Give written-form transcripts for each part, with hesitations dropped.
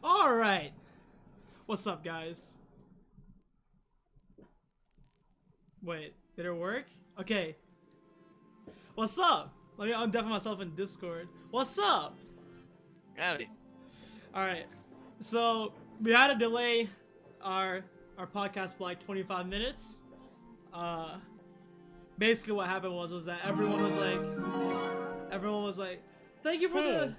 All right. What's up, guys? Wait, did it work? Okay. What's up? Let me undef myself in Discord. What's up? Howdy. All right. So we had to delay our podcast by like 25 minutes. Basically what happened was that everyone was like, thank you for the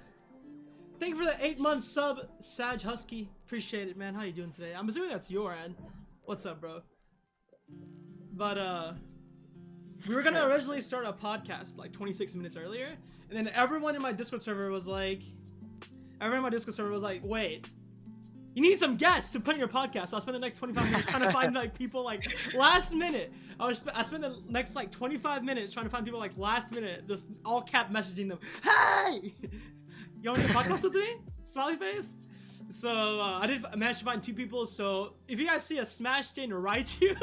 8-month sub, Sag Husky. Appreciate it, man. How you doing today? I'm assuming that's your end. What's up, bro? But we were gonna originally start a podcast like 26 minutes earlier, and then everyone in my Discord server was like, wait, you need some guests to put in your podcast. So I spent the next 25 minutes trying to find like people like last minute. I spent the next like 25 minutes trying to find people like last minute, just all cap messaging them. Hey, you want to do a podcast with me? Smiley face. So I did manage to find 2 people. So if you guys see a smashed in Raichu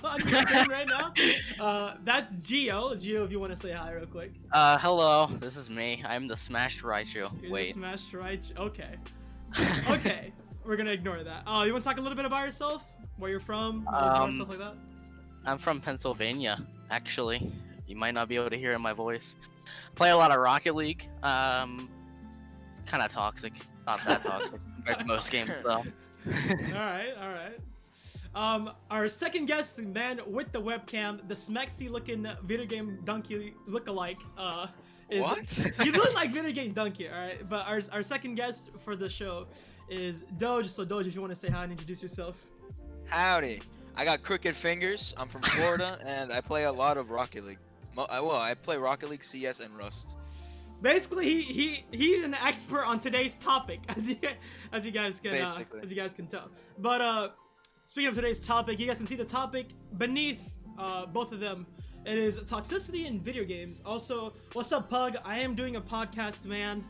on your screen right now, that's Gio. Gio, if you want to say hi real quick. Hello. This is me. I'm the smashed Raichu. You're Wait. the smashed Raichu. Okay. Okay. We're gonna ignore that. Oh, you want to talk a little bit about yourself? Where you're from? Stuff like that? I'm from Pennsylvania, actually. You might not be able to hear in my voice. Play a lot of Rocket League. Kind of toxic. Not that toxic compared to most games, though. Alright. Our second guest, the man with the webcam, the smexy looking video game donkey lookalike, is... What? You look like video game donkey, alright? But our second guest for the show is Doge. So Doge, if you want to say hi and introduce yourself. Howdy. I got crooked fingers. I'm from Florida, and I play a lot of Rocket League. I play Rocket League, CS, and Rust. Basically, he's an expert on today's topic, as you guys can tell. But speaking of today's topic, you guys can see the topic beneath both of them. It is toxicity in video games. Also, what's up, Pug? I am doing a podcast, man.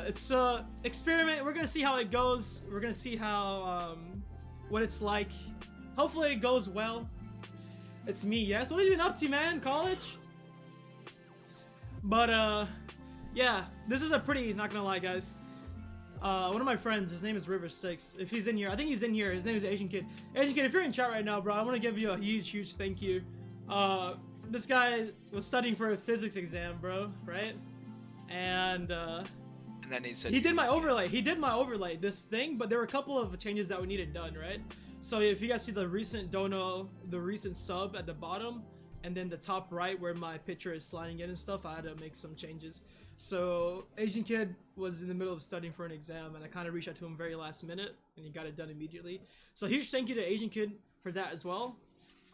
It's a experiment. We're gonna see how it goes. We're gonna see how what it's like. Hopefully, it goes well. It's me, yes. What have you been up to, man? College? But yeah, this is a pretty, not gonna lie, guys. One of my friends, his name is River Sticks. If he's in here, I think he's in here. His name is Asian Kid. Asian Kid, if you're in chat right now, bro, I want to give you a huge thank you. This guy was studying for a physics exam, bro, right? And then he said he did my overlay. He did my overlay, this thing, but there were a couple of changes that we needed done, right? So if you guys see the recent dono, the recent sub at the bottom, and then the top right where my picture is sliding in and stuff, I had to make some changes. So Asian Kid was in the middle of studying for an exam, and I kind of reached out to him very last minute, and he got it done immediately. So huge thank you to Asian Kid for that as well.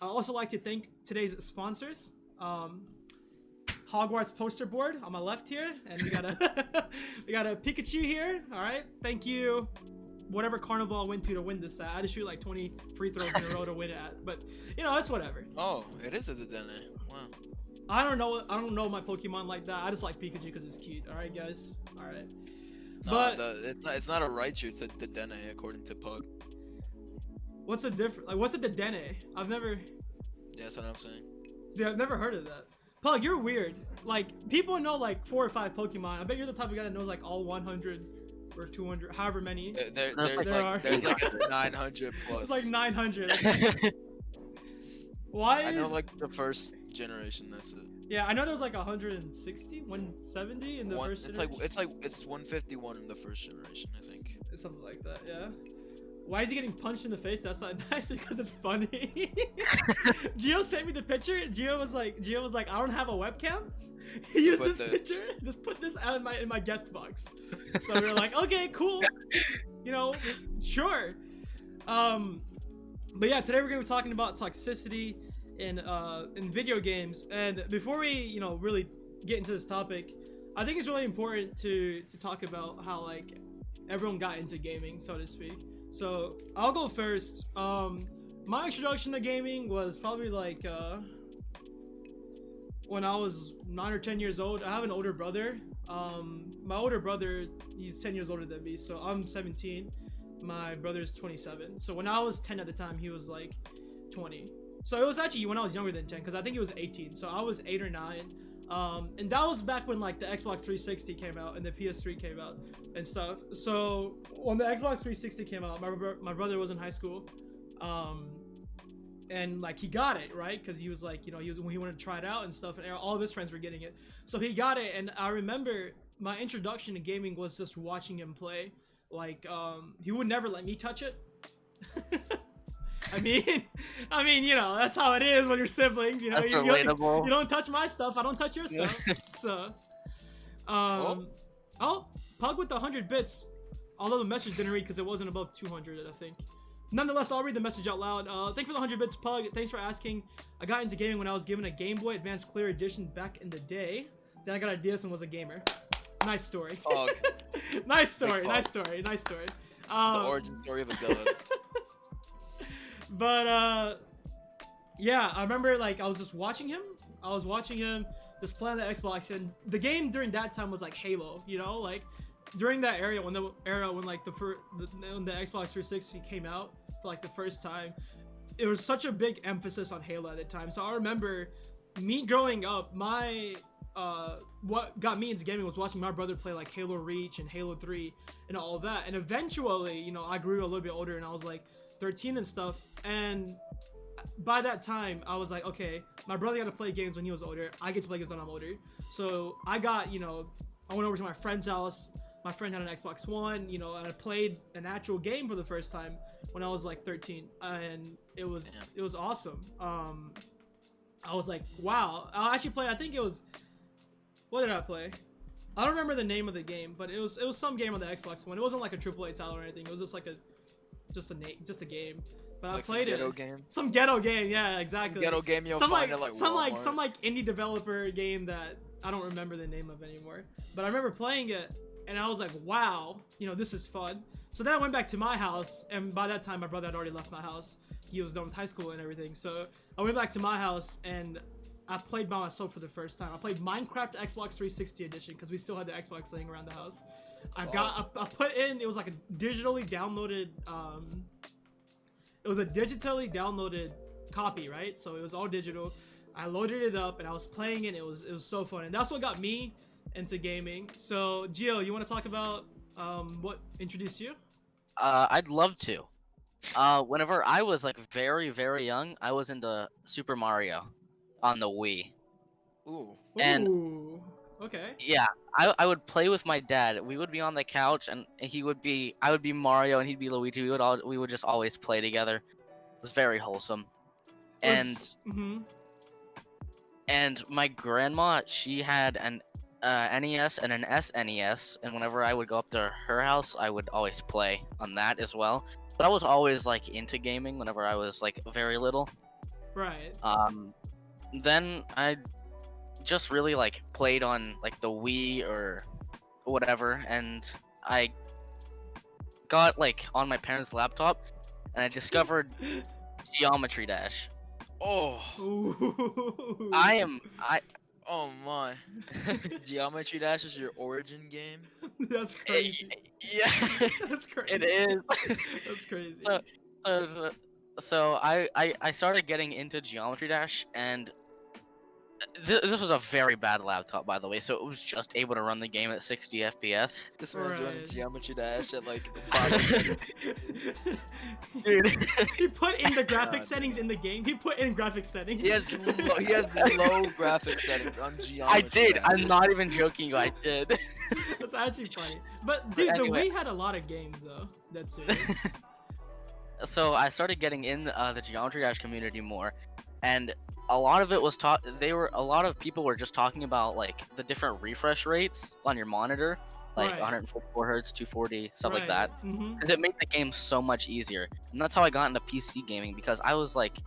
I'd also like to thank today's sponsors. Hogwarts poster board on my left here, and we got a Pikachu here. All right, thank you. Whatever carnival I went to win this at, I had to shoot like 20 free throws in a row to win it at, but you know, it's whatever. Oh, it is a Dedenne. Wow. I don't know my Pokemon like that. I just like Pikachu because it's cute. All right, guys. All right. No, but it's not a Raichu. It's a Dedenne according to Pug. What's the difference? Like, what's a Dedenne? I've never. Yeah, that's what I'm saying. Yeah, I've never heard of that. Pug, you're weird. Like, people know like 4 or 5 Pokemon. I bet you're the type of guy that knows like all 100 or 200, however many. There's like 900 plus. It's like 900. Why? I know like the first generation. That's it. Yeah, I know there was like 160, 170 in the first generation. It's 151 in the first generation, I think. It's something like that, yeah. Why is he getting punched in the face? That's not nice because it's funny. Gio sent me the picture. Gio was like, I don't have a webcam. He used this picture. Just put this out in my guest box. So we were like, okay, cool. You know, sure. But yeah, today we're gonna be talking about toxicity in video games. And before we, you know, really get into this topic, I think it's really important to talk about how like everyone got into gaming, so to speak. So I'll go first. My introduction to gaming was probably like when I was 9 or 10 years old. I have an older brother. My older brother, he's 10 years older than me, so I'm 17. My brother's 27. So when I was 10 at the time, he was like 20. So it was actually when I was younger than 10, because I think he was 18. So I was 8 or 9. And that was back when like the Xbox 360 came out and the PS3 came out and stuff. So when the Xbox 360 came out, my brother was in high school, and like he got it, right, because he was like, when he wanted to try it out and stuff, and all of his friends were getting it, so he got it. And I remember my introduction to gaming was just watching him play. Like he would never let me touch it. I mean, that's how it is when you're siblings. You don't touch my stuff, I don't touch your stuff. So, oh, Pug with the 100 bits. Although the message didn't read because it wasn't above 200, I think. Nonetheless, I'll read the message out loud. Thanks for the 100 bits, Pug. Thanks for asking. I got into gaming when I was given a Game Boy Advance Clear Edition back in the day. Then I got a DS and was a gamer. Nice story. Oh, nice story. Nice story. Nice story. The origin story of a villain. But yeah, I remember like I was just watching him. I was watching him just play on the Xbox, and the game during that time was like Halo. Like during that era when the Xbox 360 came out for like the first time, it was such a big emphasis on Halo at the time. So I remember me growing up, my what got me into gaming was watching my brother play like Halo Reach and Halo 3 and all of that. And eventually, I grew a little bit older and I was like 13 and stuff. And by that time, I was like, okay, my brother got to play games when he was older. I get to play games when I'm older. So I got, I went over to my friend's house. My friend had an Xbox One, and I played an actual game for the first time when I was like 13, and it was awesome. I was like, wow. I actually played. I think it was. What did I play? I don't remember the name of the game, but it was some game on the Xbox One. It wasn't like a AAA title or anything. It was just like just a game. But like I played some ghetto game. Some ghetto game, yeah, exactly. Ghetto game you'll find at like Walmart. some indie developer game that I don't remember the name of anymore. But I remember playing it, and I was like, wow, this is fun. So then I went back to my house, and by that time my brother had already left my house. He was done with high school and everything. So I went back to my house and I played by myself for the first time. I played Minecraft Xbox 360 edition because we still had the Xbox laying around the house. I put in, it was like a digitally downloaded, it was a digitally downloaded copy, right? So it was all digital. I loaded it up and I was playing it. It was so fun, and that's what got me into gaming. So Gio, you want to talk about what introduced you? I'd love to. Whenever I was like very, very young, I was into Super Mario on the Wii. Ooh. And okay. Yeah, I would play with my dad. We would be on the couch, and I would be Mario, and he'd be Luigi. We would just always play together. It was very wholesome. And my grandma, she had an NES and an SNES, and whenever I would go up to her house, I would always play on that as well. But I was always like into gaming whenever I was like very little. Right. Then I just really like played on like the Wii or whatever, and I got like on my parents' laptop, and I discovered Geometry Dash. Oh. Ooh. Oh my. Geometry Dash is your origin game? That's crazy. Yeah. That's crazy. It is. That's crazy. So I started getting into Geometry Dash, and this was a very bad laptop, by the way, so it was just able to run the game at 60 FPS. This man's running Geometry Dash at like Dude. He put in the graphic settings in the game. He put in graphic settings. He has low graphic settings on Geometry. I did. Dash. I'm not even joking. I did. That's actually funny. But dude, anyway. the Wii had a lot of games though. That's serious. So I started getting in the Geometry Dash community more, and a lot of it was a lot of people were just talking about like the different refresh rates on your monitor, like 144 hertz, 240, stuff like that, because it made the game so much easier. And that's how I got into PC gaming, because I was like,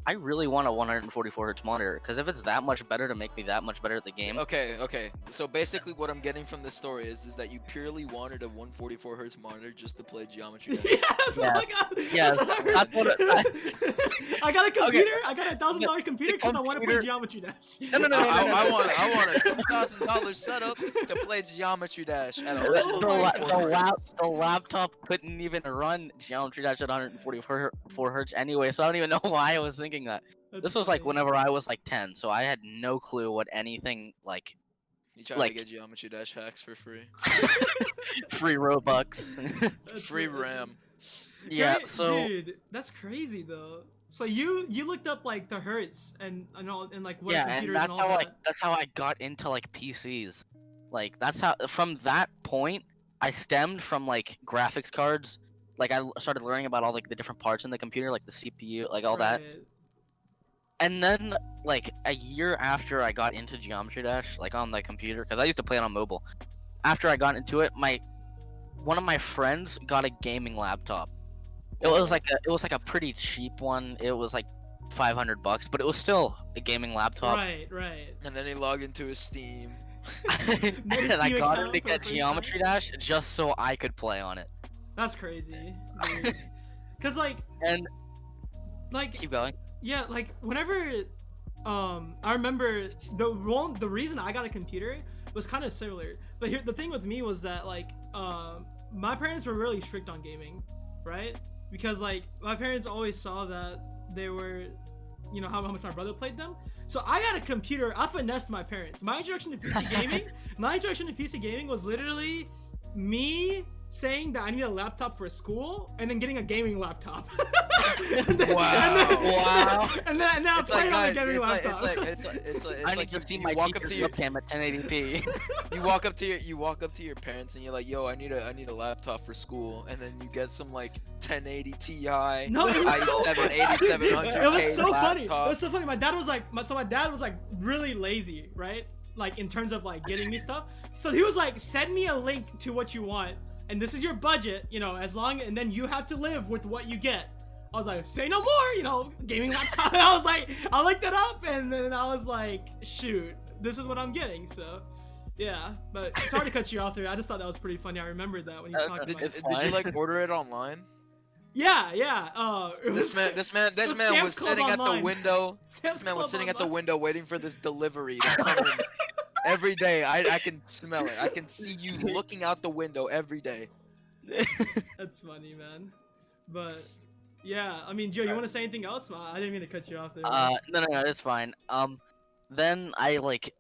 I really want a 144 hertz monitor, because if it's that much better to make me that much better at the game. Okay. So basically, what I'm getting from this story is that you purely wanted a 144 hertz monitor just to play Geometry Dash. Yes, yeah. oh my god. Yes, that's what I got a computer. Okay. I got a $1,000 computer because I want to play Geometry Dash. No. I want a $2,000 setup to play Geometry Dash at the laptop couldn't even run Geometry Dash at 144 hertz anyway, so I don't even know why I was thinking thinking that. That's This was like funny. whenever I was like 10, so I had no clue what anything like You try like to get Geometry Dash hacks for free. free Robux. That's Free what- RAM. Yeah, Great- so dude, that's crazy though. So you looked up like the hertz and all and like what yeah, computers and that's all how that. that's how I got into like PCs. Like that's how from that point I stemmed from like graphics cards. Like I started learning about all like the different parts in the computer, like the CPU, like all that. Right. And then like a year after I got into Geometry Dash, like on the computer, because I used to play it on mobile. After I got into it, one of my friends got a gaming laptop. It was like a pretty cheap one. It was like $500, but it was still a gaming laptop. Right, right. And then he logged into his Steam. And I Steam got account it to for the get first Geometry Dash just so I could play on it. That's crazy. Dude. Cause like And like keep going. yeah, like whenever I remember the reason I got a computer was kind of similar. But here the thing with me was that like my parents were really strict on gaming, right? Because like my parents always saw that they were, you know, how much my brother played them. So I got a computer. I finessed my parents. My introduction to PC gaming was literally me saying that I need a laptop for school and then getting a gaming laptop. Wow. And then I It's played like, on the guys, gaming laptop. it's I like need to see you my walk up teacher's to your webcam at 1080p. you walk up to your parents and you're like, yo, I need a laptop for school, and then you get some like 1080 Ti. No, it was so i7 funny. 8700. It was so funny. It laptop. was so funny. My dad was like, my dad was like really lazy, right? Like in terms of like getting me stuff. So he was like, send me a link to what you want, and this is your budget, you know, and then you have to live with what you get. I was like, say no more, you know, gaming laptop. I was like, I looked it up, and then I was like, shoot, this is what I'm getting. So, yeah, but sorry to cut you off there. I just thought that was pretty funny. I remembered that when you talked Did, about it. did you like order it online? Yeah. It was, This man was was Sam's Club sitting at the online. window. Sam's This man was Club sitting at the online. window waiting for this delivery to come in. Every day, I can smell it. I can see you looking out the window every day. That's funny, man. But yeah, I mean, Joe, you want to say anything else? I didn't mean to cut you off there. No, it's fine. Then I like,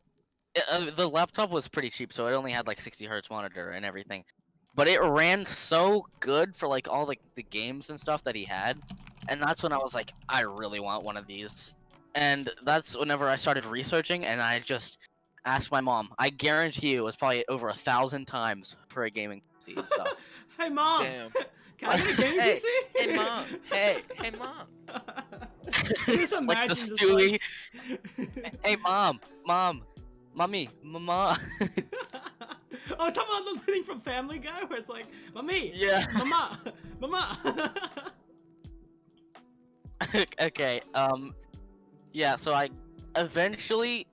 the laptop was pretty cheap, so it only had like 60 hertz monitor and everything, but it ran so good for like all like the games and stuff that he had, and that's when I was like, I really want one of these, and that's whenever I started researching, and I just asked my mom. I guarantee you, it was probably over 1,000 times for a gaming PC and stuff. Hey, mom. Damn. Can I get a gaming Hey, PC? hey mom. Hey mom. Just imagine Like the just Stewie. like... Hey, mommy, mama. Oh, talking about the thing from Family Guy where it's like, mommy, Yeah. mama. Okay. Yeah. So I eventually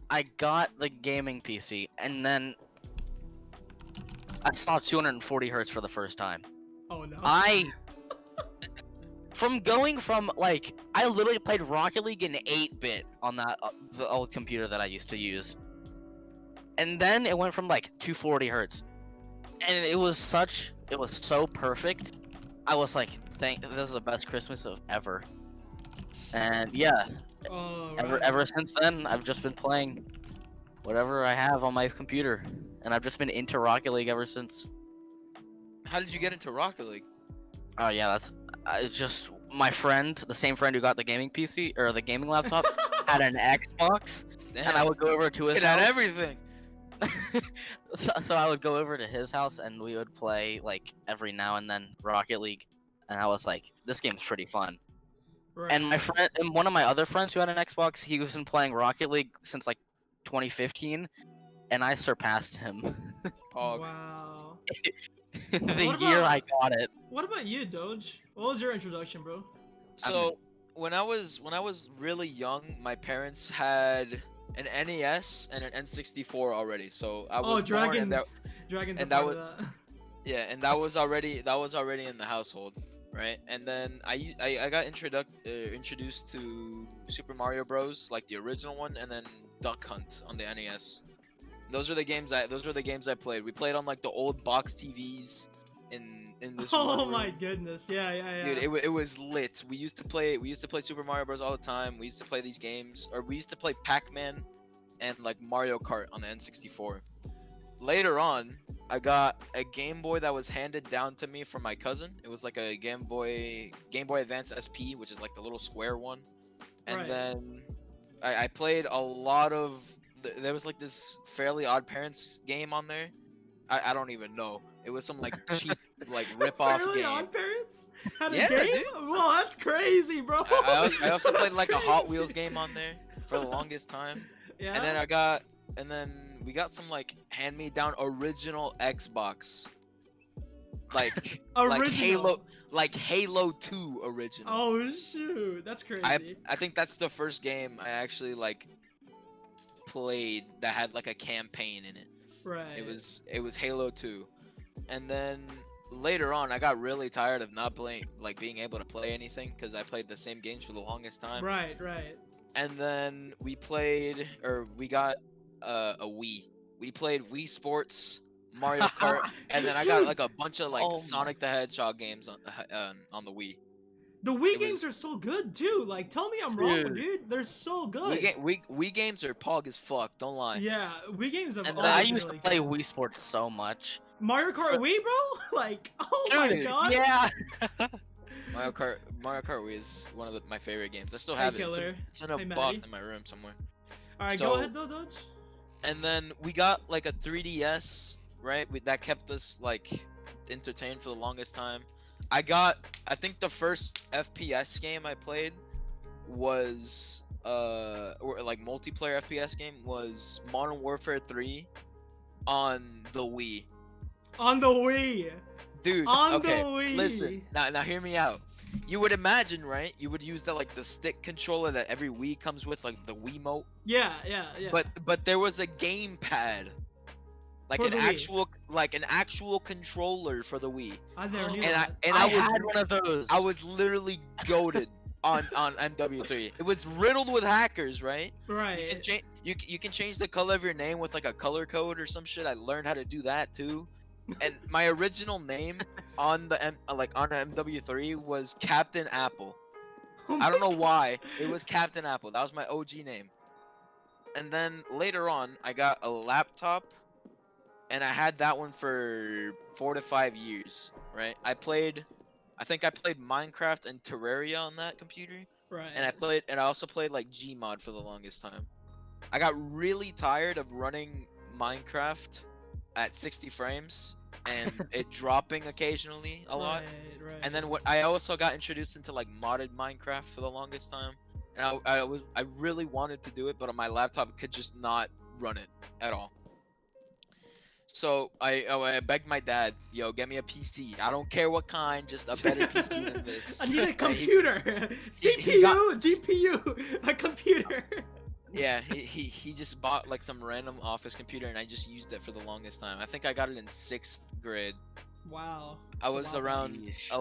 I got the gaming PC, and then I saw 240 hertz for the first time. Oh no. From going from like I literally played Rocket League in 8-bit on that the old computer that I used to use, and then it went from like 240 hertz, and it was so perfect. I was like, this is the best Christmas of ever. And yeah, Oh, right. ever since then, I've just been playing whatever I have on my computer, and I've just been into Rocket League ever since. How did you get into Rocket League? Oh yeah, that's just my friend, the same friend who got the gaming PC or the gaming laptop, had an Xbox, and I would go over to his Get out house. everything. So I would go over to his house, and we would play like every now and then Rocket League, and I was like, this game's pretty fun. Right. And my friend, and one of my other friends who had an Xbox, he was been playing Rocket League since like 2015, and I surpassed him. Pog. Wow. The What year about- I got it. What about you, Doge? What was your introduction, bro? So when I was really young, my parents had an NES and an N64 already. So I was born and that, Dragon's and a that part of that. yeah, and that was already in the household, right? And then I got introduced to Super Mario Bros, like the original one, and then Duck Hunt on the NES. Those were the games I played. We played on like the old box TVs, in this Oh one my room. goodness, yeah. Dude, it was lit. We used to play Super Mario Bros all the time. We used to play these games, or we used to play Pac-Man and like Mario Kart on the N64. Later on, I got a Game Boy that was handed down to me from my cousin. It was like a Game Boy Advance SP, which is like the little square one. And Right. then I played a lot of. There was like this Fairly Odd Parents game on there. I don't even know. It was some like cheap like rip-off Fairly game. Odd Parents had a Yeah, game? dude. Well, that's crazy, bro. I also played That's like a Hot crazy. Wheels game on there for the longest time. Yeah. And then we got some like hand-me-down original Xbox. Like Original. like Halo 2 original. Oh shoot, that's crazy. I think that's the first game I actually like played that had like a campaign in it. Right. It was Halo 2. And then later on I got really tired of not playing like being able to play anything because I played the same games for the longest time. Right. And then we got a Wii. We played Wii Sports, Mario Kart, and then I got Dude. like a bunch of like Oh my- Sonic the Hedgehog games on the Wii. The Wii It games was- are so good too. Like, tell me I'm wrong, Dude. dude. They're so good. Wii games are pog as fuck. Don't lie. Yeah, Wii games have And always I been used to really play good. Wii Sports so much. Mario Kart For- Wii, bro. Like, oh my Dude, god. yeah. Mario Kart Wii is one of my favorite games. I still Hey, have it. killer. It's in a Hey, box Maddie. in my room somewhere. All right, So- go ahead though, Dodge. And then we got like a 3DS, right? That kept us like entertained for the longest time. I think the first FPS game I played was or like multiplayer FPS game was Modern Warfare 3 on the Wii. On the Wii. Dude, On okay, the Wii. listen. Now hear me out. You would imagine, right? You would use the stick controller that every Wii comes with, like the Wiimote. Yeah. But there was a game pad, like For an the Wii. actual controller for the Wii. I never knew And that. I was had one of those. I was literally goaded on MW3. It was riddled with hackers, right? Right. You can change you can change the color of your name with like a color code or some shit. I learned how to do that too. And my original name on the MW3 was Captain Apple. Oh I don't my know God. why. It was Captain Apple. That was my OG name. And then later on, I got a laptop, and I had that one for 4 to 5 years. Right? I think I played Minecraft and Terraria on that computer, Right. and I also played like Gmod for the longest time. I got really tired of running Minecraft at 60 frames and it dropping occasionally a lot. Right. And then I also got introduced into like modded Minecraft for the longest time, and I really wanted to do it, but on my laptop could just not run it at all. So I begged my dad, yo, get me a PC. I don't care what kind, just a better PC than this. I need a And computer. he CPU, got- GPU, a computer. Yeah, he just bought like some random office computer, and I just used it for the longest time. I think I got it in 6th grade. Wow. I was around Yeesh.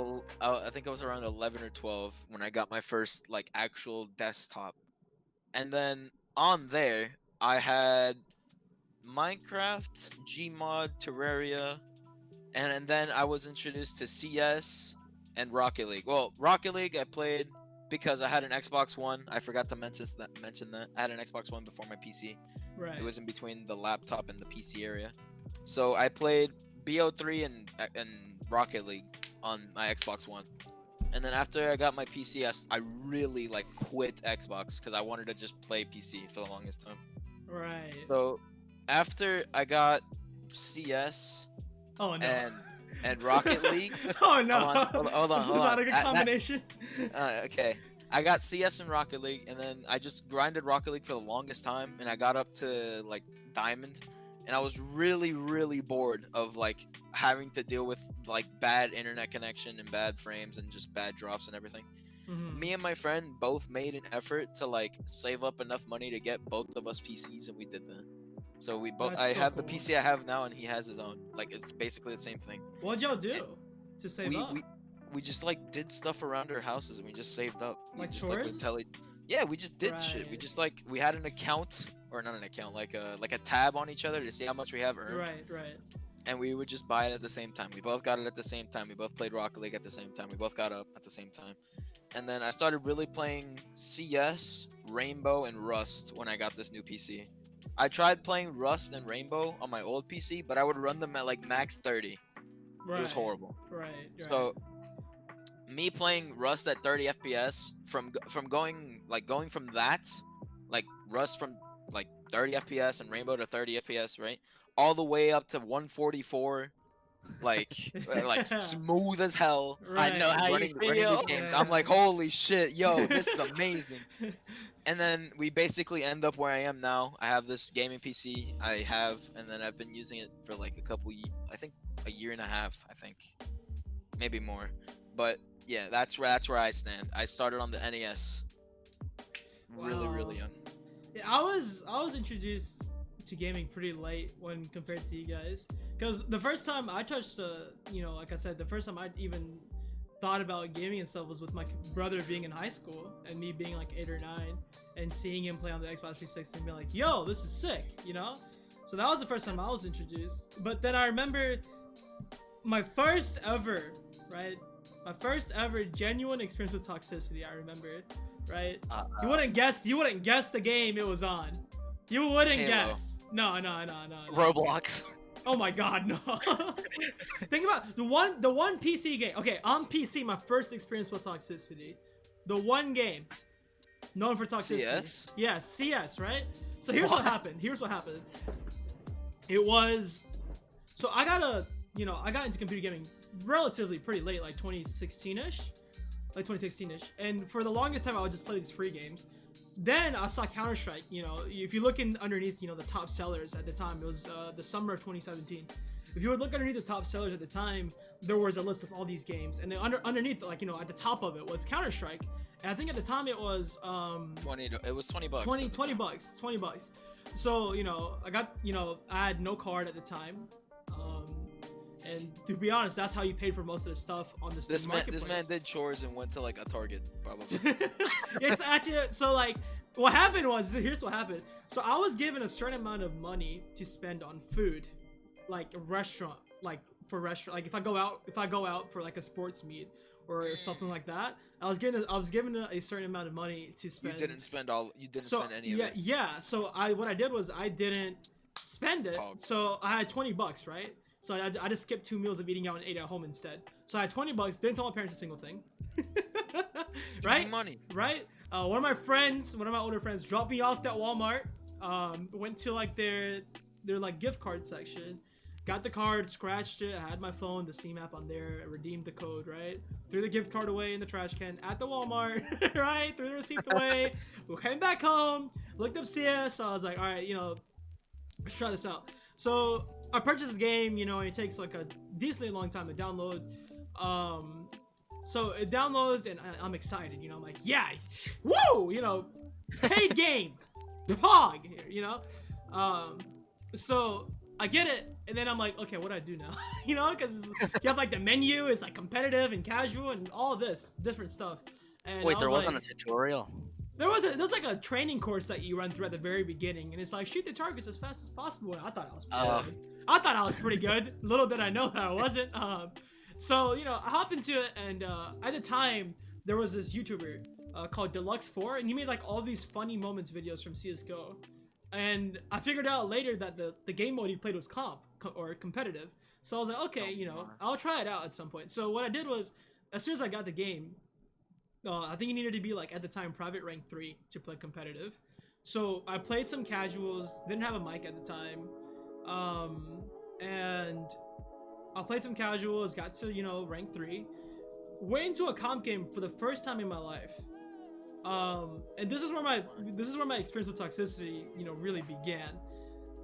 I think I was around 11 or 12 when I got my first like actual desktop. And then on there I had Minecraft, Gmod, Terraria, and then I was introduced to CS and Rocket League. Well, Rocket League I played because I had an Xbox One. I forgot to mention that. I had an Xbox One before my PC. Right. It was in between the laptop and the PC area. So I played BO3 and Rocket League on my Xbox One. And then after I got my PC, I really like quit Xbox because I wanted to just play PC for the longest time. Right. So after I got CS Oh no. and Rocket League, Oh no. hold on, This hold is not on. a good That- combination. okay. I got CS and Rocket League, and then I just grinded Rocket League for the longest time, and I got up to like Diamond, and I was really, really bored of like having to deal with like bad internet connection and bad frames and just bad drops and everything. Mhm. Me and my friend both made an effort to like save up enough money to get both of us PCs, and we did that. So we both. That's I so have the cool. PC I have now, and he has his own. Like it's basically the same thing. What'd y'all do to save we, up? we just like did stuff around our houses, and we just saved up. We Like just like would chores? tell it. Yeah, we just did shit. We Right. just like we had an account or not an account, like a tab on each other to see how much we have earned. Right. and we would just buy it at the same time. We both got it at the same time. We both played Rocket League at the same time. We both got up at the same time. And then I started really playing CS, Rainbow, and Rust when I got this new PC. I tried playing Rust and Rainbow on my old PC, but I would run them at like max 30. Right. It was horrible. Right. So me playing Rust at 30 FPS from going from that, like Rust from like 30 FPS and Rainbow to 30 FPS, right? All the way up to 144, like smooth as hell. Right. I know how running you feel. these games. I'm like, holy shit, yo, this is amazing. And then we basically end up where I am now. I have this gaming PC and then I've been using it for like I think a year and a half, I think, maybe more. But yeah, that's where I stand. I started on the NES, really young. Yeah, I was introduced to gaming pretty late when compared to you guys, because the first time I touched, like I said, the first time I even thought about gaming and stuff was with my brother being in high school and me being like 8 or 9 and seeing him play on the Xbox 360 and being like, yo, this is sick, you know? So that was the first time I was introduced. But then I remember my first ever genuine experience with Toxicity. I remember, right? You wouldn't guess the game it was on. You wouldn't Halo. guess. No. Roblox. Oh my god, no. Think about the one PC game. Okay, on PC, my first experience with Toxicity. The one game known for Toxicity. CS? Yeah, CS, right? So here's what happened. It was, so I got into computer gaming relatively pretty late, like 2016-ish. And for the longest time, I would just play these free games. Then I saw Counter-Strike. If you look underneath, the top sellers at the time, it was the summer of 2017. If you would look underneath the top sellers at the time, there was a list of all these games, and then underneath, at the top of it was Counter-Strike. And I think at the time it was It was $20. $20 bucks. So I got I had no card at the time. And to be honest, that's how you paid for most of the stuff on the Steam marketplace. This man did chores and went to like a Target, probably. Yes, actually. So like, what happened was, here's what happened. So I was given a certain amount of money to spend on food, like a restaurant, like if I go out for like a sports meet or something like that, I was given a certain amount of money to spend. You didn't spend any of it. Yeah. So what I did was I didn't spend it. So I had $20, right? So I just skipped 2 meals of eating out and ate at home instead. So I had $20, didn't tell my parents a single thing. Right? Easy money. Right? One of my older friends dropped me off at Walmart. Went to like their like gift card section. Got the card, scratched it, I had my phone, the Steam app on there, redeemed the code, right? Threw the gift card away in the trash can at the Walmart, right? Threw the receipt away. We came back home, looked up CS, so I was like, all right, let's try this out. So I purchased the game, it takes like a decently long time to download. So it downloads and I'm excited, I'm like, yeah, woo, paid game, pog here, So I get it, and then I'm like, okay, what do I do now? Because you have like the menu is like competitive and casual and all this different stuff. And wait, there wasn't a tutorial? There was like a training course that you run through at the very beginning, and it's like shoot the targets as fast as possible. And I thought I was pretty good. Little did I know that I wasn't. So I hop into it, and at the time there was this YouTuber called Deluxe4, and he made like all these funny moments videos from CS:GO. And I figured out later that the game mode he played was or competitive. So I was like, okay, I'll try it out at some point. So what I did was, as soon as I got the game, I think you needed to be like at the time private rank 3 to play competitive. So I played some casuals, didn't have a mic at the time, and I played some casuals, got to rank 3, went into a comp game for the first time in my life. And this is where my experience with Toxicity really began.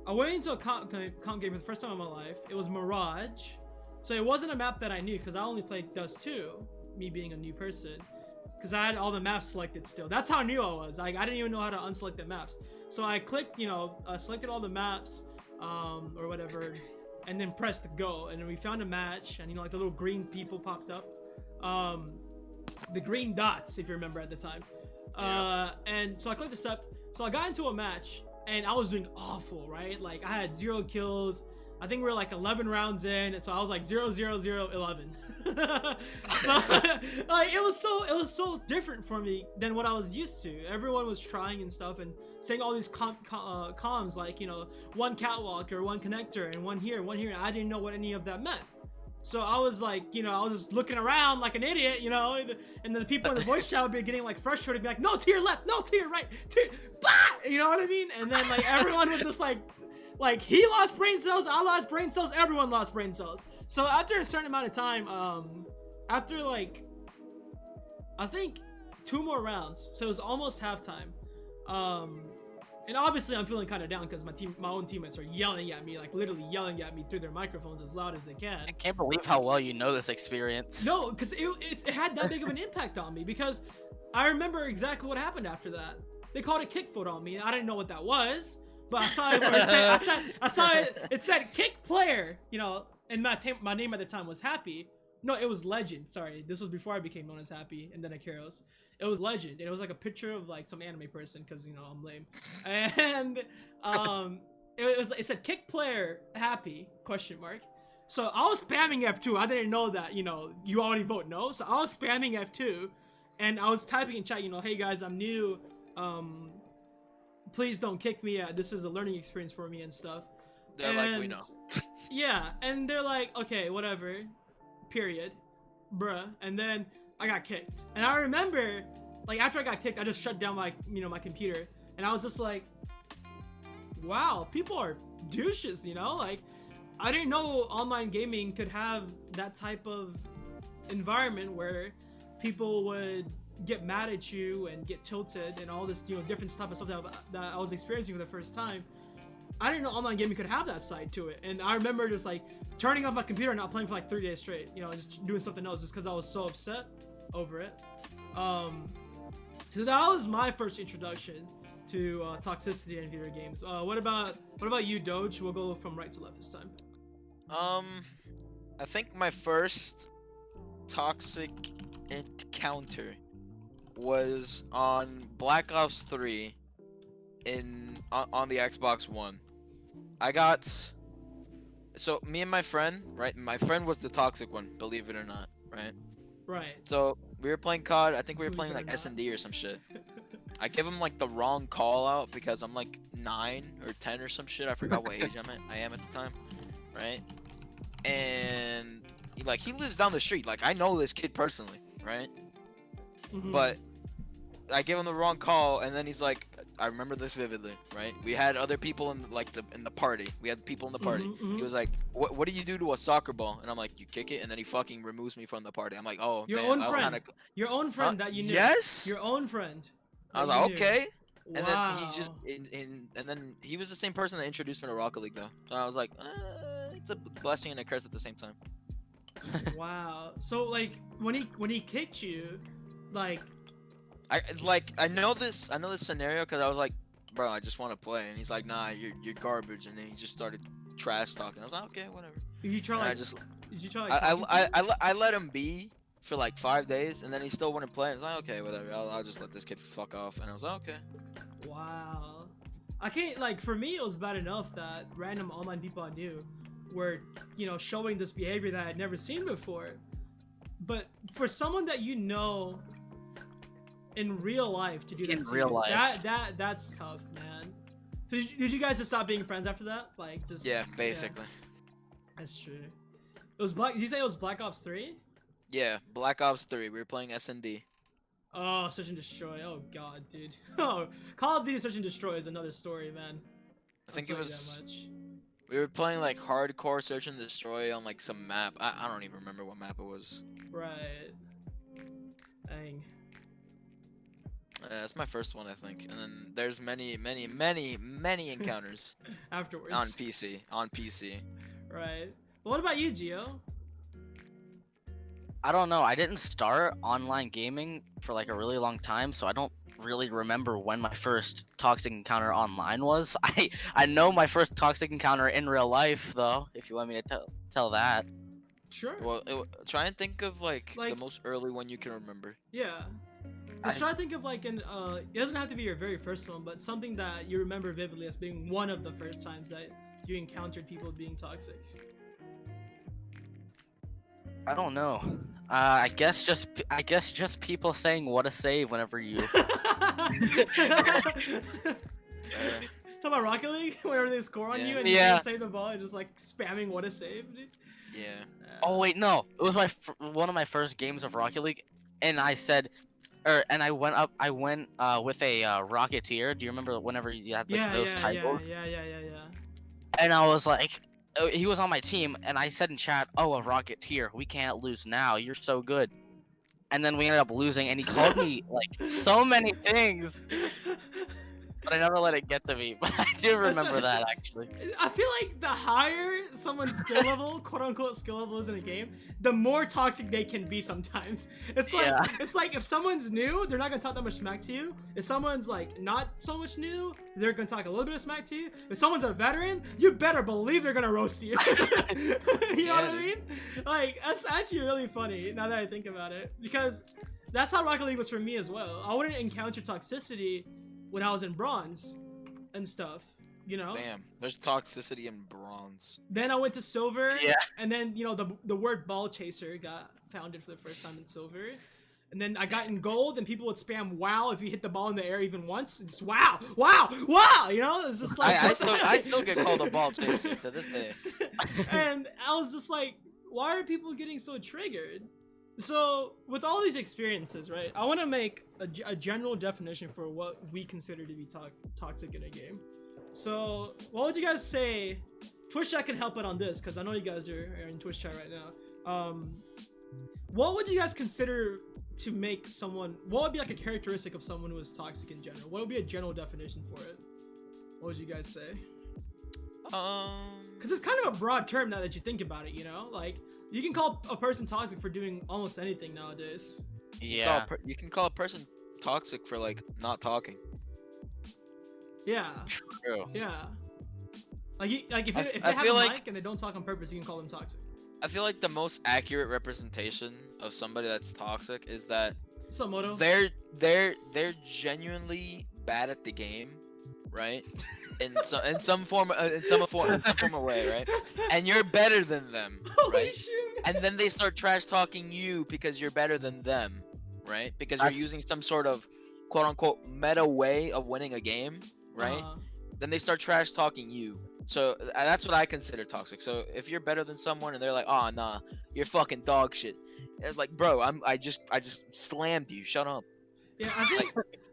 I went into a comp game for the first time in my life. It was Mirage, so it wasn't a map that I knew because I only played Dust 2, me being a new person, because I had all the maps selected still. That's how new I was. Like I didn't even know how to unselect the maps. So I clicked, selected all the maps, or whatever, and then pressed go. And then we found a match, and like the little green people popped up, the green dots, if you remember at the time. And so I clicked accept. So I got into a match, and I was doing awful, right? Like I had 0 kills. I think we were like 11 rounds in, and so I was like 0, 0, 0, 11. So like it was so different for me than what I was used to. Everyone was trying and stuff and saying all these comms like, you know, one catwalk or one connector and one here, and I didn't know what any of that meant. So I was like, you know, I was just looking around like an idiot, you know, and then the people in the voice chat would be getting like frustrated, be like, no to your left, no to your right, bah! You know what I mean? And then like everyone would just like he lost brain cells, I lost brain cells, everyone lost brain cells. So after a certain amount of time, after like, I think 2 more rounds, so it was almost halftime. And obviously I'm feeling kind of down because my own teammates are yelling at me, like literally yelling at me through their microphones as loud as they can. I can't believe how well you know this experience. No, because it had that big of an impact on me, because I remember exactly what happened after that. They called it kickfoot on me, and I didn't know what that was, but I saw it. I saw it. It said kick player, you know, and my name at the time was Happy. No, it was Legend. Sorry, this was before I became known as Happy, and then Hakairos. It was Legend, and it was like a picture of like some anime person, because you know I'm lame. And it said kick player Happy ? So I was spamming F2. I didn't know that, you know, you already vote no. So I was spamming F2, and I was typing in chat, you know, hey guys, I'm new. Please don't kick me. This is a learning experience for me and stuff. They're like, we know. Yeah, and they're like, okay, whatever. Period. Bruh. And then I got kicked. And I remember, like, after I got kicked, I just shut down my, you know, my computer. And I was just like, wow, people are douches, you know? Like, I didn't know online gaming could have that type of environment where people would get mad at you and get tilted and all this, you know, different type of stuff that I was experiencing for the first time. I didn't know online gaming could have that side to it. And I remember just like turning off my computer and not playing for like 3 days straight, you know, just doing something else just because I was so upset over it. So that was my first introduction to toxicity in video games. What about you, Doge? We'll go from right to left this time. I think my first toxic encounter was on Black Ops 3 on the Xbox One. So me and my friend, right? My friend was the toxic one, believe it or not, right? Right. So we were playing COD. I think we were playing like S&D or some shit. I give him like the wrong call out because I'm like 9 or 10 or some shit. I forgot what age I am at the time, right? And he lives down the street. Like I know this kid personally, right? Mm-hmm. But I give him the wrong call, and then he's like, I remember this vividly, right? We had other people in the party. We had people in the party. Mm-hmm. He was like, what do you do to a soccer ball? And I'm like, you kick it, and then he fucking removes me from the party. I'm like, oh, your damn, own friend, your own friend that you knew. Yes, your own friend. I was like, okay. And wow. then he just and then he was the same person that introduced me to Rocket League though. So I was like, it's a blessing and a curse at the same time. Wow. So like when he kicked you, like I know this scenario because I was like, bro, I just want to play, and he's like, nah, you're garbage, and then he just started trash talking. I was like, okay, whatever. Did you try like? Did you try like? I let him be for like 5 days, and then he still wouldn't play. I was like, okay, whatever. I'll just let this kid fuck off, and I was like, okay. Wow. I can't, like, for me it was bad enough that random online people I knew were, you know, showing this behavior that I'd never seen before. But for someone that you know in real life to do that, in real life, that's tough, man. So did you guys just stop being friends after that? Like, just yeah, basically. Yeah. That's true. It was Did you say it was Black Ops 3? Yeah, Black Ops 3. We were playing S&D. Oh, Search and Destroy. Oh god, dude. Oh, Call of Duty Search and Destroy is another story, man. I think it was. We were playing like hardcore Search and Destroy on like some map. I don't even remember what map it was. Right. Dang. That's my first one, I think. And then there's many encounters afterwards on PC. Right. Well, what about you, Gio? I don't know. I didn't start online gaming for like a really long time, so I don't really remember when my first toxic encounter online was. I know my first toxic encounter in real life, though. If you want me to tell that. Sure. Well, try and think of like the most early one you can remember. Yeah. Just try to think of like it doesn't have to be your very first one, but something that you remember vividly as being one of the first times that you encountered people being toxic? I don't know. I guess just people saying what a save whenever you. Talk about Rocket League, whenever they score on you and you can't save the ball, and just like spamming what a save, dude. Yeah. Oh wait, no, it was one of my first games of Rocket League, and I said, and I went with a Rocketeer. Do you remember whenever you had like those titles? Yeah. And I was like, he was on my team, and I said in chat, "Oh, a Rocketeer, we can't lose now. You're so good." And then we ended up losing, and he called me like so many things. But I never let it get to me. But I do remember that actually. I feel like the higher someone's skill level, quote unquote skill level is in a game, the more toxic they can be sometimes. It's like if someone's new, they're not gonna talk that much smack to you. If someone's like not so much new, they're gonna talk a little bit of smack to you. If someone's a veteran, you better believe they're gonna roast you. You know what I mean? Like that's actually really funny now that I think about it, because that's how Rocket League was for me as well. I wouldn't encounter toxicity when I was in bronze and stuff, you know? Damn, there's toxicity in bronze. Then I went to silver, and then, you know, the word ball chaser got founded for the first time in silver. And then I got in gold, and people would spam wow if you hit the ball in the air even once. It's wow, you know? It's just like... I still get called a ball chaser to this day. And I was just like, why are people getting so triggered? So, with all these experiences, right, I want to make a general definition for what we consider to be toxic in a game. So, what would you guys say? Twitch chat can help out on this, because I know you guys are in Twitch chat right now. What would you guys consider to make someone... What would be like a characteristic of someone who is toxic in general? What would be a general definition for it? What would you guys say? Because it's kind of a broad term now that you think about it, you know? Like... You can call a person toxic for doing almost anything nowadays. Yeah. You can call a person toxic for like not talking. Yeah. True. Yeah. If they have a mic and they don't talk on purpose, you can call them toxic. I feel like the most accurate representation of somebody that's toxic is that Moto? they're genuinely bad at the game, right? in some form of way, right? And you're better than them, Holy right? Shoot. And then they start trash talking you because you're better than them, right? Because you're using some sort of quote unquote meta way of winning a game, right? Then they start trash talking you. So that's what I consider toxic. So if you're better than someone and they're like, "Oh nah, you're fucking dog shit," it's like, bro, I just slammed you. Shut up. Yeah,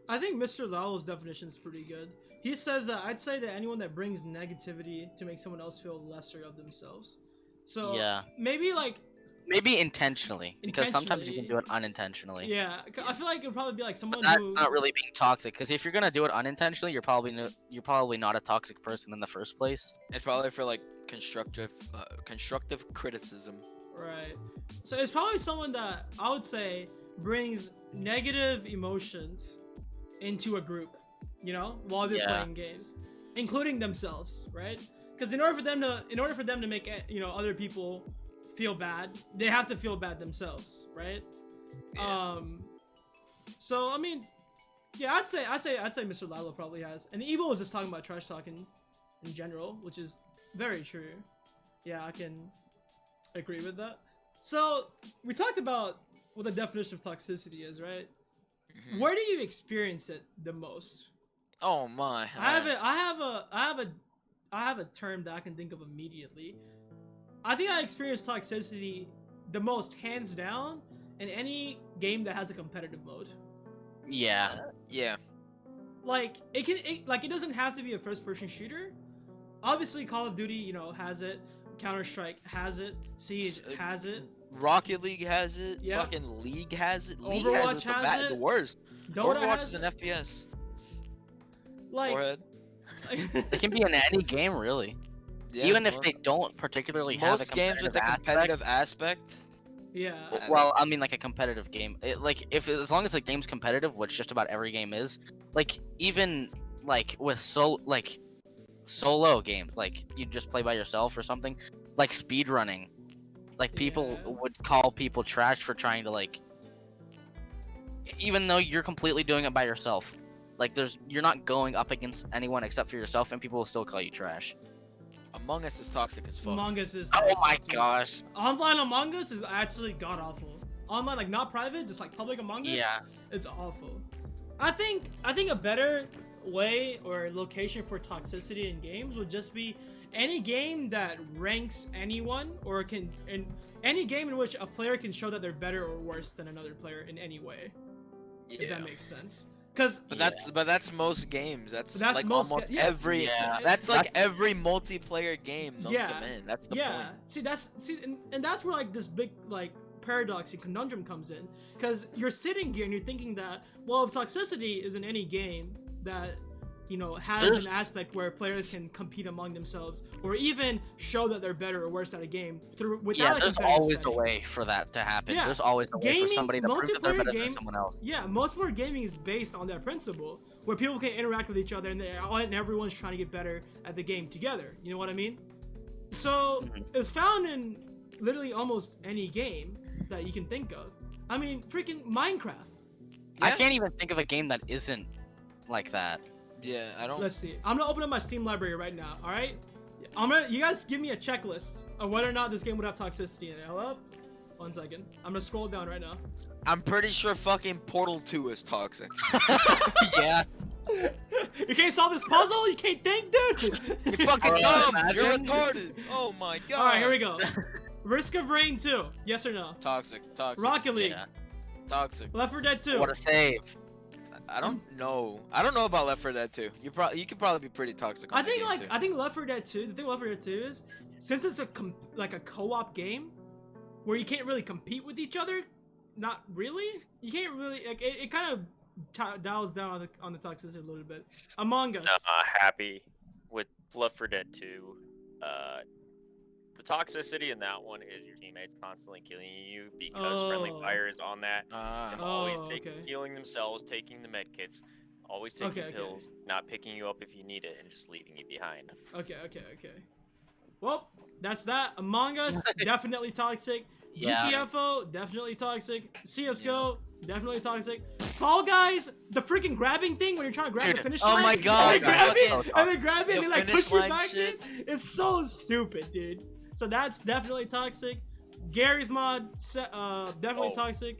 I think Mr. Lalo's definition is pretty good. He says that I'd say that anyone that brings negativity to make someone else feel lesser of themselves. So maybe intentionally, because sometimes you can do it unintentionally. Yeah, I feel like it'd probably be like someone that's not really being toxic, because if you're gonna do it unintentionally, you're probably not a toxic person in the first place. It's probably for like constructive criticism. Right. So it's probably someone that I would say brings negative emotions into a group, you know, while they're playing games, including themselves, right? Because in order for them to make, you know, other people feel bad, they have to feel bad themselves, right? Yeah. So I mean, yeah, I'd say Mr. Lalo probably has. And Evil was just talking about trash talking in general, which is very true. Yeah, I can agree with that. So we talked about what the definition of toxicity is, right? Mm-hmm. Where do you experience it the most? Oh my! I have a term that I can think of immediately. I think I experience toxicity the most, hands down, in any game that has a competitive mode. Yeah. Yeah. Like it doesn't have to be a first-person shooter. Obviously, Call of Duty, you know, has it. Counter-Strike has it. Siege has it. Rocket League has it. Yep. Fucking League has it. League Overwatch has it. The worst. Dota Overwatch is an FPS. Like, it can be in any game, really. Yeah, even if they don't particularly have a competitive games with a competitive aspect. Yeah. Well, I mean, like a competitive game. As long as the game's competitive, which just about every game is. Like even like with solo games, like you just play by yourself or something. Like speedrunning, like people would call people trash for trying to even though you're completely doing it by yourself. Like you're not going up against anyone except for yourself, and people will still call you trash. Among Us is toxic as fuck. Among Us is. Oh my toxic. gosh. Online Among Us is actually god awful. Online, like not private, just like public Among Us. Yeah. It's awful. I think a better way or location for toxicity in games would just be any game that ranks anyone or in any game in which a player can show that they're better or worse than another player in any way. If that makes sense. But that's most games. That's like most almost yeah. every. Yeah. That's like every multiplayer game. Yeah. That's the point. And that's where like this big like paradox and conundrum comes in, because you're sitting here and you're thinking that, well, if toxicity is in any game that has an aspect where players can compete among themselves or even show that they're better or worse at a game without a there's competitive always setting. a way for that to happen. Yeah. There's always a way for somebody to prove that they're better than someone else. Yeah, multiplayer gaming is based on that principle where people can interact with each other and everyone's trying to get better at the game together. You know what I mean? So it's found in literally almost any game that you can think of. I mean, freaking Minecraft. Yeah. I can't even think of a game that isn't like that. Yeah, I don't. Let's see. I'm gonna open up my Steam library right now. All right. You guys give me a checklist of whether or not this game would have toxicity in it. Hello. 1 second. I'm gonna scroll down right now. I'm pretty sure fucking Portal 2 is toxic. Yeah. You can't solve this puzzle? You can't think, dude? You fucking dumb. You're retarded. Oh my god. All right, here we go. Risk of Rain 2. Yes or no? Toxic. Rocket League. Yeah. Toxic. Left 4 Dead 2. What a save. I don't know. I don't know about Left 4 Dead 2. You could probably be pretty toxic. I think Left 4 Dead 2. The thing with Left 4 Dead 2 is, since it's a co-op game, where you can't really compete with each other. Not really. You can't really. Like, it kind of dials down on the toxicity a little bit. Among Us. Happy with Left 4 Dead 2. The toxicity in that one is your teammates constantly killing you because friendly fire is on that. And always healing themselves, taking the med kits, always taking pills, not picking you up if you need it, and just leaving you behind. Okay. Well, that's that. Among Us, definitely toxic. Yeah. GTFO, definitely toxic. CSGO, definitely toxic. Fall Guys, the freaking grabbing thing when you're trying to grab the finish line. Oh my god. And they grab it and they like finish push you line back. shit. It's so stupid, dude. So that's definitely toxic. Gary's mod, definitely toxic.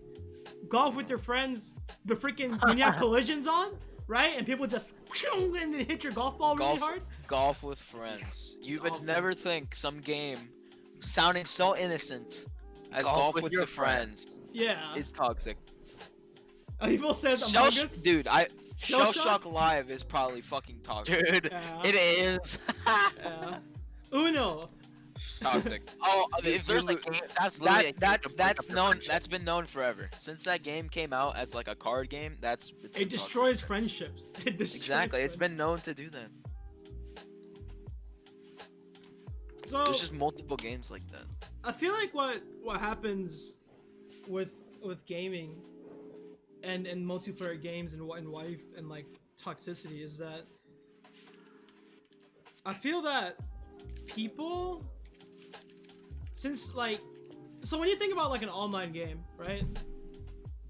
Golf with your friends, the freaking when you have collisions on, right? And people just and then hit your golf ball really hard. Golf with friends. You It's would awful. never think some game sounding so innocent as golf with your friends Yeah. is toxic. People says Among Us. Dude, Shell Shock Live is probably fucking toxic. Dude, Yeah. it is. Yeah. Uno. Toxic. Oh, if there's a game, That's known. That's been known forever. Since that game came out as like a card game, It destroys friendships. It destroys Exactly. It's been known to do that. So There's just multiple games like that. I feel like what happens with gaming and multiplayer games and wife and like toxicity is that I feel that people, since like, so when you think about like an online game, right?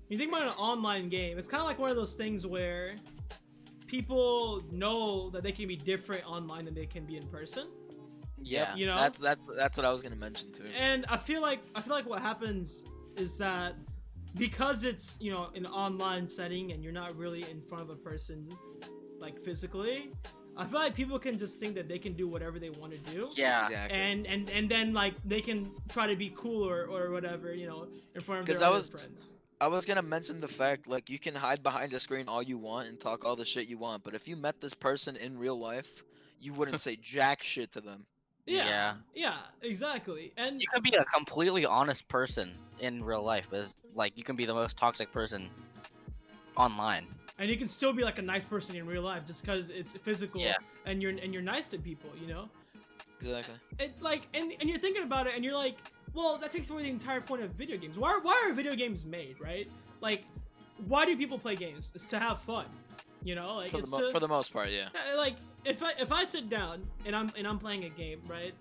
You think about an online game, it's kind of like one of those things where people know that they can be different online than they can be in person. Yeah. You know? That's what I was gonna mention too. And I feel like what happens is that because it's, you know, an online setting and you're not really in front of a person like physically, I feel like people can just think that they can do whatever they want to do. Yeah. Exactly. And then like they can try to be cool or whatever, you know, in front of their other friends. I was gonna mention the fact, like, you can hide behind a screen all you want and talk all the shit you want, but if you met this person in real life, you wouldn't say jack shit to them. Yeah, exactly. And You can be a completely honest person in real life, but like you can be the most toxic person online. you can still be like a nice person in real life just because it's physical. Yeah. And you're nice to people, you know. Exactly. And you're thinking about it and you're like, well, that takes away the entire point of video games. Why are video games made, right? Like, why do people play games? It's to have fun, you know. Like For the most part, yeah. Like if I sit down and I'm playing a game, right?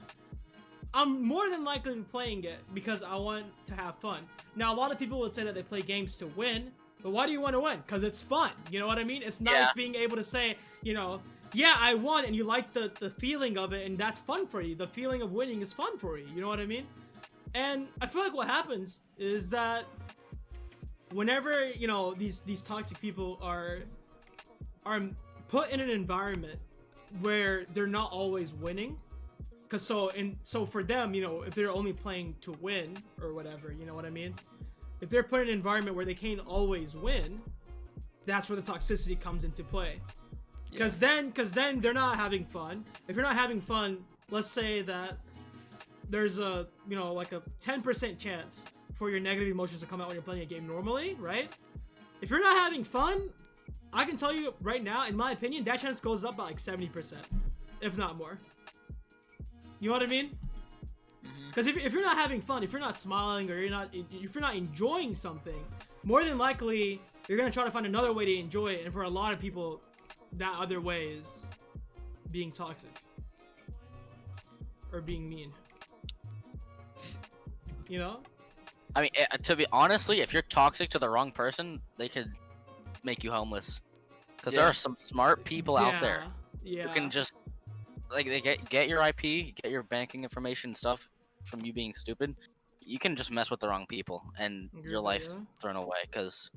I'm more than likely to be playing it because I want to have fun. Now, a lot of people would say that they play games to win, but why do you want to win? Because it's fun. You know what I mean? It's nice being able to say, you know, yeah, I won, and you like the feeling of it, and that's fun for you. The feeling of winning is fun for you. You know what I mean? And I feel like what happens is that whenever these toxic people are put in an environment where they're not always winning, because so for them, if they're only playing to win or whatever, you know what I mean? If they're put in an environment where they can't always win, that's where the toxicity comes into play. Because then they're not having fun. If you're not having fun, let's say that there's a like a 10% chance for your negative emotions to come out when you're playing a game normally, right? If you're not having fun, I can tell you right now, in my opinion, that chance goes up by like 70%, if not more. You know what I mean? Because if you're not having fun, if you're not smiling, or if you're not enjoying something, more than likely you're gonna try to find another way to enjoy it. And for a lot of people, that other way is being toxic or being mean. I mean, to be honestly, if you're toxic to the wrong person, they could make you homeless. Because there are some smart people out there who can just they get your IP, get your banking information and stuff from you being stupid. You can just mess with the wrong people, and your life's thrown away. Because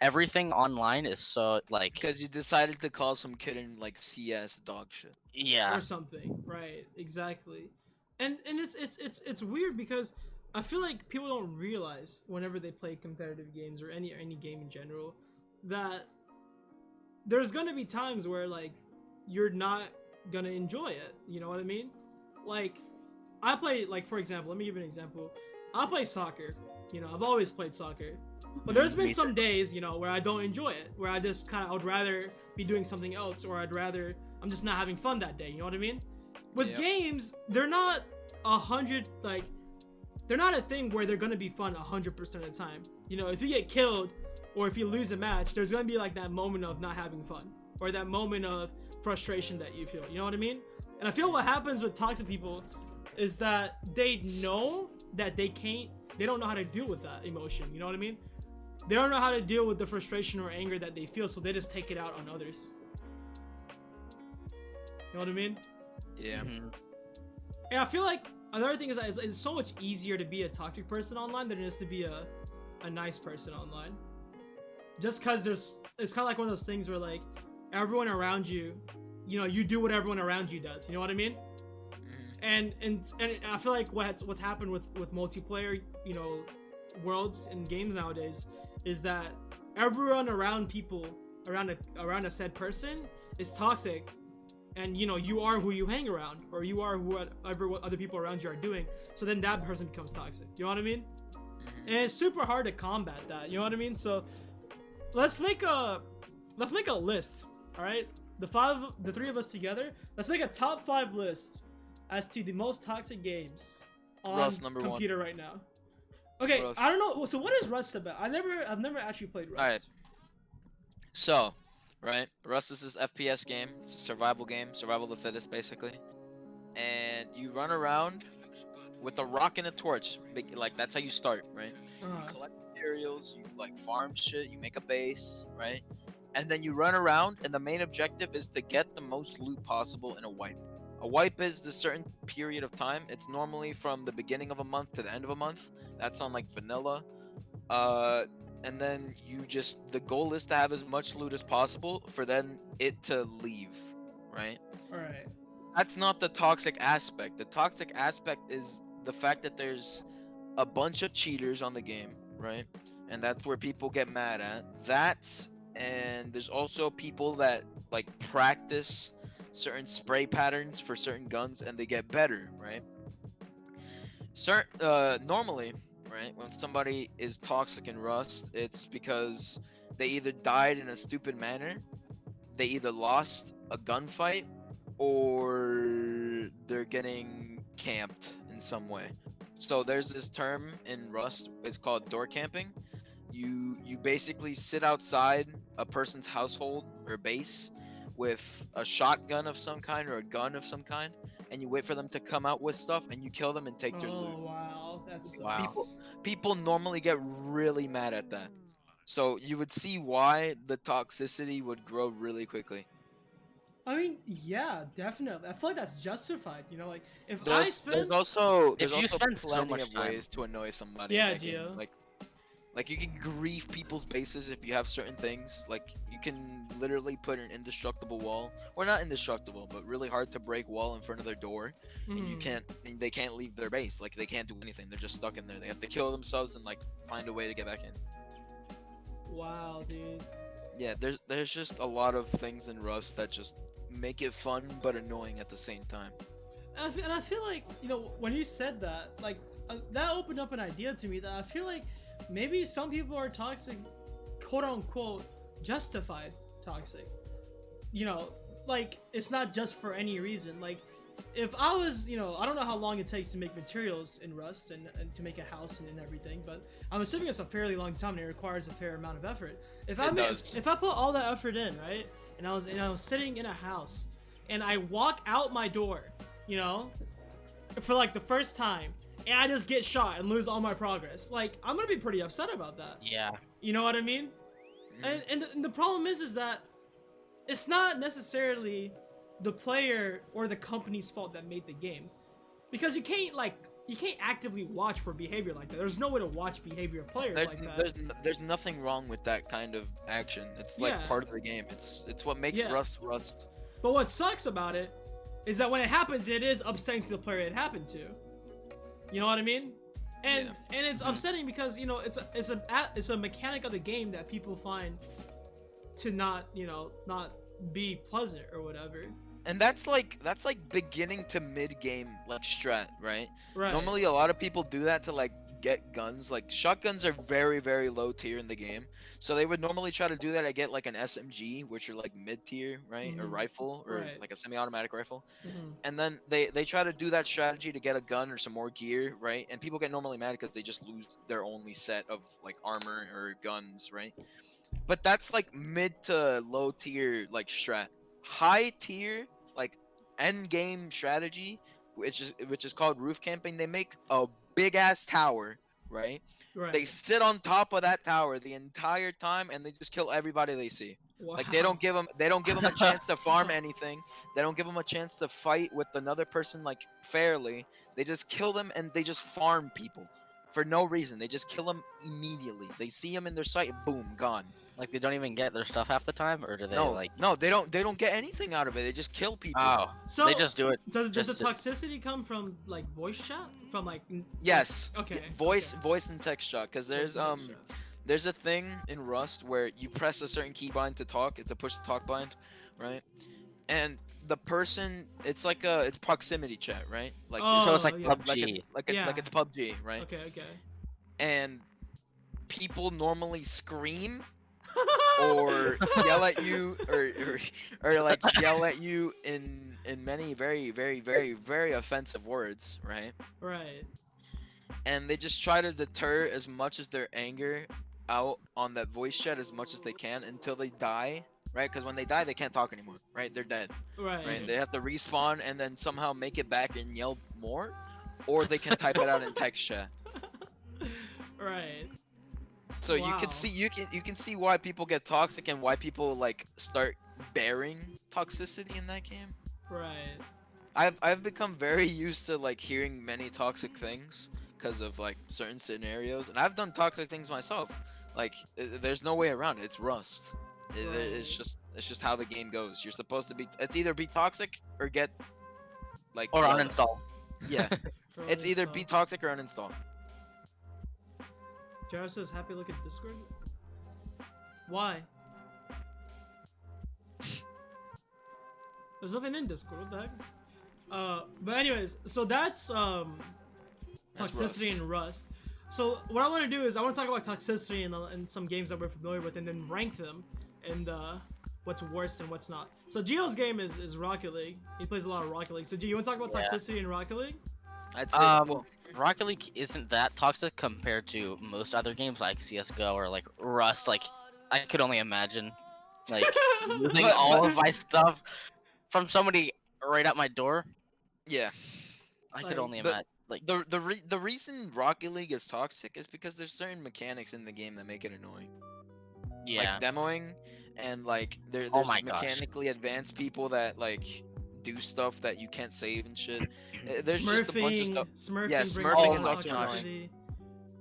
everything online is so because you decided to call some kid in CS dog shit. Yeah. Or something, right? Exactly. And it's weird because I feel like people don't realize whenever they play competitive games or any game in general that there's gonna be times where you're not gonna enjoy it. You know what I mean? I play, for example, let me give you an example. I play soccer. I've always played soccer. But there's been some days, where I don't enjoy it. Where I just I would rather be doing something else, or I'm just not having fun that day. You know what I mean? With games, they're not 100, they're not a thing where they're gonna be fun 100% of the time. If you get killed, or if you lose a match, there's gonna be that moment of not having fun, or that moment of frustration that you feel. You know what I mean? And I feel what happens with toxic people is that they know that they don't know how to deal with that emotion. You know what I mean? They don't know how to deal with the frustration or anger that they feel, so they just take it out on others. You know what I mean? Yeah. And I feel like another thing is that it's so much easier to be a toxic person online than it is to be a nice person online. Just because it's kind of like one of those things where everyone around you, you do what everyone around you does. You know what I mean? And I feel like what's happened with multiplayer, worlds and games nowadays is that everyone around around a said person is toxic, and you are who you hang around, or you are whatever what other people around you are doing. So then that person becomes toxic. You know what I mean? And it's super hard to combat that. You know what I mean? So let's make a list. All right, the three of us together. Let's make a top 5 list as to the most toxic games on computer right now. Okay, Rust. I don't know. So what is Rust about? I've never actually played Rust. Alright. So, Rust is this FPS game. It's a survival game, survival of the fittest, basically. And you run around with a rock and a torch. That's how you start, right? You collect materials, you farm shit, you make a base, right? And then you run around, and the main objective is to get the most loot possible in a wipe. A wipe is the certain period of time. It's normally from the beginning of a month to the end of a month. That's on vanilla. And then the goal is to have as much loot as possible for then it to leave, right? Alright. That's not the toxic aspect. The toxic aspect is the fact that there's a bunch of cheaters on the game, right? And that's where people get mad at. And there's also people that practice certain spray patterns for certain guns, and they get better, right? Normally, right, when somebody is toxic in Rust, it's because they either died in a stupid manner, they either lost a gunfight, or they're getting camped in some way. So there's this term in Rust, it's called door camping. You basically sit outside a person's household or base with a shotgun of some kind or a gun of some kind, and you wait for them to come out with stuff, and you kill them and take their loot. Oh wow, that's People normally get really mad at that. So you would see why the toxicity would grow really quickly. I mean, yeah, definitely. I feel like that's justified. You know, like if I There's spend, also If you spend so plenty much of time. ways to annoy somebody Yeah, in that game. Gio. Like you can grief people's bases if you have certain things. Like you can literally put an indestructible wall, or not indestructible, but really hard to break wall in front of their door, and they can't leave their base. Like they can't do anything. They're just stuck in there. They have to kill themselves and like find a way to get back in. Wow, dude. Yeah, there's just a lot of things in Rust that just make it fun but annoying at the same time. And I feel like, you know, when you said that, like, that opened up an idea to me that I feel like maybe some people are toxic, quote unquote, justified toxic. You know, like, it's not just for any reason. Like, if I was, you know, I don't know how long it takes to make materials in Rust and to make a house and everything, but I'm assuming it's a fairly long time and it requires a fair amount of effort. If I put all that effort in, right, and I was sitting in a house and I walk out my door, you know, for like the first time, and I just get shot and lose all my progress, like I'm gonna be pretty upset about that. Yeah. You know what I mean? And the problem is that it's not necessarily the player or the company's fault that made the game, because you can't actively watch for behavior like that. There's no way to watch behavior of players like that. There's nothing wrong with that kind of action. It's like part of the game. It's what makes Rust Rust. But what sucks about it is that when it happens, it is upsetting to the player it happened to. You know what I mean? And it's upsetting because, you know, it's a mechanic of the game that people find to not be pleasant or whatever. And that's like beginning to mid game like strat, right? Right. Normally a lot of people do that to like get guns. Like shotguns are very, very low tier in the game. So they would normally try to do that to get like an SMG, which are like mid tier, right? Or rifle, or like a semi-automatic rifle. And then they try to do that strategy to get a gun or some more gear, right? And people get normally mad because they just lose their only set of like armor or guns, right? But that's like mid to low tier like strat. High tier like end game strategy, which is called roof camping. They make a big ass tower, right? They sit on top of that tower the entire time and they just kill everybody they see. Wow. Like they don't give them a chance to farm anything. They don't give them a chance to fight with another person like fairly. They just kill them and they just farm people for no reason. They just kill them immediately. They see them in their sight, boom, gone. Like they don't even get their stuff half the time, or do they No, they don't get anything out of it. They just kill people. Oh, so they just do it. So does the toxicity come from like voice chat? From like yes. Okay. Voice and text chat, because there's a thing in Rust where you press a certain keybind to talk. It's a push to talk bind, right? And the person, it's proximity chat, right? Like so it's like PUBG. Like it's PUBG, right? Okay. And people normally scream or yell at you or like yell at you in many very, very, very, very offensive words, right? Right. And they just try to deter as much as their anger out on that voice chat as much as they can until they die, right? Because when they die, they can't talk anymore, right? They're dead. Right. They have to respawn and then somehow make it back and yell more, or they can type it out in text chat. Right. So you can see why people get toxic and why people like start bearing toxicity in that game. Right. I've become very used to like hearing many toxic things because of like certain scenarios, and I've done toxic things myself. Like there's no way around it. It's Rust. It's just how the game goes. You're supposed to be. It's either be toxic or get like uninstall. Yeah. It's either be toxic or uninstall. Jared says, happy look at Discord. Why? There's nothing in Discord, what the heck? But anyways, so that's toxicity and Rust. So what I want to do is I want to talk about toxicity and some games that we're familiar with, and then rank them and what's worse and what's not. So Gio's game is Rocket League. He plays a lot of Rocket League. So Gio, you want to talk about toxicity in Rocket League? I'd say Rocket League isn't that toxic compared to most other games like CS:GO or like Rust. Like I could only imagine like losing all of my stuff from somebody right at my door. Yeah, I could only imagine. Like the reason Rocket League is toxic is because there's certain mechanics in the game that make it annoying. like demoing, and like there's mechanically advanced people that like do stuff that you can't save and shit. There's just a bunch of stuff. Smurfing is also annoying.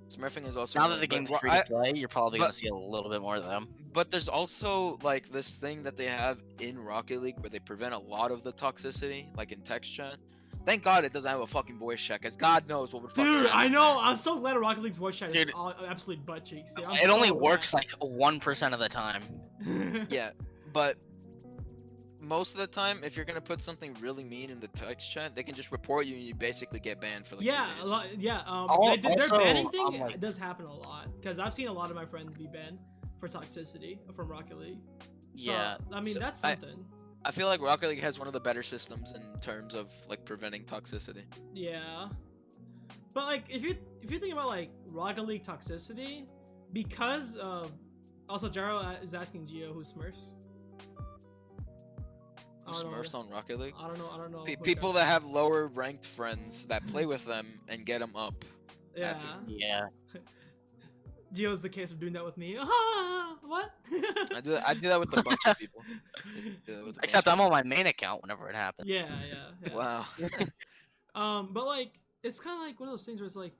Smurfing is also now that the game's free to play, you're probably gonna see a little bit more of them. But there's also like this thing that they have in Rocket League where they prevent a lot of the toxicity, like in text chat. Thank God it doesn't have a fucking voice chat, because God knows what would fucking happen. I know. I'm so glad Rocket League's voice chat is absolute butt cheeks. It only works like 1% of the time. Yeah, but most of the time, if you're gonna put something really mean in the text chat, they can just report you and you basically get banned for like 2 days. Their banning thing it does happen a lot, because I've seen a lot of my friends be banned for toxicity from Rocket League. Yeah, so, I mean that's something. I feel like Rocket League has one of the better systems in terms of like preventing toxicity. Yeah, but like if you think about like Rocket League toxicity, because also Jaro is asking Gio who Smurfs. Smurfs on Rocket League? I don't know. People that have lower ranked friends that play with them and get them up. Yeah. Gio's the case of doing that with me. What? I do that with a bunch of people. Except I'm on my main account whenever it happens. Yeah. Wow. But like it's kind of like one of those things where it's like,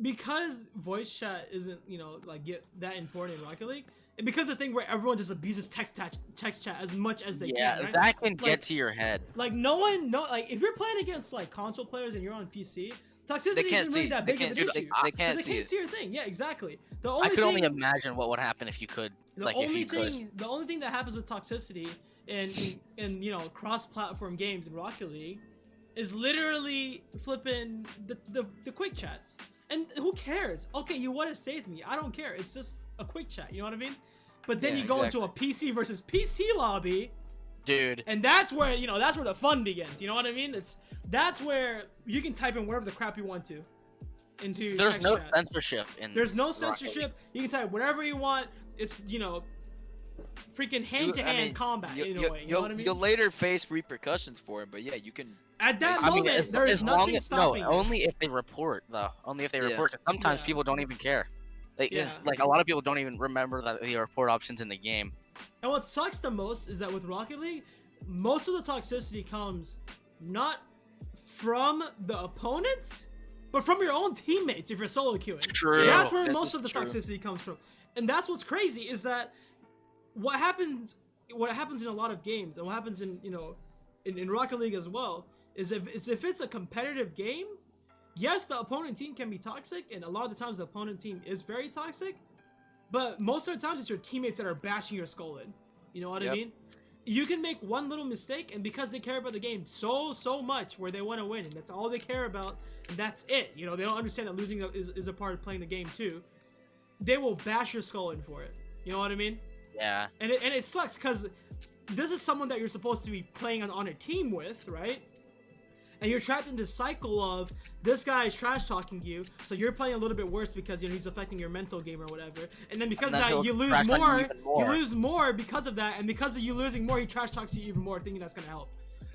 because voice chat isn't like get that important in Rocket League, and because the thing where everyone just abuses text chat as much as they can. Yeah, right? that can get to your head. Like like if you're playing against like console players and you're on PC, toxicity isn't really that big of an issue. They can't see your thing. Yeah, exactly. I could only imagine what would happen if you could. The only thing that happens with toxicity in cross-platform games in Rocket League is literally flipping the quick chats. And who cares? Okay, you want to save me? I don't care. It's just a quick chat. You know what I mean? But then you go into a PC versus PC lobby, dude, and that's where that's where the fun begins. You know what I mean? That's where you can type in whatever the crap you want to into. There's no chat. Censorship in. There's no censorship. You can type whatever you want. It's freaking hand-to-hand combat in a way. You know what I mean? You'll later face repercussions for it, but yeah, you can. At that moment, there is nothing stopping. No, only if they report though. Only if they report. Cause sometimes people don't even care. Like a lot of people don't even remember that the report options in the game. And what sucks the most is that with Rocket League, most of the toxicity comes not from the opponents, but from your own teammates if you're solo queuing. True. That's where most of the toxicity comes from. And that's what's crazy is that what happens in a lot of games and what happens in in Rocket League as well is if it's a competitive game, yes, the opponent team can be toxic, and a lot of the times the opponent team is very toxic, but most of the times it's your teammates that are bashing your skull in. You know what I mean? You can make one little mistake, and because they care about the game so much where they want to win, and that's all they care about, and that's it. They don't understand that losing is a part of playing the game too. They will bash your skull in for it. You know what I mean? Yeah. And it sucks because this is someone that you're supposed to be playing on a team with, right? And you're trapped in this cycle of this guy is trash talking you, so you're playing a little bit worse because he's affecting your mental game or whatever. And then because of that, you lose more. You lose more because of that, and because of you losing more, he trash talks you even more, thinking that's gonna help.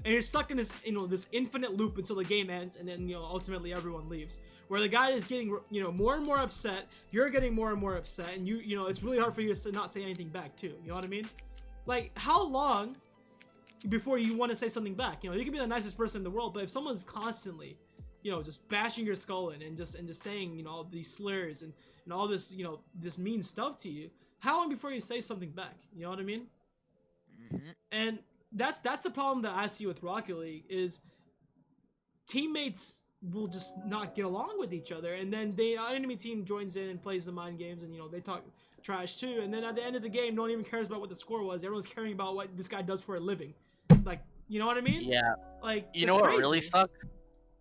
And you're stuck in this this infinite loop until the game ends, and then ultimately everyone leaves. Where the guy is getting more and more upset, you're getting more and more upset, and it's really hard for you to not say anything back too. You know what I mean? Like how long before you want to say something back? You can be the nicest person in the world, but if someone's constantly just bashing your skull in and just saying all these slurs and all this this mean stuff to you, how long before you say something back? You know what I mean? And that's the problem that I see with Rocket League is teammates will just not get along with each other, and then the enemy team joins in and plays the mind games, and they talk trash too, and then at the end of the game no one even cares about what the score was. Everyone's caring about what this guy does for a living. Like, you know what I mean? Yeah. Like, you know what really sucks?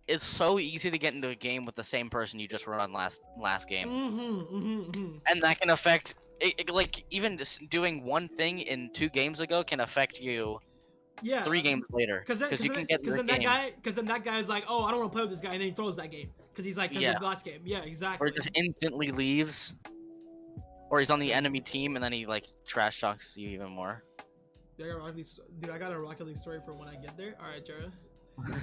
It's so easy to get into a game with the same person you just run last game. And that can affect like even just doing one thing in 2 games ago can affect you 3 games later. Because then that guy's like, oh, I don't want to play with this guy, and then he throws that game because he's like, because of the last game. Yeah, exactly. Or just instantly leaves. Or he's on the enemy team and then he like trash talks you even more. Dude, I got a Rocket League story for when I get there. All right, Jared.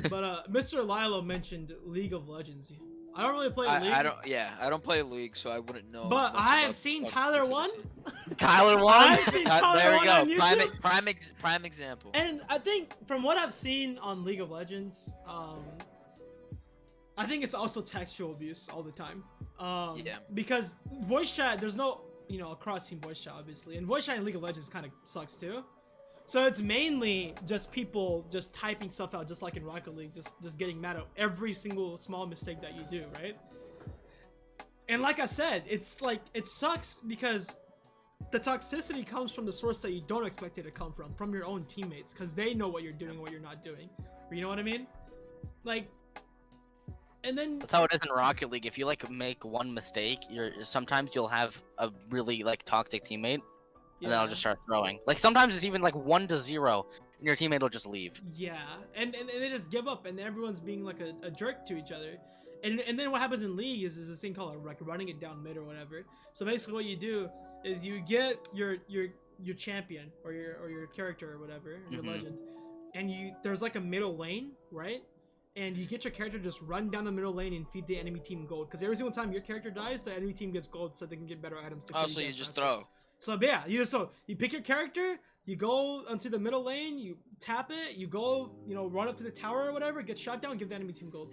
But Mr. Lilo mentioned League of Legends. I don't really play League. I don't play League, so I wouldn't know. But I have seen Tyler 1. Tyler won. I've seen Tyler There we won go. on YouTube. Prime example. And I think from what I've seen on League of Legends, I think it's also textual abuse all the time. Yeah. Because voice chat, there's no, across team voice chat, obviously. And voice chat in League of Legends kind of sucks too. So it's mainly just people just typing stuff out, just like in Rocket League, just getting mad at every single small mistake that you do, right? And like I said, it's like, it sucks because the toxicity comes from the source that you don't expect it to come from your own teammates, because they know what you're doing, what you're not doing. You know what I mean? Like, and then that's how it is in Rocket League. If you like make one mistake, sometimes you'll have a really like toxic teammate, and then I'll just start throwing. Like sometimes it's even like 1-0, and your teammate will just leave. Yeah, and they just give up, and everyone's being like a jerk to each other. And then what happens in League is this thing called like running it down mid or whatever. So basically, what you do is you get your champion or your character or whatever, your legend, and there's like a middle lane, right? And you get your character to just run down the middle lane and feed the enemy team gold. Because every single time your character dies, the enemy team gets gold so they can get better items to Oh, so you just throw. So yeah, you just throw. You pick your character, you go onto the middle lane, you tap it, you go, run up to the tower or whatever, get shot down, give the enemy team gold.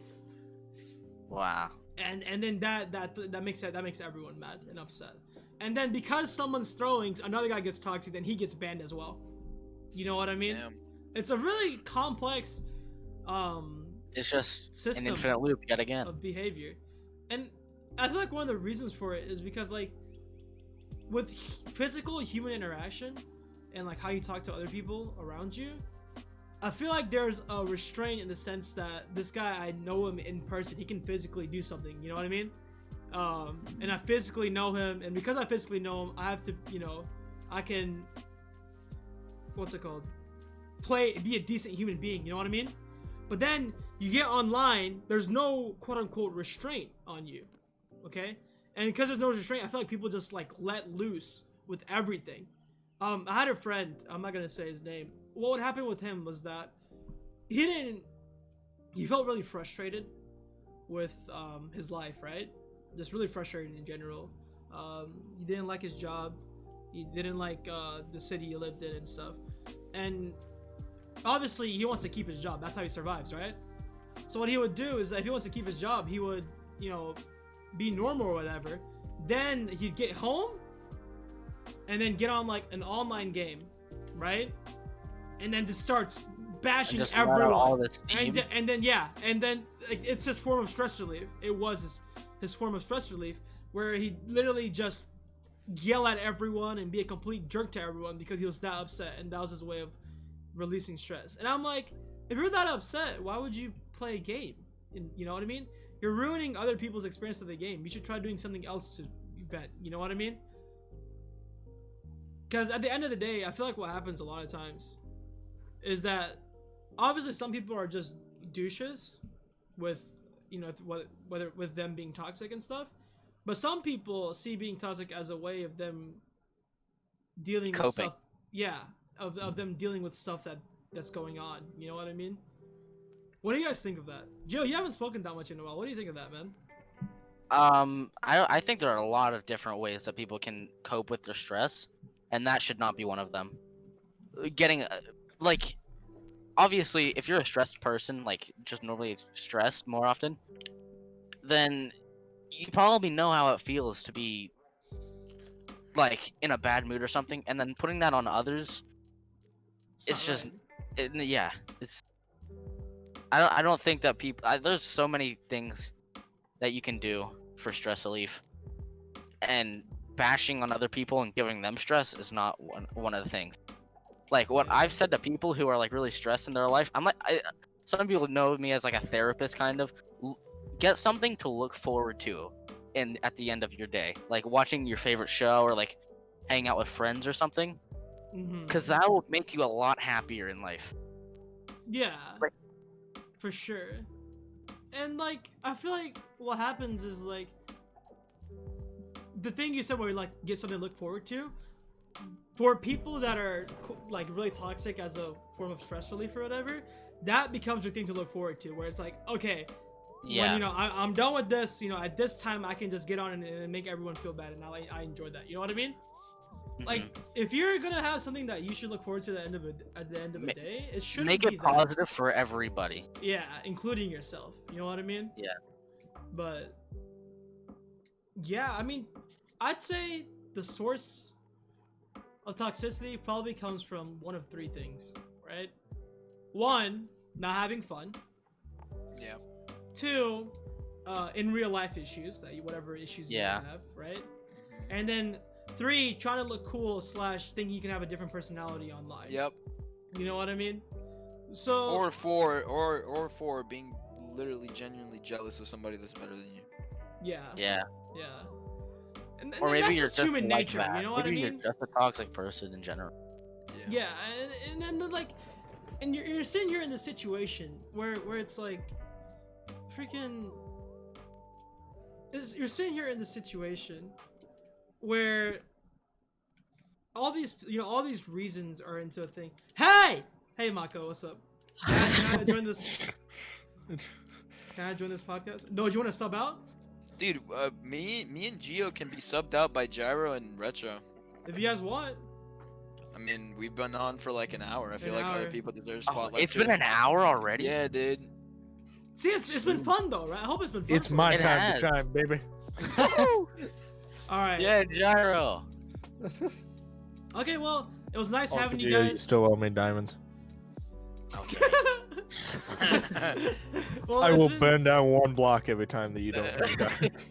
Wow. And then that makes everyone mad and upset. And then because someone's throwing, another guy gets toxic, then he gets banned as well. You know what I mean? Damn. It's a really complex It's just system an infinite loop yet again of behavior. And I feel like one of the reasons for it is because like with physical human interaction and like how you talk to other people around you, I feel like there's a restraint in the sense that this guy, I know him in person, he can physically do something, you know what I mean? And I physically know him, and because I physically know him, I have to, I can, what's it called? Be a decent human being, you know what I mean? But then you get online, there's no quote unquote restraint on you, okay? And because there's no restraint, I feel like people just like let loose with everything. I had a friend, I'm not gonna say his name. What would happen with him was that he felt really frustrated with his life, right? Just really frustrated in general. He didn't like his job. He didn't like the city he lived in and stuff. And obviously he wants to keep his job. That's how he survives, right? So what he would do is that if he wants to keep his job, he would, be normal or whatever. Then he'd get home and then get on like an online game, right? And then just starts bashing everyone. And then like, it's his form of stress relief. It was his form of stress relief, where he literally just yell at everyone and be a complete jerk to everyone because he was that upset, and that was his way of releasing stress. And I'm like, if you're that upset, why would you play a game? And you know what I mean? You're ruining other people's experience of the game. You should try doing something else to vent. You know what I mean? Because at the end of the day, I feel like what happens a lot of times is that obviously some people are just douches with, whether with them being toxic and stuff, but some people see being toxic as a way of them dealing with stuff. Yeah, of them dealing with stuff that's going on. You know what I mean? What do you guys think of that? Joe, you haven't spoken that much in a while. What do you think of that, man? I think there are a lot of different ways that people can cope with their stress, and that should not be one of them. Getting like, obviously, if you're a stressed person, like just normally stressed more often, then you probably know how it feels to be like in a bad mood or something, and then putting that on others, it's just, it's. I don't think that people. There's so many things that you can do for stress relief, and bashing on other people and giving them stress is not one of the things. Like what I've said to people who are like really stressed in their life, I'm like, some people know me as like a therapist kind of. Get something to look forward to, at the end of your day, like watching your favorite show or like hanging out with friends or something, because that will make you a lot happier in life. Yeah, for sure. And like, I feel like what happens is like the thing you said where you like get something to look forward to. For people that are like really toxic as a form of stress relief or whatever, that becomes your thing to look forward to, where it's like, okay, when, I'm done with this, at this time I can just get on and make everyone feel bad, and I enjoy that. You know what I mean? like if you're gonna have something that you should look forward to at the end of the day, it should make it positive for everybody. Yeah, including yourself. You know what I mean? Yeah. But yeah, I mean, I'd say the source of toxicity probably comes from one of three things, right? One, not having fun. Yeah. Two, in real life issues whatever issues you have, right? And then three, trying to look cool / thinking you can have a different personality online. Yep. You know what I mean? So or for being literally genuinely jealous of somebody that's better than you. Yeah. Yeah. Yeah. And or maybe that's you're just just human like nature, that. you know what maybe I mean? You're just a toxic person in general. Yeah, and then like, and you're sitting here in this situation where it's like, freaking, you're sitting here in the situation where all these reasons are into a thing. Hey Mako, what's up? Can I join this? Can I join this podcast? No, do you want to sub out? Dude, me and Gio can be subbed out by Gyro and Retro. If you guys want. I mean, we've been on for like an hour. I feel like other people deserve spotlight. It's been an hour already? Yeah, dude. See, it's been fun though, right? I hope it's been fun. It's my time to shine, baby. Alright. Yeah, Gyro. Okay, well, it was nice having you You guys. still owe me diamonds. Okay. Well, I will burn down one block every time that you don't pay me diamonds.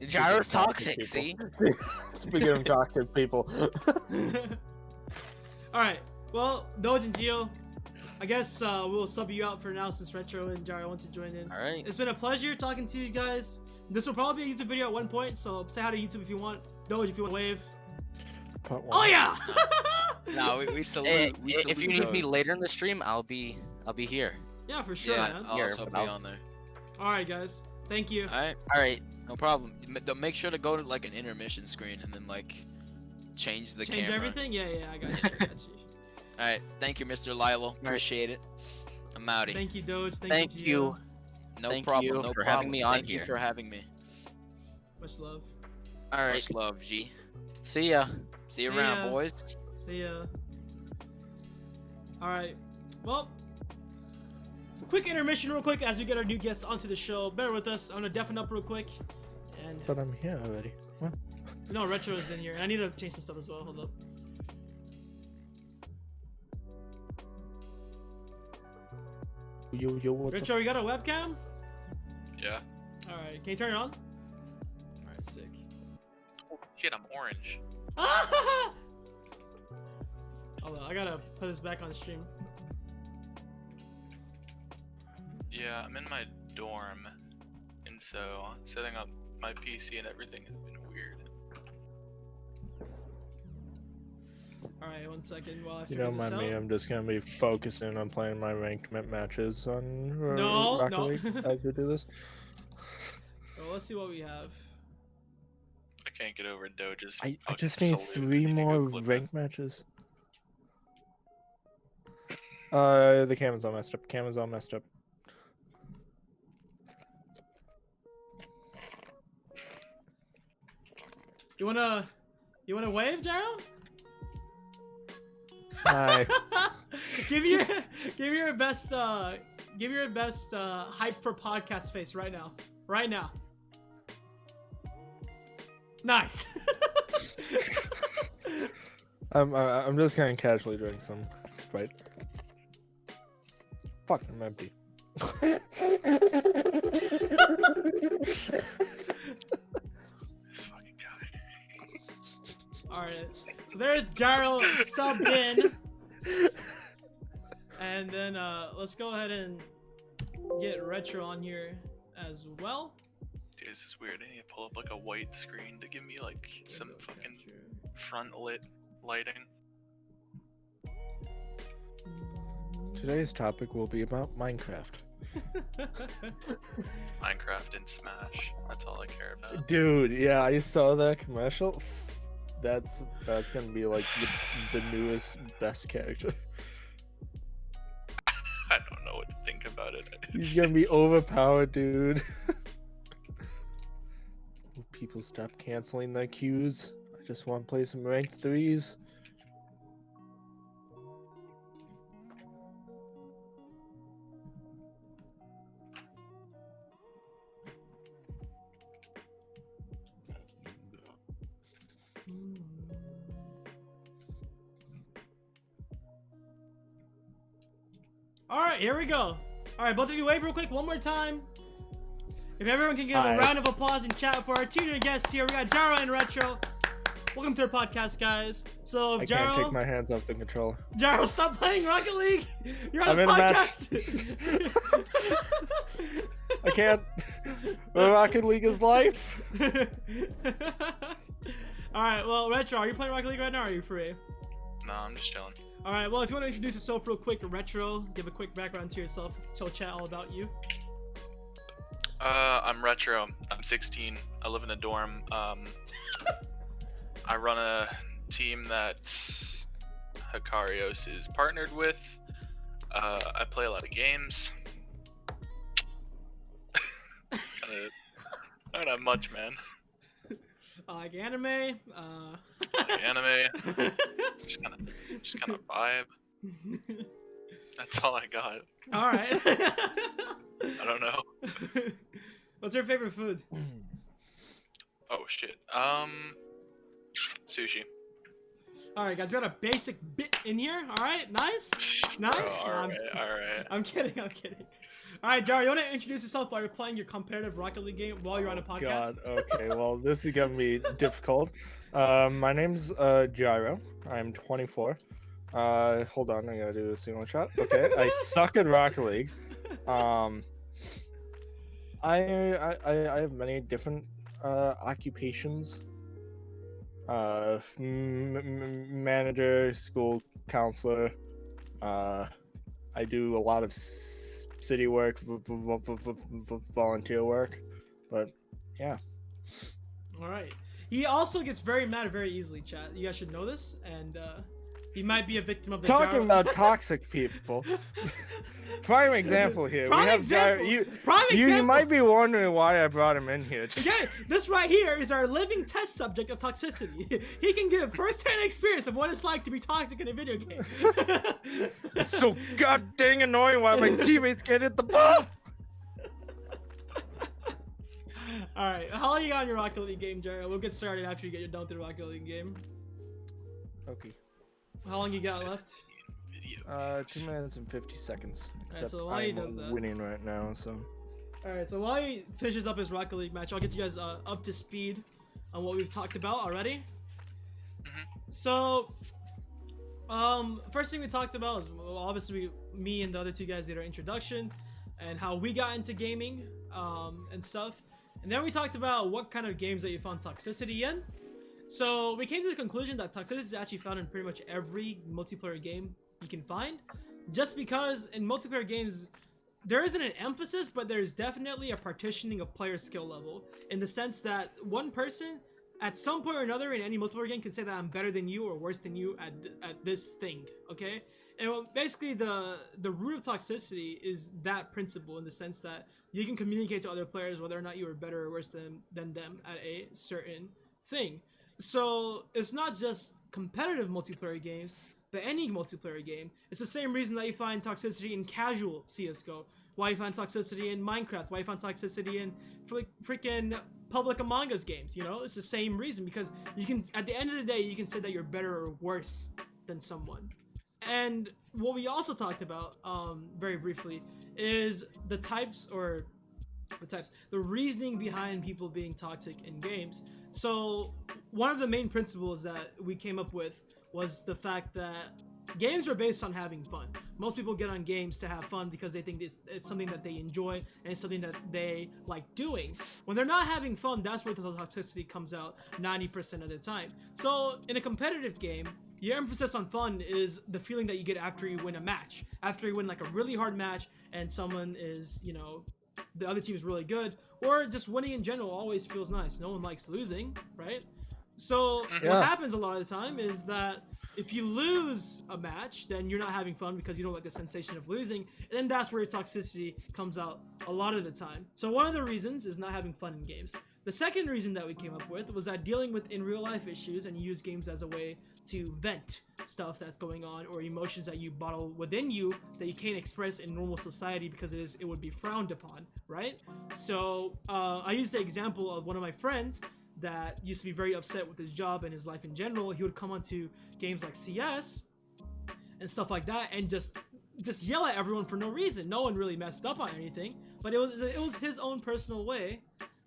Gyro's toxic, see? Speaking of toxic people. Alright, well, Doge and Gio, I guess we'll sub you out for now since Retro and Gyro want to join in. Alright. It's been a pleasure talking to you guys. This will probably be a YouTube video at one point, so say hi to YouTube if you want. Doge, if you want to wave. Oh yeah! No, we salute. If you need me later in the stream, I'll be here. Yeah, for sure, yeah, man. I'll also be on there. Alright, guys. Thank you. Alright, no problem. Make sure to go to like an intermission screen and then like change the camera. Change everything? Yeah, I got you. I got you. Alright, thank you, Mr. Lilo. Appreciate it. I'm outie. Thank you, Doge. Thank you. No Thank problem. you No for problem. having me on Thank here. you for having me. Much love. Alright. Much love, G. See ya. See you See around, ya. boys. See ya. Alright. Well, quick intermission real quick as we get our new guests onto the show. Bear with us. I'm gonna deafen up real quick. And But I'm here already. What? no, Retro is in here. I need to change some stuff as well. Hold up. Yo, what's Retro, you got a webcam? Yeah. Alright, can you turn it on? Alright, sick. Oh, shit, I'm orange. Hold on, I gotta put this back on stream. Yeah, I'm in my dorm, and so setting up my PC and everything has been weird. Alright, 1 second while I You figure don't this mind out. me, I'm just gonna be focusing on playing my ranked matches on No, Rocket no. League as we do this. Well, let's see what we have. I can't get over Doge's. I fucking just need salute. 3 I need to go more flip it. ranked matches. The camera's all messed up. Camera's all messed up. You wanna wave, Gerald? Hi. give your best hype for podcast face right now. Right now. Nice. I'm just gonna casually drink some Sprite. Fuck, I'm empty. This fucking guy. Alright. So there's Gyro subbed in. And then let's go ahead and get Retro on here as well. Dude, this is weird. I need to pull up like a white screen to give me like some fucking front lit lighting. Today's topic will be about Minecraft. Minecraft and Smash. That's all I care about. Dude, yeah, I saw that commercial. That's gonna be like the newest best character. I don't know what to think about it. He's gonna be overpowered, dude. people stop canceling their queues. I just want to play some ranked 3s. All right, here we go. All right, both of you wave real quick one more time. If everyone can give a round of applause in chat for our two new guests here. We got Jaro and Retro. Welcome to our podcast, guys. So, if I can't take my hands off the controller. Jaro, stop playing Rocket League. You're on a podcast. I can't. Rocket League is life. All right, well, Retro, are you playing Rocket League right now, or are you free? No, I'm just chilling. All right, well, if you want to introduce yourself real quick, Retro, give a quick background to yourself, tell chat all about you. I'm Retro. I'm 16. I live in a dorm. I run a team that Hakairos is partnered with. I play a lot of games. I don't have much, man. Like anime. Anime. just kind of vibe. That's all I got. All right. I don't know. What's your favorite food? Oh shit. Sushi. All right, guys, we got a basic bit in here. All right, nice, nice. Oh, all right. I'm kidding. All right, Jar, you want to introduce yourself while you're playing your competitive Rocket League game while you're on a podcast? God, okay, well, this is gonna be difficult. My name's Gyro. I'm 24. Hold on, I gotta do a single shot. Okay, I suck at Rocket League. I have many different occupations. Manager, school counselor. I do a lot of city work, volunteer work, but yeah. All right. He also gets very mad very easily, chat. You guys should know this, and he might be a victim of the talking about toxic people. Prime example here. Prime example. You might be wondering why I brought him in here. Okay, this right here is our living test subject of toxicity. He can give first-hand experience of what it's like to be toxic in a video game. It's so god dang annoying why my teammates can't hit the ball. All right, how long you got on your Rocket League game, Jared? We'll get started after you get done with the Rocket League game. Okay. How long you got left? 2 minutes and 50 seconds. Alright, so while he does that, winning right now, so. Alright, so while he finishes up his Rocket League match, I'll get you guys up to speed on what we've talked about already. So, first thing we talked about is obviously me and the other two guys did our introductions and how we got into gaming and stuff. And then we talked about what kind of games that you found toxicity in. So we came to the conclusion that toxicity is actually found in pretty much every multiplayer game you can find, just because in multiplayer games there isn't an emphasis, but there's definitely a partitioning of player skill level, in the sense that one person at some point or another in any multiplayer game can say that I'm better than you or worse than you at this thing, okay? And basically the root of toxicity is that principle, in the sense that you can communicate to other players whether or not you are better or worse than them at a certain thing. So it's not just competitive multiplayer games, but any multiplayer game. It's the same reason that you find toxicity in casual CSGO, why you find toxicity in Minecraft, why you find toxicity in freaking public Among Us games, you know? It's the same reason, because you can, at the end of the day, you can say that you're better or worse than someone. And what we also talked about, very briefly, is the reasoning behind people being toxic in games. So one of the main principles that we came up with was the fact that games are based on having fun. Most people get on games to have fun because they think it's something that they enjoy and it's something that they like doing. When they're not having fun, that's where the toxicity comes out 90% of the time. So in a competitive game, your emphasis on fun is the feeling that you get after you win a match. After you win like a really hard match and someone is, you know, the other team is really good, or just winning in general always feels nice. No one likes losing, right? So what happens a lot of the time is that if you lose a match, then you're not having fun because you don't like the sensation of losing, and then that's where your toxicity comes out a lot of the time. So one of the reasons is not having fun in games. The second reason that we came up with was that dealing with in real life issues and use games as a way to vent stuff that's going on or emotions that you bottle within you that you can't express in normal society because it would be frowned upon, right? So I used the example of one of my friends that used to be very upset with his job and his life in general. He would come onto games like CS and stuff like that and just yell at everyone for no reason. No one really messed up on anything, but it was his own personal way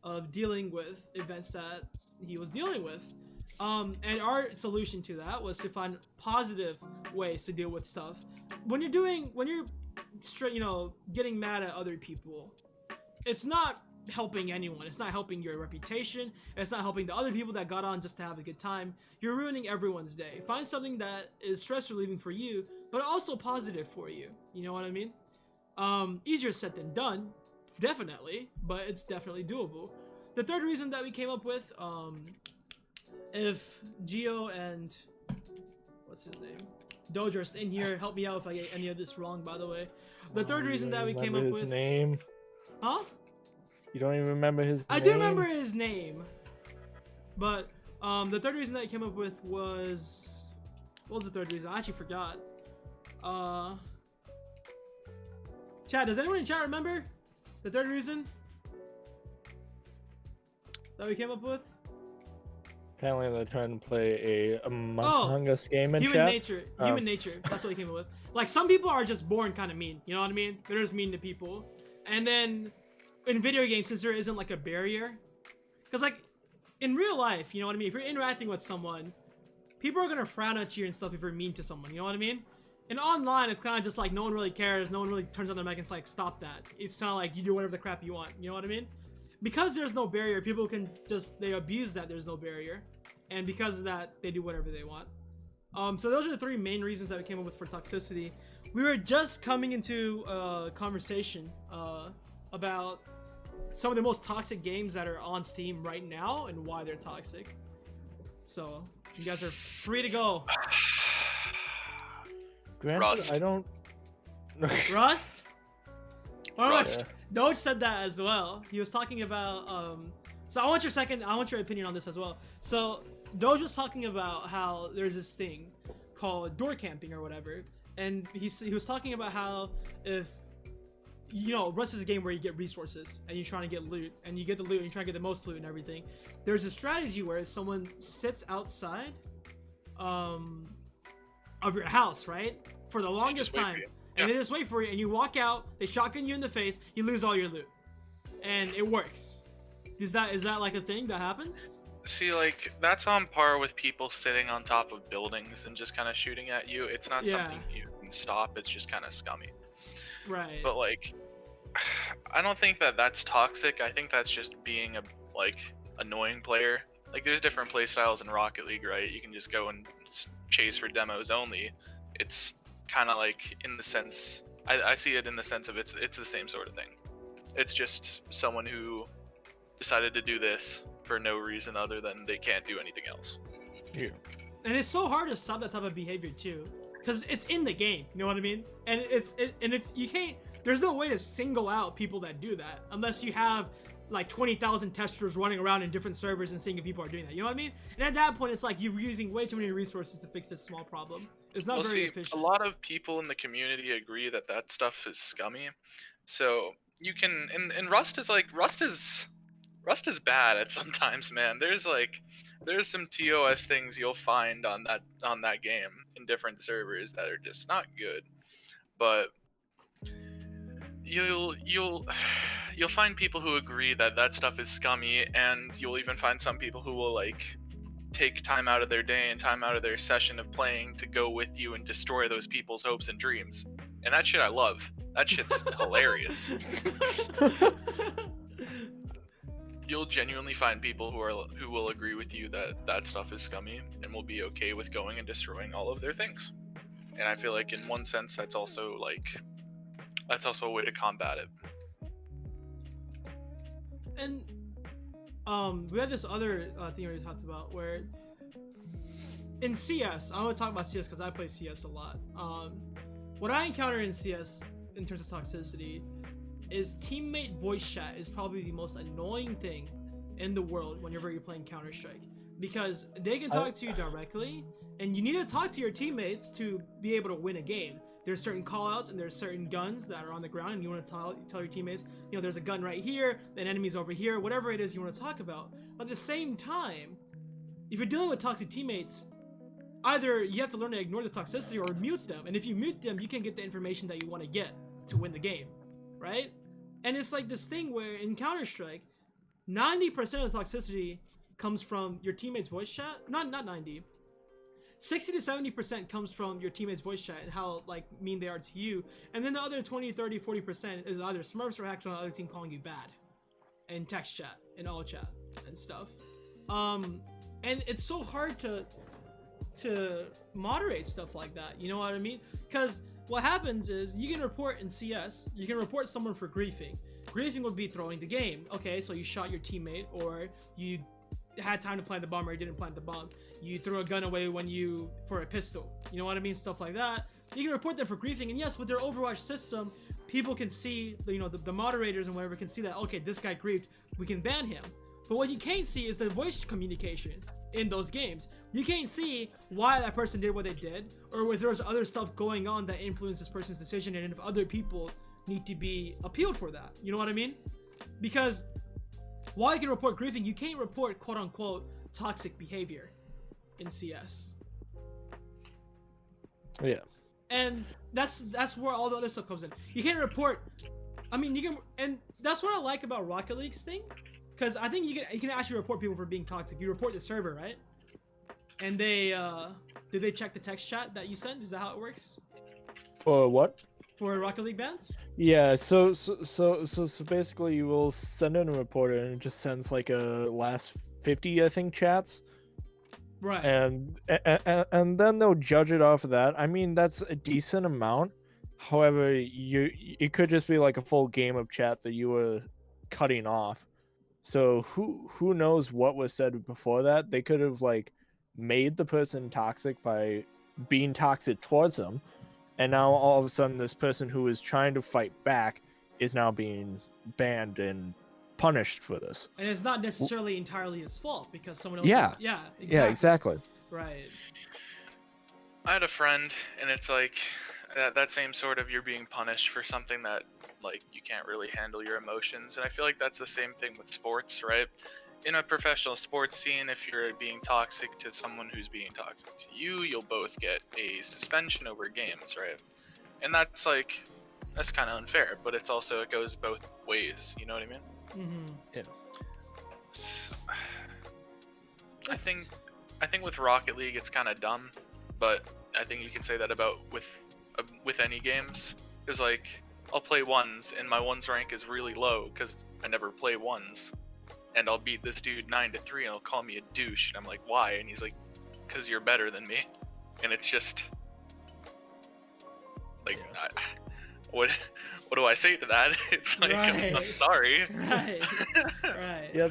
of dealing with events that he was dealing with. And our solution to that was to find positive ways to deal with stuff. When you're straight, getting mad at other people, it's not helping anyone. It's not helping your reputation. It's not helping the other people that got on just to have a good time. You're ruining everyone's day. Find something that is stress relieving for you, but also positive for you. You know what I mean? Easier said than done, definitely, but it's definitely doable. The third reason that we came up with, if Gio and what's his name, Dojo's in here, help me out if I get any of this wrong, by the way. The third reason that we came up with, his name? Huh? You don't even remember his name? I do remember his name, but the third reason that I came up with was, what was the third reason? I actually forgot. Chat, does anyone in chat remember the third reason that we came up with? Apparently they're trying to play a Among Us game in human chat. Human nature. That's what we came up with. Like, some people are just born kind of mean. You know what I mean? They're just mean to people. And then in video games, since there isn't like a barrier, because like in real life, you know what I mean? If you're interacting with someone, people are gonna frown at you and stuff if you're mean to someone. You know what I mean? And online, it's kind of just like no one really cares. No one really turns on their mic and it's like, stop that. It's kind of like you do whatever the crap you want. You know what I mean? Because there's no barrier, people can they abuse that there's no barrier. And because of that, they do whatever they want. So those are the three main reasons that we came up with for Toxicity. We were just coming into a conversation about some of the most toxic games that are on Steam right now and why they're toxic. So you guys are free to go. Granted, Rust. I don't... Rust? Rust. Yeah. Doge said that as well. He was talking about so I want your opinion on this as well. So Doge was talking about how there's this thing called door camping or whatever, and he was talking about how if Rust is a game where you get resources and you're trying to get loot, and you get the loot and you're trying to get the most loot and everything. There's a strategy where someone sits outside of your house, right, for the longest time. And they just wait for you, and you walk out, they shotgun you in the face, you lose all your loot. And it works. Is that like a thing that happens? See, like, that's on par with people sitting on top of buildings and just kind of shooting at you. It's not something you can stop, it's just kind of scummy. Right. But, like, I don't think that that's toxic. I think that's just being a, like, annoying player. Like, there's different play styles in Rocket League, right? You can just go and chase for demos only. It's kind of like, in the sense, I see it in the sense of it's the same sort of thing. It's just someone who decided to do this for no reason other than they can't do anything else. Yeah. And it's so hard to stop that type of behavior too, because it's in the game. You know what I mean? And and if you can't, there's no way to single out people that do that unless you have like 20,000 testers running around in different servers and seeing if people are doing that. You know what I mean? And at that point, it's like you're using way too many resources to fix this small problem. It's not very efficient. A lot of people in the community agree that that stuff is scummy. So you can, and Rust is bad at sometimes, man. There's some TOS things you'll find on that game in different servers that are just not good. But you'll find people who agree that that stuff is scummy, and you'll even find some people who will like take time out of their day and time out of their session of playing to go with you and destroy those people's hopes and dreams. And that shit I love. That shit's hilarious. You'll genuinely find people who will agree with you that that stuff is scummy and will be okay with going and destroying all of their things. And I feel like in one sense that's also a way to combat it. And we had this other thing we talked about where in CS, I want to talk about CS because I play CS a lot. What I encounter in CS in terms of toxicity is teammate voice chat is probably the most annoying thing in the world whenever you're playing Counter-Strike, because they can talk to you directly, and you need to talk to your teammates to be able to win a game. There's certain callouts and there's certain guns that are on the ground, and you want to tell your teammates, you know, there's a gun right here, an enemy's over here, whatever it is you want to talk about. But at the same time, if you're dealing with toxic teammates, either you have to learn to ignore the toxicity or mute them, and if you mute them, you can get the information that you want to get to win the game, right? And it's like this thing where in Counter-Strike, 90% of the toxicity comes from your teammates' voice chat. Not 90. 60 to 70% comes from your teammates' voice chat and how like mean they are to you. And then the other 20, 30, 40% is either smurfs or hacks on the other team calling you bad. In text chat, in all chat and stuff. And it's so hard to moderate stuff like that. You know what I mean? Because what happens is you can report in CS, you can report someone for griefing. Griefing would be throwing the game. Okay, so you shot your teammate, or you had time to plant the bomb or you didn't plant the bomb. You threw a gun away for a pistol. You know what I mean? Stuff like that. You can report them for griefing, and yes, with their Overwatch system, people can see, you know, the moderators and whatever can see that, okay, this guy griefed, we can ban him. But what you can't see is the voice communication in those games. You can't see why that person did what they did, or if there's other stuff going on that influenced this person's decision, and if other people need to be appealed for that. You know what I mean? Because while you can report griefing, you can't report quote-unquote toxic behavior in CS. Yeah. And that's where all the other stuff comes in. You can't report. I mean, you can, and that's what I like about Rocket League's thing, because I think you can actually report people for being toxic. You report the server, right? And they did they check the text chat that you sent? Is that how it works? For what? For Rocket League bans? Yeah, so basically you will send in a report and it just sends like a last 50, I think, chats. Right. And then they'll judge it off of that. I mean, that's a decent amount. However, it could just be like a full game of chat that you were cutting off. So who knows what was said before that? They could have like made the person toxic by being toxic towards them. And now all of a sudden, this person who is trying to fight back is now being banned and punished for this. And it's not necessarily entirely his fault because someone else. Yeah. Yeah. Exactly. Yeah. Exactly. Right. I had a friend, and it's like that same sort of you're being punished for something that like you can't really handle your emotions, and I feel like that's the same thing with sports, right? In a professional sports scene, if you're being toxic to someone who's being toxic to you, you'll both get a suspension over games, right? And that's kind of unfair, but it goes both ways. You know what I mean? Mm-hmm. Yeah. I think with Rocket League it's kind of dumb, but I think you can say that about with any games. Is like I'll play ones, and my ones rank is really low because I never play ones. And I'll beat this dude 9-3, and he'll call me a douche. And I'm like, why? And he's like, because you're better than me. And it's just like, yeah. What do I say to that? It's like, right. I'm sorry. Right. Right. Yeah,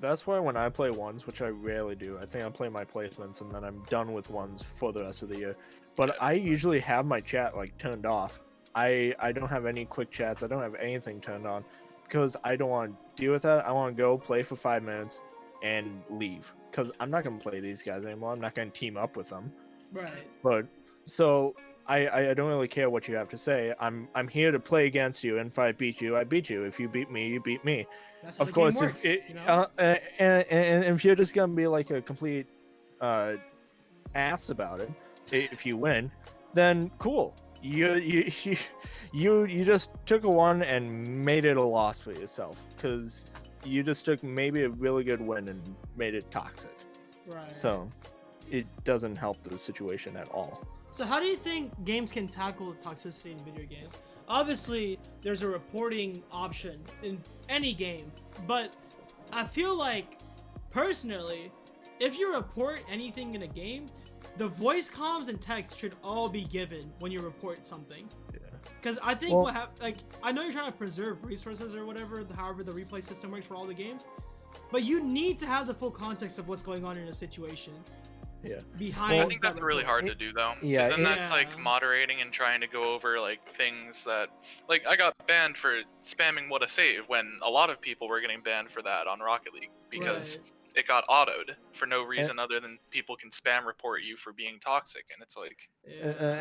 that's why when I play ones, which I rarely do, I think I play my placements and then I'm done with ones for the rest of the year. But yeah. I usually have my chat like turned off. I don't have any quick chats. I don't have anything turned on. Because I don't want to deal with that. I want to go play for 5 minutes and leave. Because I'm not going to play these guys anymore. I'm not going to team up with them. Right. But so I don't really care what you have to say. I'm here to play against you, and if I beat you, I beat you. If you beat me, you beat me. That's how of the course, game works, if you know? and if you're just gonna be like a complete ass about it, if you win, then cool. You just took a one and made it a loss for yourself because you just took maybe a really good win and made it toxic. Right. So it doesn't help the situation at all. So how do you think games can tackle toxicity in video games? Obviously, there's a reporting option in any game, but I feel like, personally, if you report anything in a game, the voice comms and text should all be given when you report something. Yeah. Because I think I know you're trying to preserve resources or whatever, however the replay system works for all the games, but you need to have the full context of what's going on in a situation. behind. I think that's really hard to do though. Yeah, Then that's like moderating and trying to go over like things that, like I got banned for spamming what a save when a lot of people were getting banned for that on Rocket League because it got autoed for no reason other than people can spam report you for being toxic, and it's like,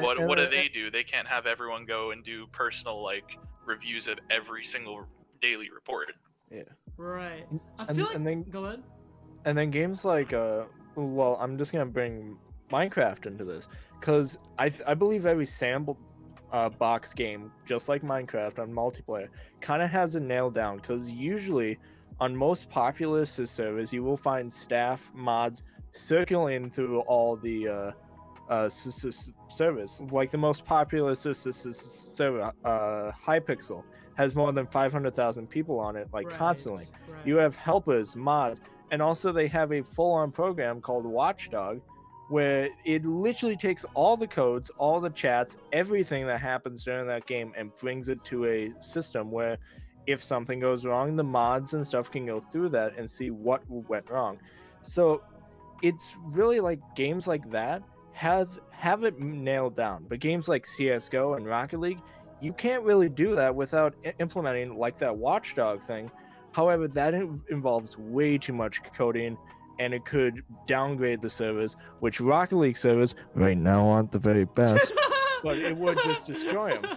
what do they do? They can't have everyone go and do personal like reviews of every single daily report. Yeah. Right. I feel like. Go ahead. And then games like well, I'm just gonna bring Minecraft into this because I believe every box game, just like Minecraft on multiplayer, kind of has it nailed down because usually on most popular servers you will find staff mods circulating through all the servers. Like the most popular server, Hypixel, has more than 500,000 people on it, like constantly. You have helpers, mods, and also they have a full-on program called Watchdog, where it literally takes all the codes, all the chats, everything that happens during that game, and brings it to a system where if something goes wrong, the mods and stuff can go through that and see what went wrong. So it's really like games like that have it nailed down. But games like CSGO and Rocket League, you can't really do that without implementing like that Watchdog thing. However, that involves way too much coding, and it could downgrade the servers, which Rocket League servers right now aren't the very best, but it would just destroy them.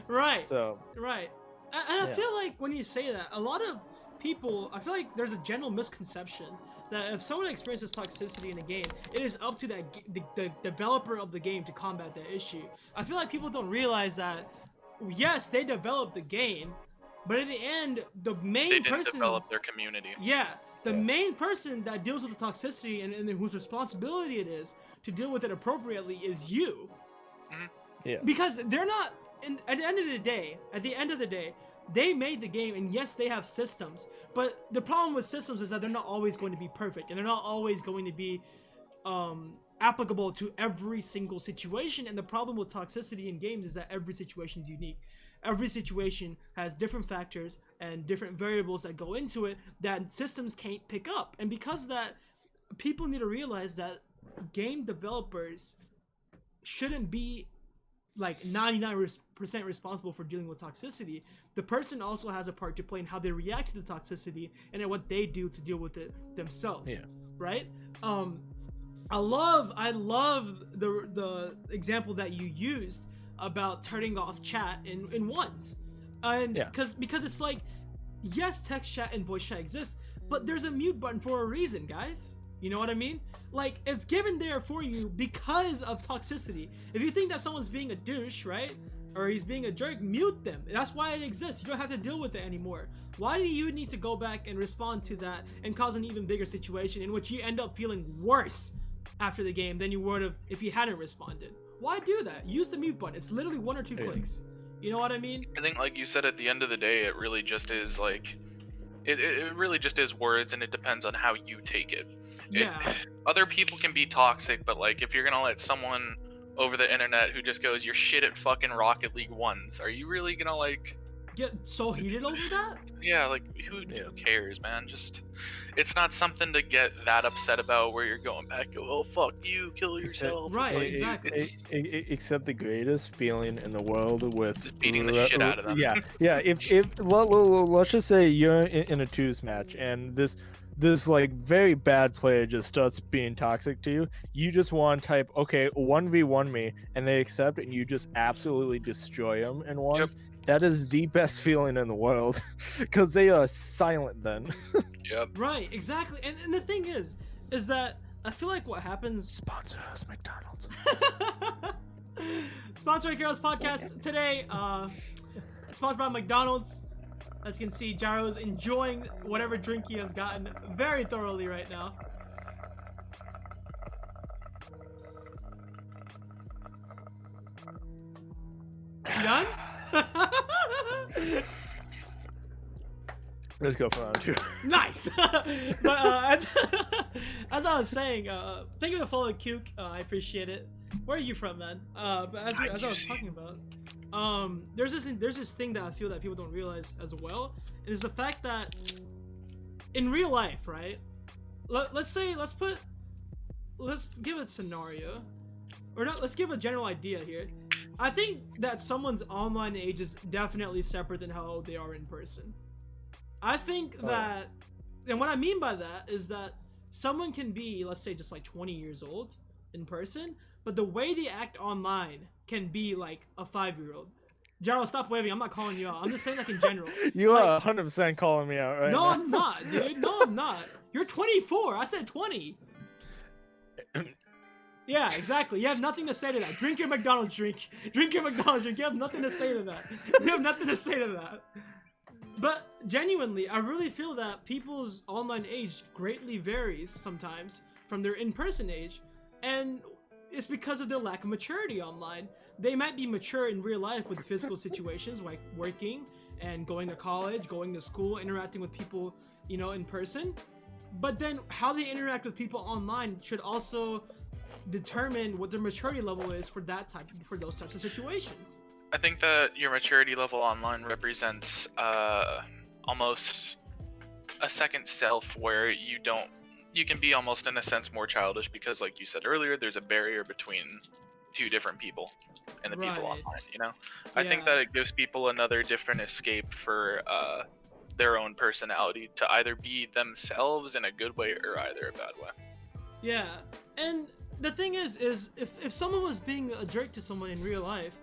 Right. So. Right. And I feel like when you say that, a lot of people, I feel like there's a general misconception that if someone experiences toxicity in a game, it is up to the developer of the game to combat that issue. I feel like people don't realize that, yes, they developed the game, but in the end, the main person... They didn't develop their community. Yeah. The main person that deals with the toxicity and whose responsibility it is to deal with it appropriately is you. Mm-hmm. Yeah. Because they're not... At the end of the day, they made the game, and yes, they have systems, but the problem with systems is that they're not always going to be perfect, and they're not always going to be applicable to every single situation. And the problem with toxicity in games is that every situation is unique. Every situation has different factors and different variables that go into it that systems can't pick up. And because of that, people need to realize that game developers shouldn't be like 99% responsible for dealing with toxicity. The person also has a part to play in how they react to the toxicity and in what they do to deal with it themselves. Right? I love the example that you used about turning off chat in ones, and because it's like, yes, text chat and voice chat exists, but there's a mute button for a reason, guys. You know what I mean? Like, it's given there for you because of toxicity. If you think that someone's being a douche, right, or he's being a jerk, mute them. That's why it exists. You don't have to deal with it anymore. Why do you need to go back and respond to that and cause an even bigger situation in which you end up feeling worse after the game than you would have if you hadn't responded? Why do that? Use the mute button. It's literally 1 or 2 clicks. You know what I mean? I think, like you said, at the end of the day, it really just is like, it really just is words, and it depends on how you take it. Other people can be toxic, but like, if you're gonna let someone over the internet who just goes, "You're shit at fucking Rocket League ones," are you really gonna like get so heated over that? Yeah, like who cares, man? Just, it's not something to get that upset about where you're going back, oh fuck you, kill yourself. Right, like, exactly. Except the greatest feeling in the world with just beating the shit out of them. Yeah. If let's just say you're in a twos match and this like very bad player just starts being toxic to you, you just want to type, okay, 1v1 me, and they accept, and you just absolutely destroy them in ones. That is the best feeling in the world, because they are silent then. Right, exactly. And the thing is that I feel like what happens... Sponsor us, McDonald's. Sponsor Hakairos podcast today, sponsored by McDonald's. As you can see, Jaro's enjoying whatever drink he has gotten very thoroughly right now. You done? Let's go for round 2. Nice. But as I was saying, thank you for the follow, Cuke. I appreciate it. Where are you from, man? But as I was talking about, there's this thing that I feel that people don't realize as well, and it's the fact that in real life, right? Let's put let's give a scenario, or not. Let's give a general idea here. I think that someone's online age is definitely separate than how old they are in person. I think that, and what I mean by that is that someone can be, let's say, just like 20 years old in person, but the way they act online can be like a 5-year-old. Jarrell, stop waving. I'm not calling you out. I'm just saying like in general. You are 100% calling me out right no, now. I'm not, dude. No, I'm not. You're 24. I said 20. Yeah, exactly. You have nothing to say to that. Drink your McDonald's drink. Drink your McDonald's drink. You have nothing to say to that. You have nothing to say to that. But genuinely, I really feel that people's online age greatly varies sometimes from their in-person age. And it's because of their lack of maturity online. They might be mature in real life with physical situations like working and going to college, going to school, interacting with people, you know, in person. But then how they interact with people online should also determine what their maturity level is for those types of situations. I think that your maturity level online represents almost a second self where you can be almost in a sense more childish because, like you said earlier, there's a barrier between two different people and the people online, you know? I think that it gives people another different escape for their own personality to either be themselves in a good way or either a bad way. Yeah, and the thing is if someone was being a jerk to someone in real life,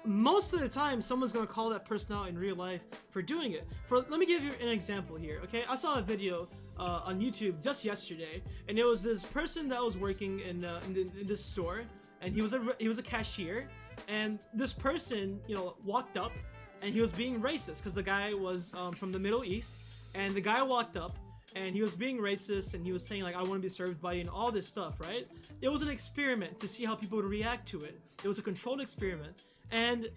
most of the time someone's gonna call that person out in real life for doing it. Let me give you an example here, okay? I saw a video on YouTube just yesterday, and it was this person that was working in this store, and he was a cashier, and this person, you know, walked up, and he was being racist because the guy was from the Middle East, and the guy walked up, and he was being racist, and he was saying like, I want to be served by you, and all this stuff, right? It was an experiment to see how people would react to it. It was a controlled experiment, and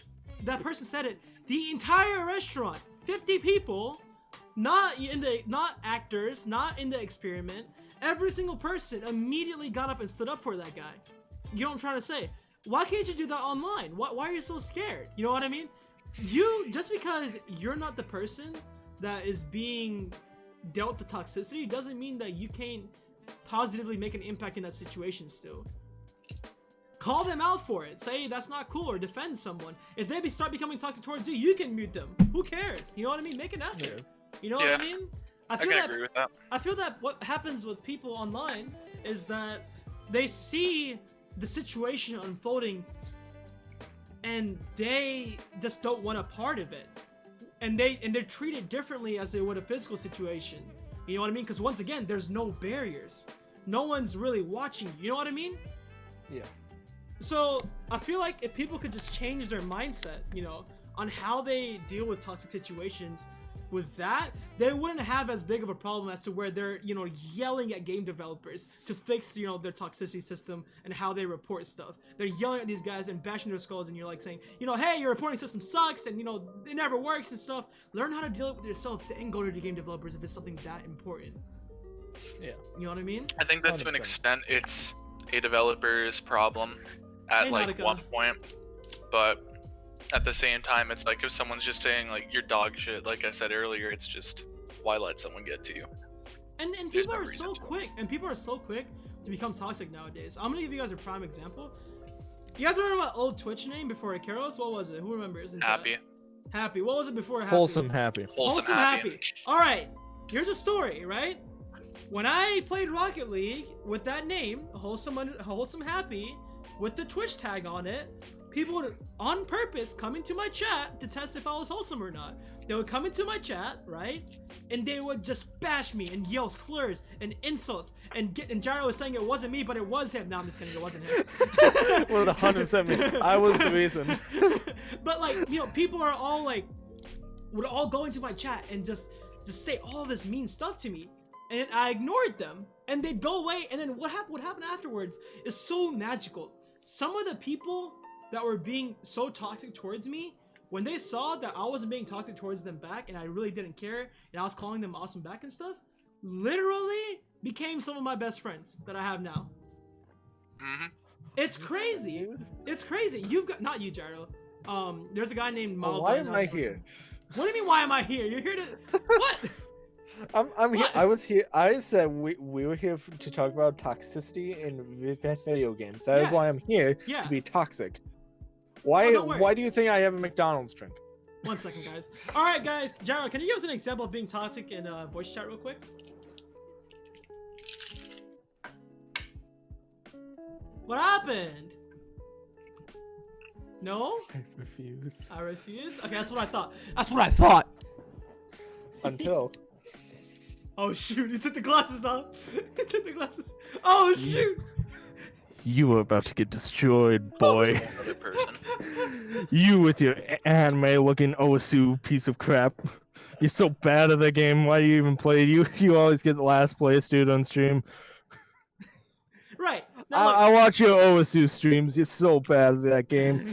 that person said it. The entire restaurant, 50 people, not actors, not in the experiment, every single person immediately got up and stood up for that guy. You know what I'm trying to say? Why can't you do that online? Why are you so scared? You know what I mean? Just because you're not the person that is being dealt the toxicity doesn't mean that you can't positively make an impact in that situation still. Call them out for it. Say that's not cool, or defend someone. If they start becoming toxic towards you, you can mute them. Who cares? You know what I mean? Make an effort. Yeah. You know what I mean? I can agree with that. I feel that what happens with people online is that they see the situation unfolding and they just don't want a part of it. And they're treated differently as they would a physical situation. You know what I mean? Because once again, there's no barriers. No one's really watching. You know what I mean? Yeah. So I feel like if people could just change their mindset, you know, on how they deal with toxic situations, with that, they wouldn't have as big of a problem as to where they're, you know, yelling at game developers to fix, you know, their toxicity system and how they report stuff. They're yelling at these guys and bashing their skulls, and you're like saying, you know, hey, your reporting system sucks, and you know, it never works and stuff. Learn how to deal with yourself, then go to the game developers if it's something that important. Yeah. You know what I mean? I think that to an extent it's a developer's problem at like one point, but at the same time, it's like if someone's just saying like you're dog shit, like I said earlier, it's just why let someone get to you? And people are so quick, to become toxic nowadays. I'm gonna give you guys a prime example. You guys remember my old Twitch name before Hakairos? What was it? Who remembers? Happy. Happy. What was it before Happy? Wholesome Happy. Wholesome happy. All right. Here's a story, right? When I played Rocket League with that name, Wholesome Happy, with the Twitch tag on it, people would, on purpose, come into my chat to test if I was wholesome or not. They would come into my chat, right? And they would just bash me and yell slurs and insults. And Gyro was saying it wasn't me, but it was him. No, I'm just kidding. It wasn't him. Well, 100% me. I was the reason. But like, you know, people are all like, would all go into my chat and just say all this mean stuff to me. And I ignored them. And they'd go away. And then what happened afterwards is so magical. Some of the people that were being so toxic towards me, when they saw that I wasn't being toxic towards them back and I really didn't care and I was calling them awesome back and stuff, literally became some of my best friends that I have now. Mm-hmm. It's crazy. It's crazy. You've got, not you, Gyro. There's a guy named Mal. Why am I here? What do you mean, why am I here? You're here to, what? I'm here. I was here. I said we were here to talk about toxicity in video games. That is why I'm here to be toxic. Why? Why do you think I have a McDonald's drink? 1 second, guys. All right, guys. Gyro, can you give us an example of being toxic in voice chat real quick? What happened? No? I refuse. I refuse? Okay, that's what I thought. That's what I thought. Until. Oh shoot, he took the glasses off. He took the glasses. Oh shoot. You were about to get destroyed, boy. Another person. You with your anime-looking Osu piece of crap. You're so bad at the game. Why do you even play? You always get the last place, dude, on stream. Right. I watch your Osu streams. You're so bad at that game.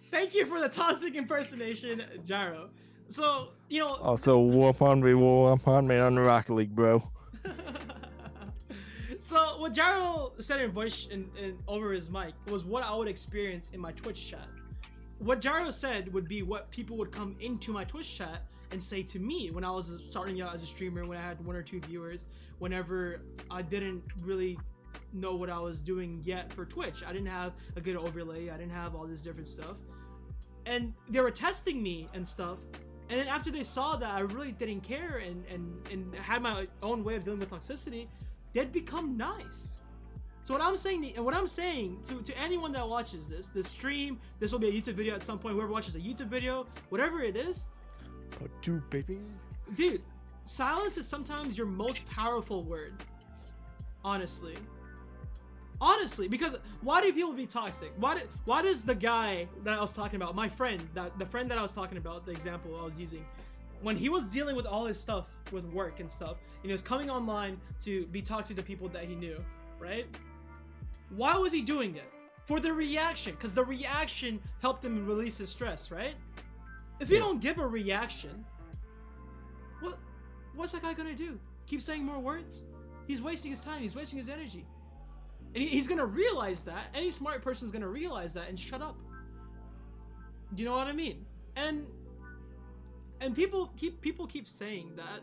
Thank you for the toxic impersonation, Gyro. So, you know... Also, war upon me on the Rocket League, bro. So, what Gyro said in voice and over his mic was what I would experience in my Twitch chat. What Gyro said would be what people would come into my Twitch chat and say to me when I was starting out as a streamer, when I had 1 or 2 viewers, whenever I didn't really know what I was doing yet for Twitch. I didn't have a good overlay. I didn't have all this different stuff. And they were testing me and stuff. And then after they saw that I really didn't care and had my own way of dealing with toxicity, they'd become nice. So what I'm saying to anyone that watches this stream, this will be a YouTube video at some point, whoever watches a YouTube video, whatever it is. Dude, baby. Dude, silence is sometimes your most powerful word. Honestly. Honestly, because why do people be toxic? Why does the guy that I was talking about, my friend, the friend that I was talking about, the example I was using, when he was dealing with all his stuff with work and stuff, and he was coming online to be toxic to people that he knew, right? Why was he doing it? For the reaction, because the reaction helped him release his stress, right? If you don't give a reaction, what's that guy gonna do? Keep saying more words? He's wasting his time, he's wasting his energy. And he's gonna realize that. Any smart person's gonna realize that and shut up. You know what I mean? And people keep saying that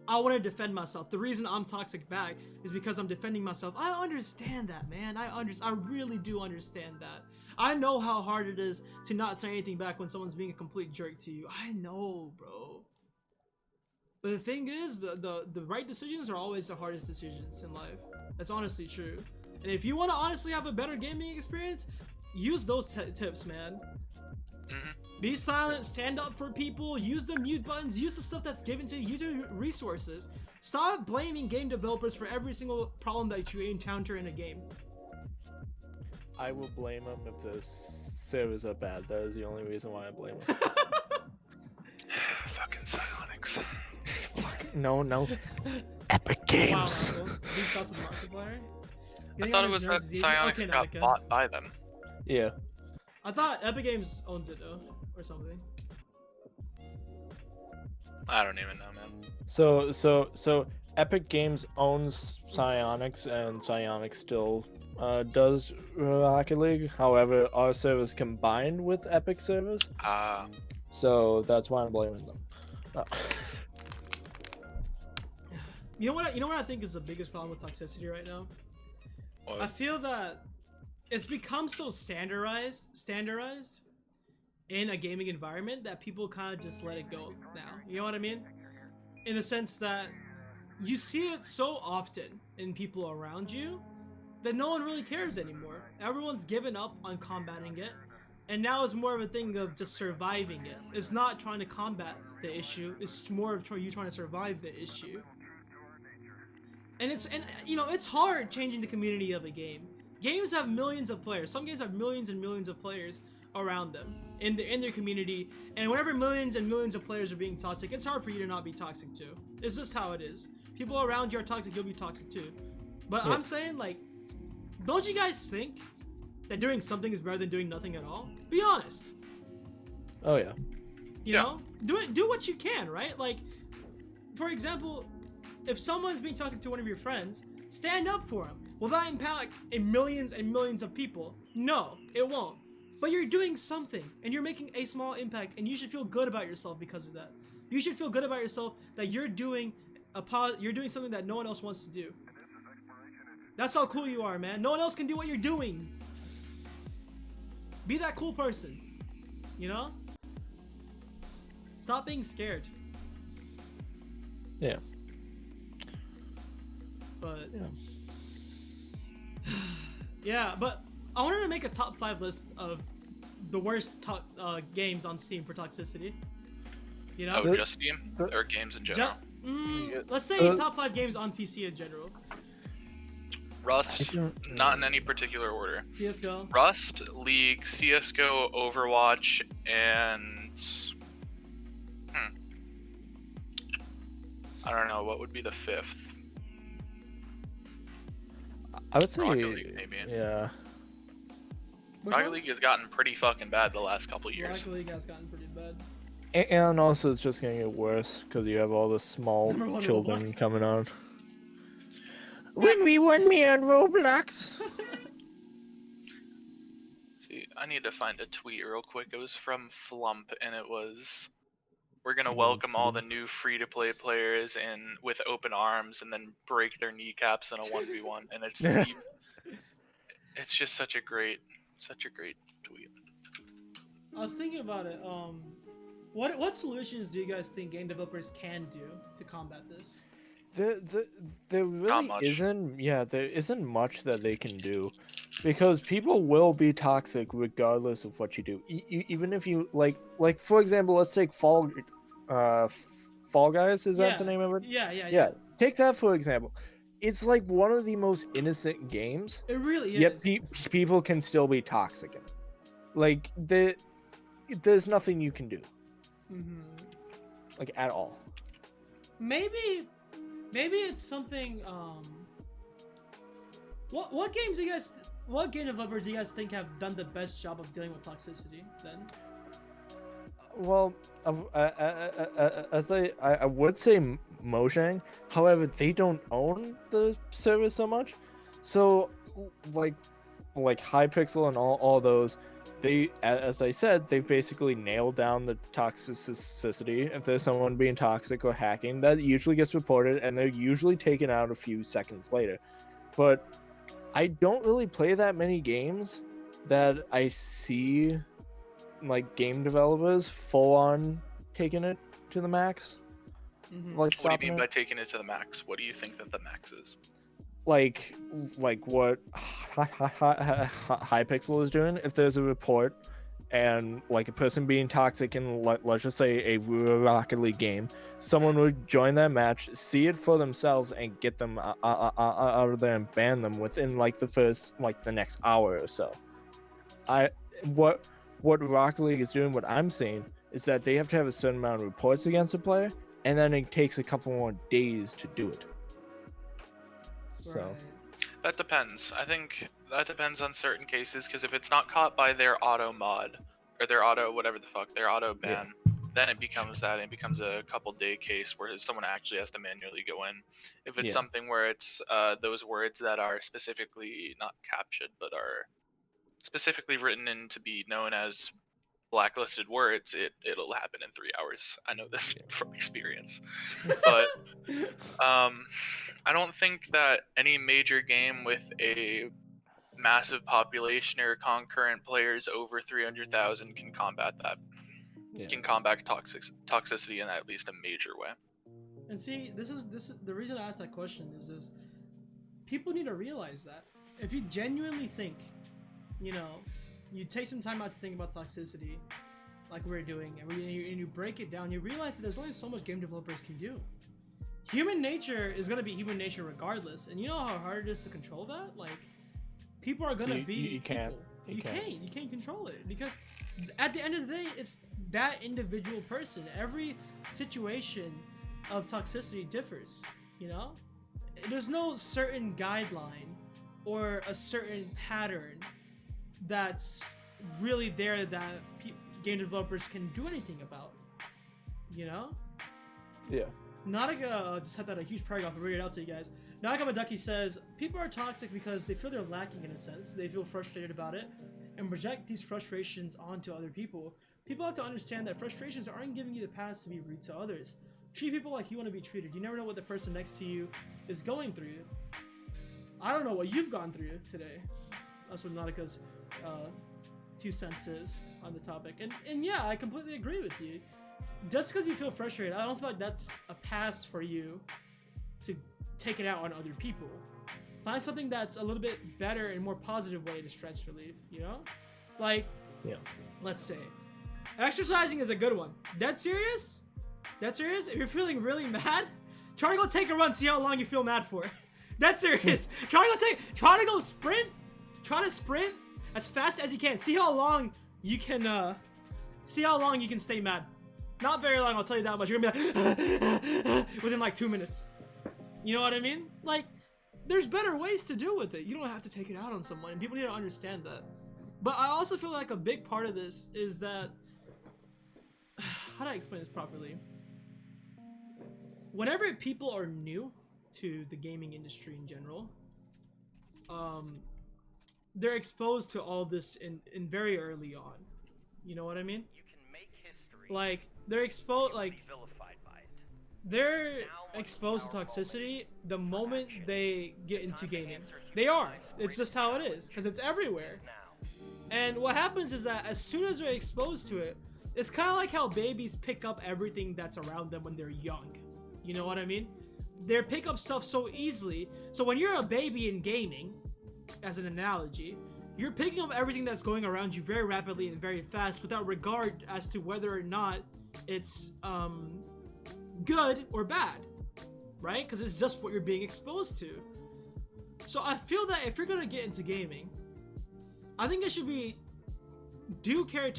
I want to defend myself. The reason I'm toxic back is because I'm defending myself. I understand that, man. I really do understand that. I know how hard it is to not say anything back when someone's being a complete jerk to you. I know, bro. But the thing is, the right decisions are always the hardest decisions in life. That's honestly true. And if you want to honestly have a better gaming experience, use those tips, man. Be silent, stand up for people, use the mute buttons, use the stuff that's given to you, use your resources. Stop blaming game developers for every single problem that you encounter in a game. I will blame them if the servers are bad. That is the only reason why I blame them. Fucking Psionics. No. Epic Games. Wow, these stuff with Markiplier? I thought it was that Psionics got bought by them. Yeah. I thought Epic Games owns it though, or something. I don't even know, man. So Epic Games owns Psionics, and Psionics still does Rocket League. However, our servers combined with Epic servers. So that's why I'm blaming them. You know what I think is the biggest problem with toxicity right now? What? I feel that it's become so standardized in a gaming environment that people kind of just let it go now. You know what I mean? In the sense that you see it so often in people around you that no one really cares anymore. Everyone's given up on combating it, and now it's more of a thing of just surviving it. It's not trying to combat the issue, it's more of you trying to survive the issue. And it's hard changing the community of a game. Games have millions of players. Some games have millions and millions of players around them in their community. And whenever millions and millions of players are being toxic, it's hard for you to not be toxic too. It's just how it is. People around you are toxic, you'll be toxic too. But I'm saying, like, don't you guys think that doing something is better than doing nothing at all? Be honest. Oh yeah. You know, do what you can, right? Like, for example, if someone's being toxic to one of your friends, stand up for them. Will that impact millions and millions of people? No, it won't. But you're doing something, and you're making a small impact, and you should feel good about yourself because of that. You should feel good about yourself that you're doing you're doing something that no one else wants to do. That's how cool you are, man. No one else can do what you're doing. Be that cool person. You know? Stop being scared. Yeah. But yeah, but I wanted to make a top 5 list of the worst games on Steam for Toxicity. You know? Oh, just Steam or games in general? Let's say top 5 games on PC in general. Rust, not in any particular order. CS:GO. Rust, League, CS:GO, Overwatch, and I don't know what would be the 5th. I would say Rocket League, maybe. Yeah. Rocket League has gotten pretty fucking bad the last couple years. Rocket League has gotten pretty bad. And also, it's just gonna get worse because you have all the small children coming on. When we want me on Roblox. See, I need to find a tweet real quick. It was from Flump, and it was, "We're gonna welcome all the new free-to-play players in with open arms, and then break their kneecaps in a 1v1." And it's just such a great tweet. I was thinking about it. What solutions do you guys think game developers can do to combat this? There really isn't. Yeah, there isn't much that they can do, because people will be toxic regardless of what you do. Even if you like for example, let's take Fall Guys. Is that the name of it? Yeah. Take that for example. It's like one of the most innocent games. It really is. Yet people can still be toxic in it. Like there's nothing you can do. Mm-hmm. Like at all. Maybe it's something. What game developers do you guys think have done the best job of dealing with toxicity? Then. Well, as I would say Mojang. However, they don't own the service so much. So, like Hypixel and all those. They, as I said, they've basically nailed down the toxicity. If there's someone being toxic or hacking, that usually gets reported, and they're usually taken out a few seconds later. But I don't really play that many games that I see like game developers full on taking it to the max. Mm-hmm. Like, what do you mean by taking it to the max? What do you think that the max is? Like what Hypixel is doing. If there's a report and like a person being toxic in let's just say a Rocket League game, someone would join that match, see it for themselves, and get them out of there and ban them within like the next hour or so. What Rocket League is doing, what I'm saying, is that they have to have a certain amount of reports against a player, and then it takes a couple more days to do it. So Right. That depends. I think that depends on certain cases, because if it's not caught by their auto mod or their auto ban, then it becomes a couple day case where someone actually has to manually go in. If it's something where it's those words that are specifically not captured but are specifically written in to be known as blacklisted words, it'll happen in 3 hours. I know this from experience. But I don't think that any major game with a massive population or concurrent players over 300,000 can combat that. Can combat toxicity in at least a major way. And see, this is the reason I asked that question is this: people need to realize that if you genuinely think, you take some time out to think about toxicity, like we're doing, and you break it down, you realize that there's only so much game developers can do. Human nature is gonna be human nature regardless, and you know how hard it is to control that. Like, people are gonna be. You can't. You can't control it, because at the end of the day, it's that individual person. Every situation of toxicity differs. There's no certain guideline or a certain pattern that's really there that game developers can do anything about. Yeah. Naga just had that a huge paragraph. I'll read it out to you guys. Naga Madaki says, people are toxic because they feel they're lacking in a sense. They feel frustrated about it and project these frustrations onto other people. people have to understand that frustrations aren't giving you the pass to be rude to others. Treat people like you want to be treated. You never know what the person next to you is going through. I don't know what you've gone through today. That's what Nautica's 2 cents is on the topic. And yeah, I completely agree with you. Just because you feel frustrated, I don't feel like that's a pass for you to take it out on other people. Find something that's a little bit better and more positive way to stress relief, you know? Like, yeah. Let's say, exercising is a good one. Dead serious? Dead serious? If you're feeling really mad, try to go take a run, see how long you feel mad for. Dead serious. Try to go sprint. Try to sprint as fast as you can. See how long you can stay mad. Not very long, I'll tell you that much. You're gonna be like within like 2 minutes. You know what I mean? Like, there's better ways to deal with it. You don't have to take it out on someone, and people need to understand that. But I also feel like a big part of this is that, how do I explain this properly? Whenever people are new to the gaming industry in general, they're exposed to all this in very early on. You know what I mean? You can make history. Like, they're exposed, like, Vilified by it. they're exposed to toxicity the moment they get into gaming. They are. It's just how it is, because it's everywhere. And what happens is that as soon as they're exposed to it, it's kind of like how babies pick up everything that's around them when they're young. You know what I mean? They pick up stuff so easily. So when you're a baby in gaming, as an analogy, you're picking up everything that's going around you very rapidly and very fast without regard as to whether or not it's good or bad, right? Because it's just what you're being exposed to. So I feel that if you're gonna get into gaming, I think it should be due care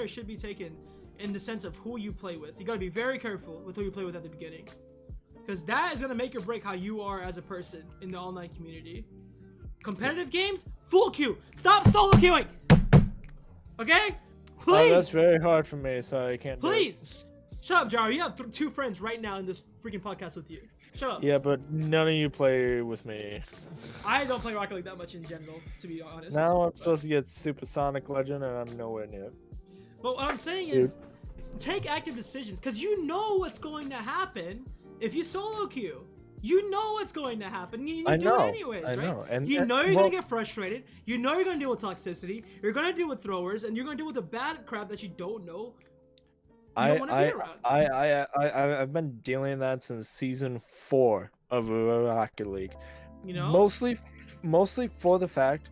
should be taken in the sense of who you play with. You gotta be very careful with who you play with at the beginning, because that is gonna make or break how you are as a person in the online community. Competitive games, full queue. Stop solo queuing. Okay? Please. That's very hard for me, so I can't. Please. Shut up, Jaro. You have 2 friends right now in this freaking podcast with you. Shut up. Yeah, but none of you play with me. I don't play Rocket League that much in general, to be honest. Now I'm supposed to get Supersonic Legend, and I'm nowhere near it. But what I'm saying is, take active decisions, because you know what's going to happen if you solo queue. You know what's going to happen. You do it anyways, right? Know. And, you know you're going to get frustrated. You know you're going to deal with toxicity. You're going to deal with throwers, and you're going to deal with the bad crap that you don't know. You don't want to be around. I've been dealing with that since season 4 of Rocket League. You know, mostly for the fact,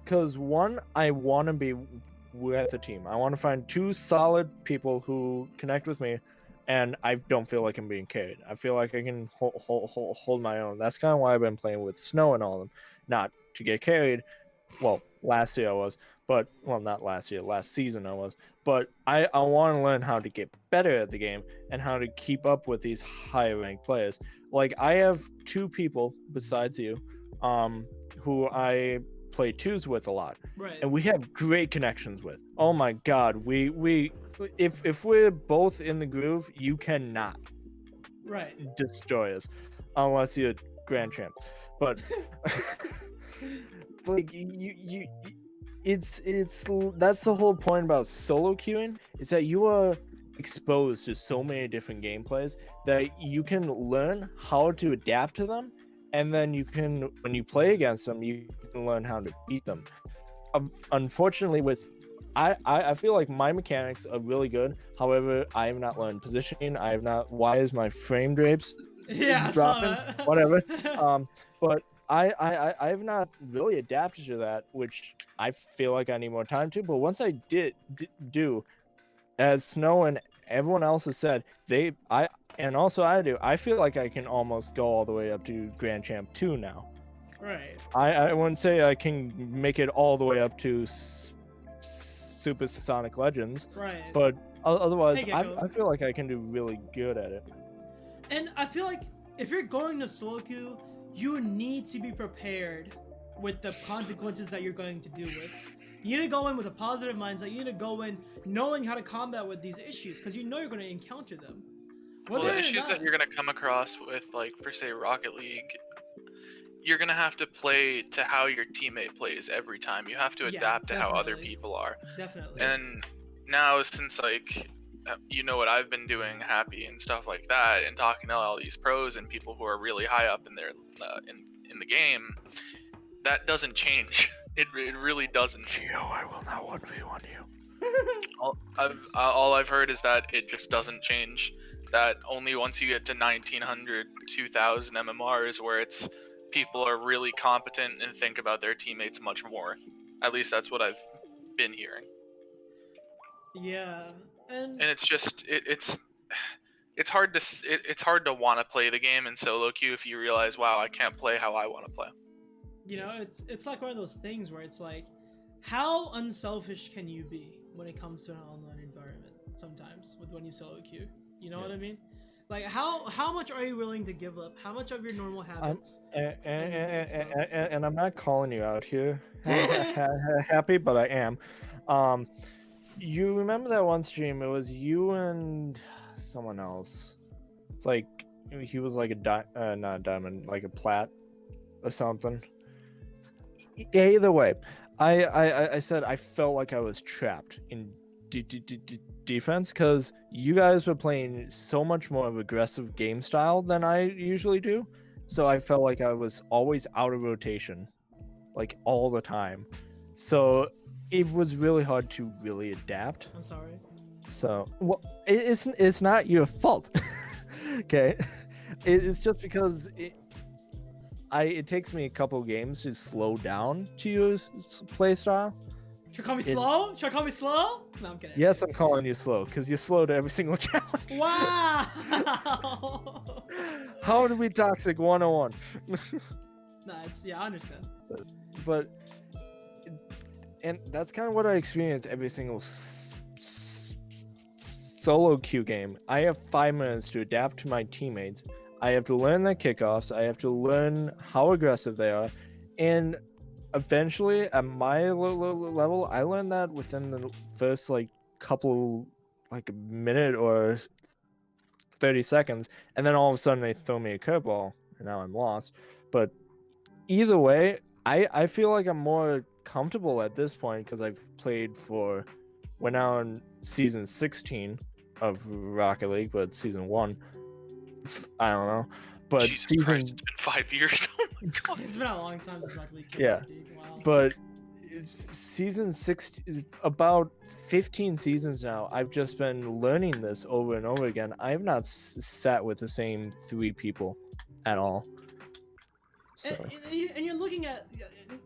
because one, I want to be with a team. I want to find 2 solid people who connect with me, and I don't feel like I'm being carried. I feel like I can hold my own. That's kind of why I've been playing with Snow and all of them, not to get carried. Well, last year I was, but well, not last year, last season I was. But I want to learn how to get better at the game and how to keep up with these higher ranked players. Like, I have 2 people besides you, who I play 2s with a lot, right? And we have great connections with. Oh my God, if we're both in the groove, you cannot destroy us unless you're grand champ. But like it's that's the whole point about solo queuing, is that you are exposed to so many different gameplays that you can learn how to adapt to them, and then you can, when you play against them, you can learn how to beat them. Unfortunately, I feel like my mechanics are really good. However, I have not learned positioning. I have not. Why is my frame drapes dropping? Whatever. But I have not really adapted to that, which I feel like I need more time to. But once I do, as Snow and everyone else has said, I feel like I can almost go all the way up to Grand Champ 2 now. Right. I wouldn't say I can make it all the way up to Supersonic Legends. Right. But otherwise, I feel like I can do really good at it. And I feel like if you're going to solo queue, you need to be prepared with the consequences that you're going to deal with. You need to go in with a positive mindset. You need to go in knowing how to combat with these issues, because you know you're going to encounter them. Well, the issues that you're going to come across with, like, for say Rocket League, you're gonna have to play to how your teammate plays every time. You have to adapt to how other people are. Definitely. And now, since like you know what I've been doing, happy and stuff like that, and talking to all these pros and people who are really high up in their in the game, that doesn't change. It really doesn't. Gio, I will not 1v1 you. All I've heard is that it just doesn't change. That only once you get to 1900, 2000 MMRs where it's people are really competent and think about their teammates much more. At least that's what I've been hearing. Yeah, and it's just it's hard to want to play the game in solo queue if you realize, wow, I can't play how I want to play. You know, it's like one of those things where it's like, how unselfish can you be when it comes to an online environment? Sometimes when you solo queue, you know what I mean? Like how much are you willing to give up? How much of your normal habits? And I'm not calling you out here, Happy, but I am. You remember that one stream? It was you and someone else. It's like he was like a not a diamond, like a plat or something. Either way, I said I felt like I was trapped in defense because you guys were playing so much more of aggressive game style than I usually do. So I felt like I was always out of rotation, like all the time. So it was really hard to really adapt. I'm sorry. So, well, it's not your fault. Okay, it's just because it takes me a couple games to slow down to your play style. Should I call me slow? Should I call me slow? No, I'm kidding. Yes, I'm calling you slow because you're slow to every single challenge. Wow. How did we toxic 101? Yeah, I understand. But and that's kind of what I experience every single solo queue game. I have 5 minutes to adapt to my teammates. I have to learn their kickoffs. I have to learn how aggressive they are. And eventually, at my level, I learned that within the first couple, a minute or 30 seconds. And then all of a sudden they throw me a curveball and now I'm lost. But either way, I feel like I'm more comfortable at this point because I've played we're now in season 16 of Rocket League, but season 1, I don't know. But Jesus Christ, it's been 5 years. Oh my God. It's been a long time since Rocket League. Yeah, wow. But season 6 is about 15 seasons now. I've just been learning this over and over again. I have not sat with the same 3 people at all. So. And you're looking at,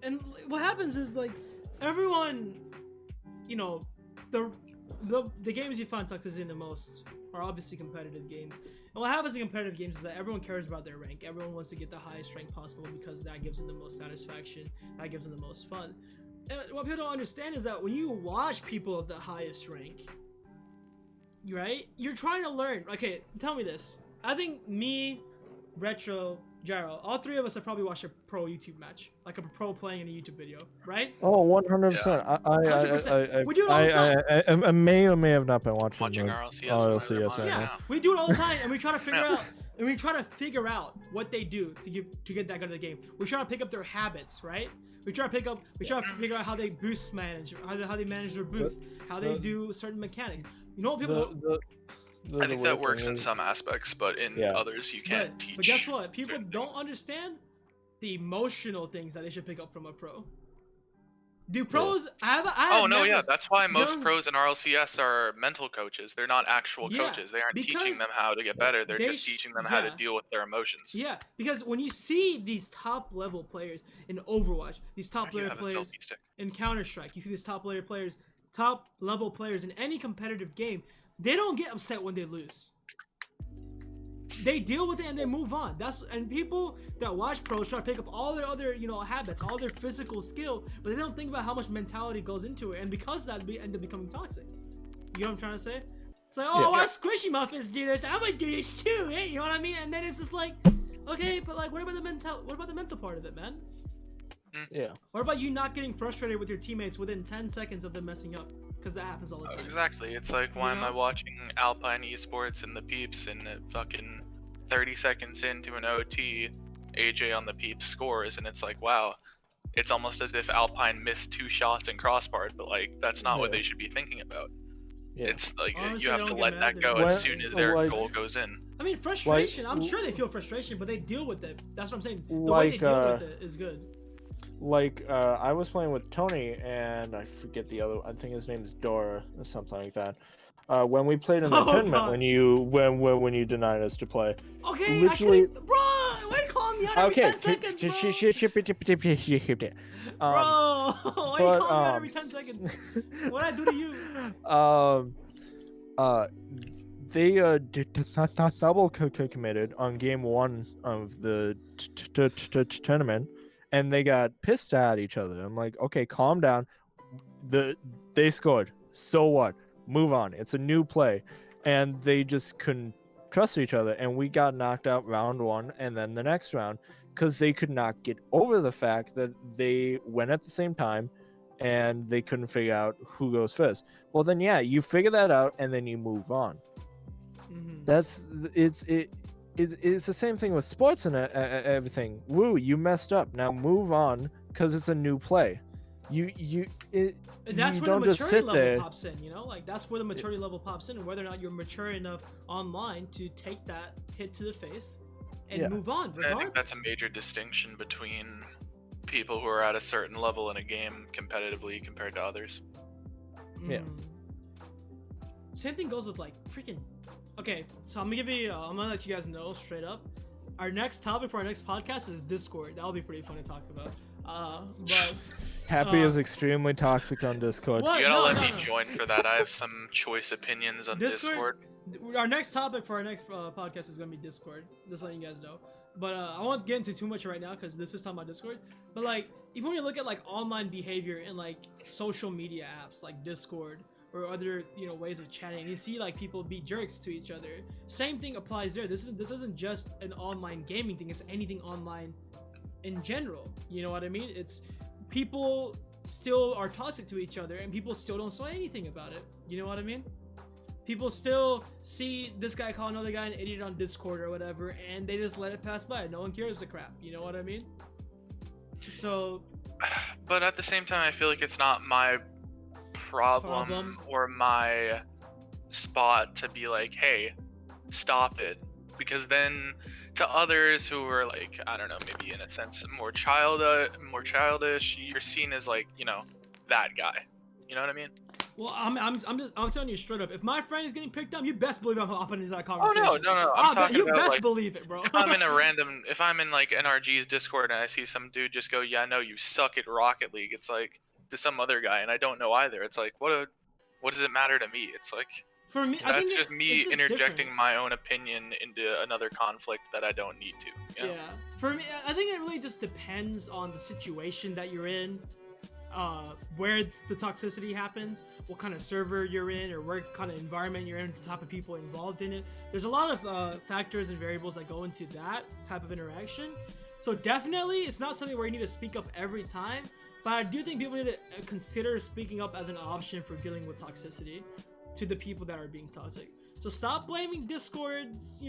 and what happens is everyone, the games you find toxicity in the most are obviously competitive games. And what happens in competitive games is that everyone cares about their rank. Everyone wants to get the highest rank possible because that gives them the most satisfaction. That gives them the most fun. And what people don't understand is that when you watch people of the highest rank, right, you're trying to learn. Okay, tell me this. I think me, Retro, Gyro, all 3 of us have probably watched a pro YouTube match, like a pro playing in a YouTube video, right? Oh, 100%. Yeah. 100%. We do it all the time. I may or may have not been watching RLCS. Yeah, we do it all the time, and we try to figure out, what they do to get that good at the game. We try to pick up their habits, right? We try to figure out how they how they manage their boost, how they do certain mechanics. You know what people. I think that works in some aspects, but in others you can't teach. But guess what? People don't understand the emotional things that they should pick up from a pro. Do pros? Yeah. That's why most pros in RLCS are mental coaches. They're not actual coaches. They aren't teaching them how to get better. They're just teaching them how to deal with their emotions. Yeah, because when you see these top level players in Overwatch, these top level players in Counter-Strike, you see these top level players in any competitive game. They don't get upset when they lose. They deal with it and they move on. And people that watch pros try to pick up all their other, habits, all their physical skill, but they don't think about how much mentality goes into it. And because of that, they end up becoming toxic. You know what I'm trying to say? It's like, why Squishy Muffins do this? I'm gonna do this too, eh? You know what I mean? And then it's just like, okay, but what about the mental part of it, man? Yeah. What about you not getting frustrated with your teammates within 10 seconds of them messing up? Because that happens all the time. Exactly. It's like, why am I watching Alpine Esports and the Peeps and fucking 30 seconds into an OT AJ on the Peeps scores, and it's like, wow, it's almost as if Alpine missed 2 shots and crossbarred, but like that's not what they should be thinking about. Yeah. It's like Honestly, you have I to don't let get that mad. go There's as soon as their like- goal goes in. I mean, frustration. I'm sure they feel frustration, but they deal with it. That's what I'm saying. The way they Like, deal with it is good. Like, I was playing with Tony, and I forget the other. I think his name is Dora or something like that. When we played in the Oh, tournament, God. when you denied us to play. Okay, literally- I couldn't, bro. Why you calling me out every 10 seconds, bro? Bro, why you calling me out every 10 seconds? What I do to you? They double committed on game 1 of the tournament, and they got pissed at each other. I'm like, okay, calm down. They scored. So what? Move on. It's a new play, and they just couldn't trust each other, and we got knocked out round 1, and then the next round, because they could not get over the fact that they went at the same time, and they couldn't figure out who goes first. Well, then yeah, you figure that out, and then you move on. It's the same thing with sports and everything. Woo, you messed up. Now move on, because it's a new play. And that's you where don't the just maturity sit level there. pops in, you know? Like, that's where the maturity level pops in, and whether or not you're mature enough online to take that hit to the face and move on, And I think that's a major distinction between people who are at a certain level in a game competitively compared to others. Yeah. Same thing goes with, like, freaking... Okay, so I'm gonna let you guys know straight up. Our next topic for our next podcast is Discord. That'll be pretty fun to talk about. But... Happy is extremely toxic on Discord. What? You gotta No, let no, me no. join for that. I have some choice opinions on Discord. Our next topic for our next podcast is gonna be Discord. Just letting you guys know. But I won't get into too much right now because this is talking about Discord. But like, even when you look at like online behavior in like social media apps like Discord or other ways of chatting, you see like people be jerks to each other. Same thing applies there. This isn't just an online gaming thing. It's anything online in general. You know what I mean? It's people still are toxic to each other and people still don't say anything about it. You know what I mean? People still see this guy call another guy an idiot on Discord or whatever, and they just let it pass by. No one cares the crap. You know what I mean? So... But at the same time, I feel like it's not my problem or my spot to be like, hey, stop it. Because then to others who are like, I don't know, maybe in a sense more childish, you're seen as like, that guy. You know what I mean? Well, I'm telling you straight up. If my friend is getting picked up, you best believe I'm hopping into that conversation. Oh no! I'm talking you about best like, believe it, bro. if I'm in like NRG's Discord and I see some dude just go, yeah, no, you suck at Rocket League. It's like to some other guy, and I don't know either. It's like, what does it matter to me? It's like, for me, that's I think just me it's interjecting different. my own opinion into another conflict that I don't need to. Yeah. For me, I think it really just depends on the situation that you're in. Where the toxicity happens, what kind of server you're in, or what kind of environment you're in, the type of people involved in it. There's a lot of factors and variables that go into that type of interaction. So definitely, it's not something where you need to speak up every time, but I do think people need to consider speaking up as an option for dealing with toxicity to the people that are being toxic. So stop blaming Discord's,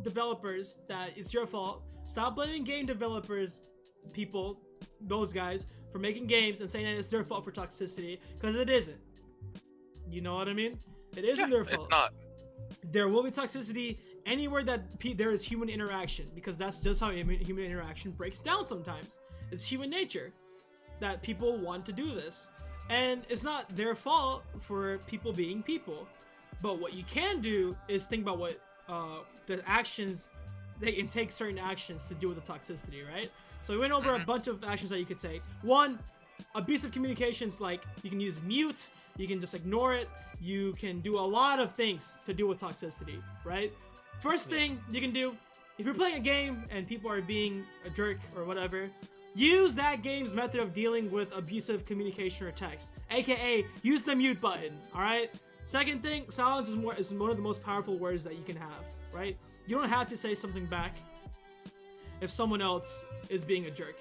developers that it's your fault. Stop blaming game developers, people, those guys, for making games and saying that it's their fault for toxicity, because it isn't. You know what I mean? It isn't their fault. It's not. There will be toxicity anywhere that there is human interaction, because that's just how human interaction breaks down sometimes. It's human nature that people want to do this. And it's not their fault for people being people. But what you can do is think about what the actions, they can take certain actions to deal with the toxicity, right? So we went over a bunch of actions that you could take. One, abusive communications, like you can use mute, you can just ignore it, you can do a lot of things to deal with toxicity, right? First thing you can do, if you're playing a game and people are being a jerk or whatever, use that game's method of dealing with abusive communication or text, aka use the mute button, alright? Second thing, silence is one of the most powerful words that you can have, right? You don't have to say something back if someone else is being a jerk.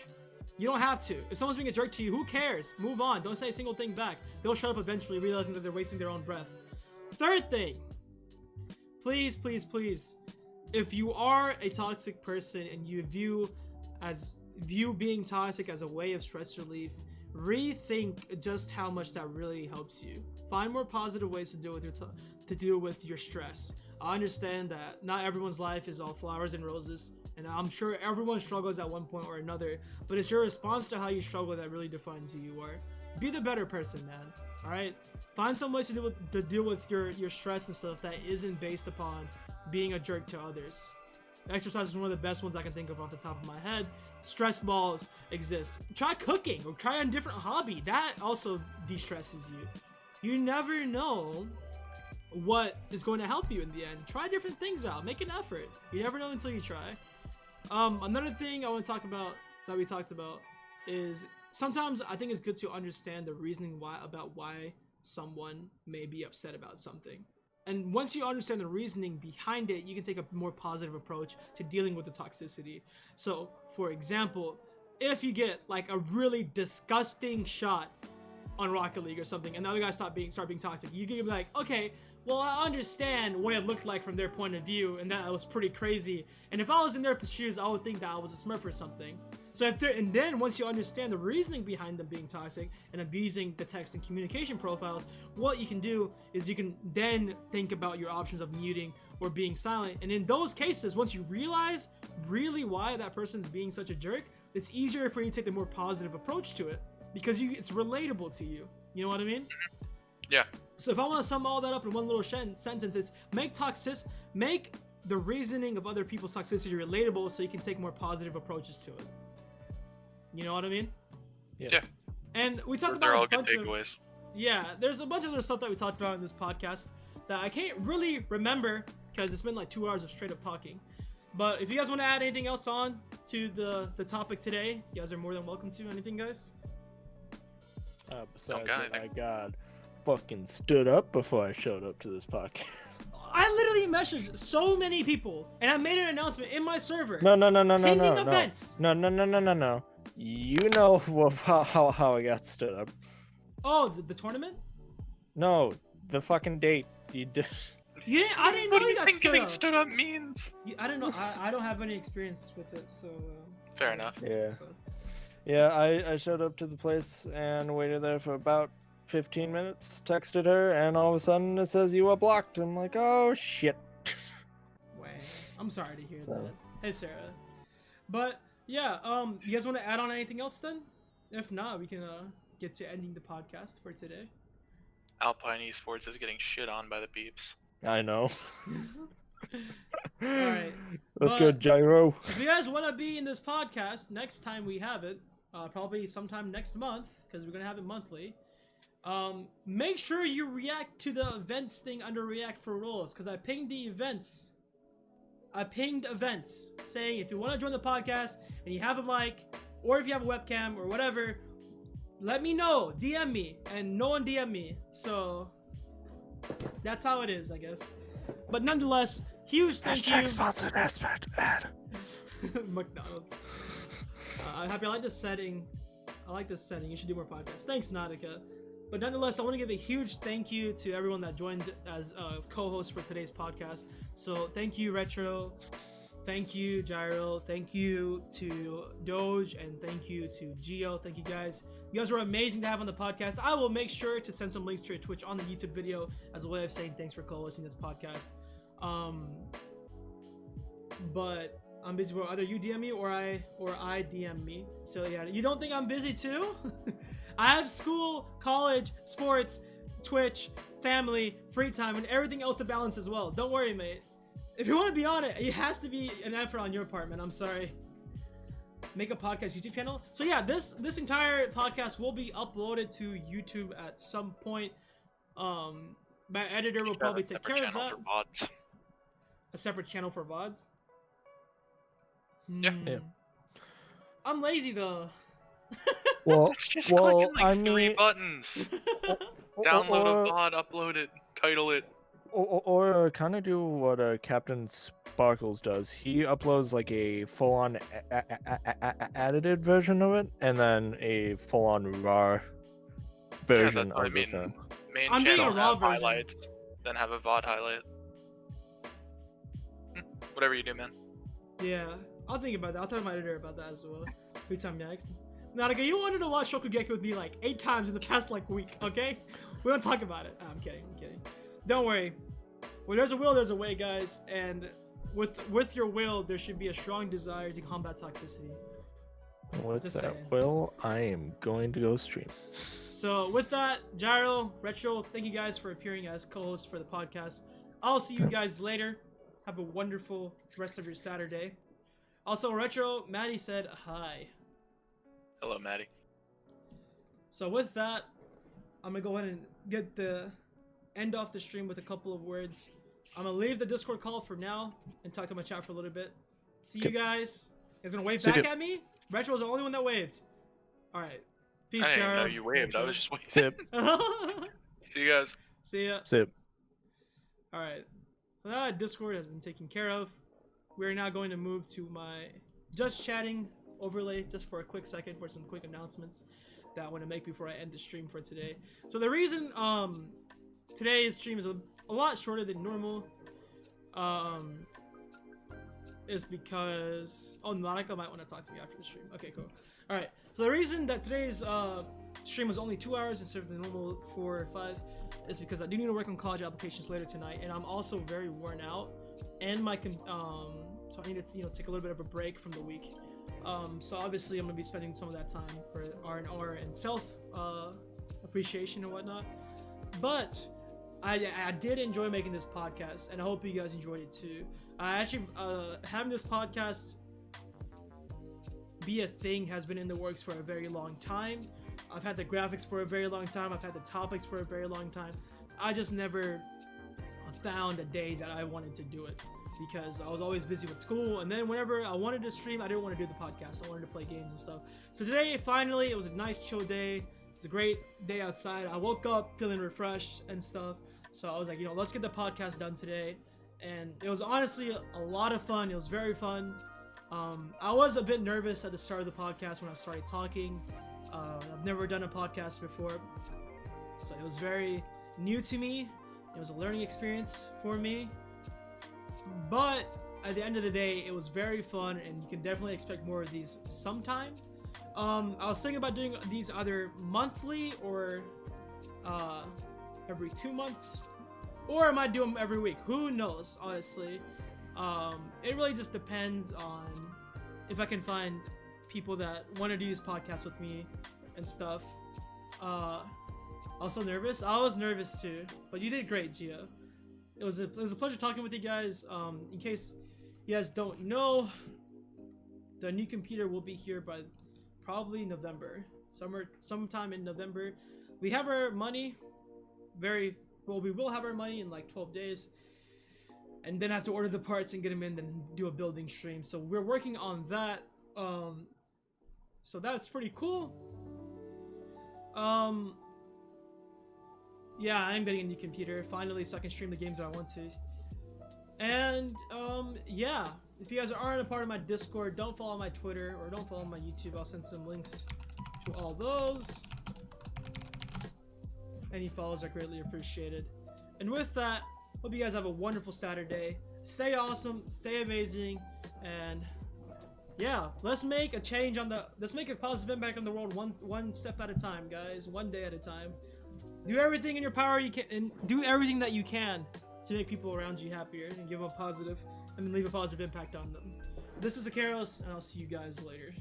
You don't have to. If someone's being a jerk to you, who cares? Move on. Don't say a single thing back. They'll shut up eventually, realizing that they're wasting their own breath. Third thing, please, please, please, if you are a toxic person and you view being toxic as a way of stress relief, rethink just how much that really helps you. Find more positive ways to deal with your stress. I understand that not everyone's life is all flowers and roses, and I'm sure everyone struggles at one point or another, but it's your response to how you struggle that really defines who you are. Be the better person, man. All right, find some ways to deal with your stress and stuff that isn't based upon being a jerk to others. Exercise is one of the best ones I can think of off the top of my head. Stress balls exist. Try cooking or try a different hobby. That also de-stresses you. You never know what is going to help you in the end. Try different things out. Make an effort. You never know until you try. Another thing I want to talk about that we talked about is sometimes I think it's good to understand the reasoning why someone may be upset about something. And once you understand the reasoning behind it, you can take a more positive approach to dealing with the toxicity. So, for example, if you get like a really disgusting shot on Rocket League or something, and the other guy start being toxic, you can be like, okay, well, I understand what it looked like from their point of view, and that was pretty crazy. And if I was in their shoes, I would think that I was a Smurf or something. So and then once you understand the reasoning behind them being toxic and abusing the text and communication profiles, what you can do is you can then think about your options of muting or being silent. And in those cases, once you realize really why that person's being such a jerk, it's easier for you to take the more positive approach to it because it's relatable to you. You know what I mean? Yeah. So if I want to sum all that up in one little sentence, it's make the reasoning of other people's toxicity relatable so you can take more positive approaches to it. You know what I mean? Yeah. And we talked They're about all a bunch good of takeaways. yeah. There's a bunch of other stuff that we talked about in this podcast that I can't really remember because it's been like 2 hours of straight up talking. But if you guys want to add anything else on to the topic today, you guys are more than welcome to. Anything, guys? Besides that, I got fucking stood up before I showed up to this podcast. I literally messaged so many people, and I made an announcement in my server. No. Events. No. You know how I got stood up. Oh, the tournament? No, the fucking date. You did. I didn't know What do you you got think stood getting up. stood up means? I don't know. I don't have any experience with it, so. Fair enough. Yeah. So. Yeah, I showed up to the place and waited there for about 15 minutes, texted her, and all of a sudden it says you are blocked. I'm like, oh shit. Wait, I'm sorry to hear So- that. Hey, Sarah. But yeah, you guys want to add on anything else then? If not, we can get to ending the podcast for today. Alpine Esports is getting shit on by the peeps. I know. Alright. Let's But- go, Gyro. If you guys want to be in this podcast next time we have it, probably sometime next month, because we're gonna have it monthly. Make sure you react to the events thing under React for Roles, because I pinged the events. I pinged events saying if you want to join the podcast and you have a mic, or if you have a webcam or whatever, let me know. DM me, and no one DM me. So that's how it is, I guess. But nonetheless, huge thank you. Sponsored ad. McDonald's. I'm happy. I like this setting. You should do more podcasts. Thanks, Nautica. But nonetheless, I want to give a huge thank you to everyone that joined as co-host for today's podcast. So thank you, Retro. Thank you, Gyro. Thank you to Doge, and thank you to Geo. Thank you guys. You guys were amazing to have on the podcast. I will make sure to send some links to your Twitch on the YouTube video as a way of saying thanks for co-hosting this podcast. But I'm busy. Well, either you DM me or I DM me. So yeah, you don't think I'm busy too? I have school, college, sports, Twitch, family, free time, and everything else to balance as well. Don't worry, mate. If you want to be on it, it has to be an effort on your part, man. I'm sorry. Make a podcast YouTube channel. So yeah, this entire podcast will be uploaded to YouTube at some point. My editor will probably take care of that. For bots. A separate channel for VODs? Yeah. Yeah. I'm lazy though. Well, It's just well, clicking like I 3 mean, buttons. Download a VOD, upload it, title it. or kind of do what Captain Sparkles does. He uploads like a full-on edited version of it, and then a full-on raw version what I of the mean. thing. Main I'm doing channel a raw have version. highlights, then have a VOD highlight. Whatever you do, man. Yeah, I'll think about that. I'll talk to my editor about that as well. Free time next. Naruto, you wanted to watch Shokugeki with me like 8 times in the past like week, okay? We don't talk about it. I'm kidding. Don't worry. Where there's a will, there's a way, guys. And with your will, there should be a strong desire to combat toxicity. With Just that saying. will, I am going to go stream. So with that, Gyro, Retro, thank you guys for appearing as co-hosts for the podcast. I'll see you guys later. Have a wonderful rest of your Saturday. Also, Retro, Maddie said hi. Hello, Maddie. So with that, I'm gonna go ahead and end off the stream with a couple of words. I'm gonna leave the Discord call for now and talk to my chat for a little bit. See you guys. You guys gonna wave See back you. at me? Retro was the only one that waved. All right. Peace, I didn't Gyro. know you waved. I was just waiting. Sip. See you guys. See ya. Sip. All right. So now that Discord has been taken care of, we're now going to move to my just chatting overlay just for a quick second for some quick announcements that I want to make before I end the stream for today. So the reason today's stream is a lot shorter than normal is because Monica might want to talk to me after the stream. Okay, cool. All right. So the reason that today's stream was only 2 hours instead of the normal 4 or 5 is because I do need to work on college applications later tonight, and I'm also very worn out, and so I need to take a little bit of a break from the week. So obviously I'm gonna be spending some of that time for R&R and self appreciation and whatnot. But I did enjoy making this podcast, and I hope you guys enjoyed it too. I actually having this podcast be a thing has been in the works for a very long time. I've had the graphics for a very long time. I've had the topics for a very long time. I just never found a day that I wanted to do it because I was always busy with school. And then whenever I wanted to stream, I didn't want to do the podcast. I wanted to play games and stuff. So today, finally, it was a nice chill day. It's a great day outside. I woke up feeling refreshed and stuff. So I was like, let's get the podcast done today. And it was honestly a lot of fun. It was very fun. I was a bit nervous at the start of the podcast when I started talking. I've never done a podcast before, so it was very new to me. It was a learning experience for me, but at the end of the day, it was very fun, and you can definitely expect more of these sometime. I was thinking about doing these either monthly or every 2 months, or I might do them every week. Who knows, honestly. It really just depends on if I can find people that want to do this podcast with me and stuff. Also nervous. I was nervous too, but you did great, Gio. It was a pleasure talking with you guys. In case you guys don't know, the new computer will be here by probably November, sometime in November. We have our money we will have our money in like 12 days, and then have to order the parts and get them in, then do a building stream. So we're working on that. So that's pretty cool. Yeah, I'm getting a new computer finally, so I can stream the games that I want to. And yeah, if you guys aren't a part of my Discord, don't follow my Twitter or don't follow my YouTube. I'll send some links to all those. Any follows are greatly appreciated. And with that, hope you guys have a wonderful Saturday. Stay awesome, stay amazing, and yeah, let's make a change let's make a positive impact on the world one step at a time, guys. One day at a time. Do everything in your power you can, and do everything that you can to make people around you happier and give them leave a positive impact on them. This is Hakairos, and I'll see you guys later.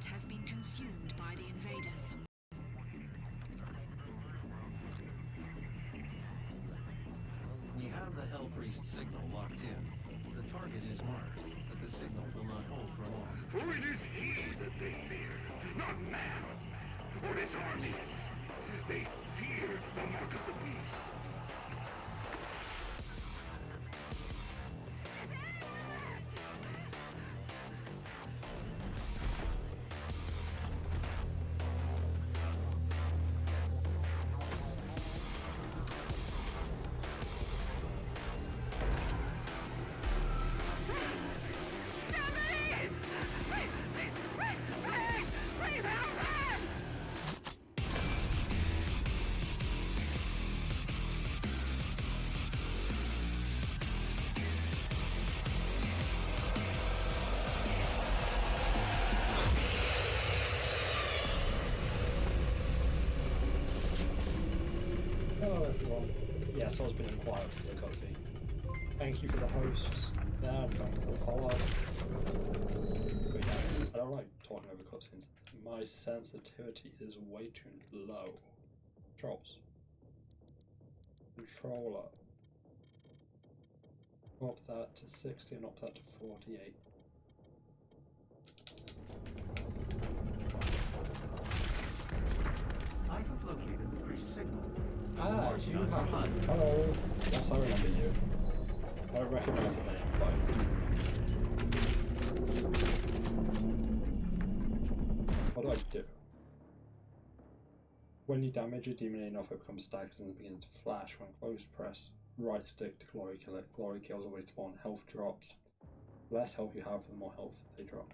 turret has been consumed by the invaders. We have the Hell Priest signal locked in. The target is marked, but the signal will not hold for long. For it is he that they fear, not man, or his armies. They feared the mark of the beast. Hello everyone. Yes, I was being quiet for the cutscene. Thank you for the hosts. Now thank you for the follow. But yeah, I don't like talking over cutscenes. My sensitivity is way too low. Controls. Controller. Up that to 60 and up that to 48. I have located the priest signal. Ah, you have. Hello. Yes, I remember you. I don't recognize the name, but. What do I do? When you damage a demon enough, it becomes stagnant and begins to flash. When close, press right stick to glory kill it. Glory kills away to one. Health drops. The less health you have, the more health they drop.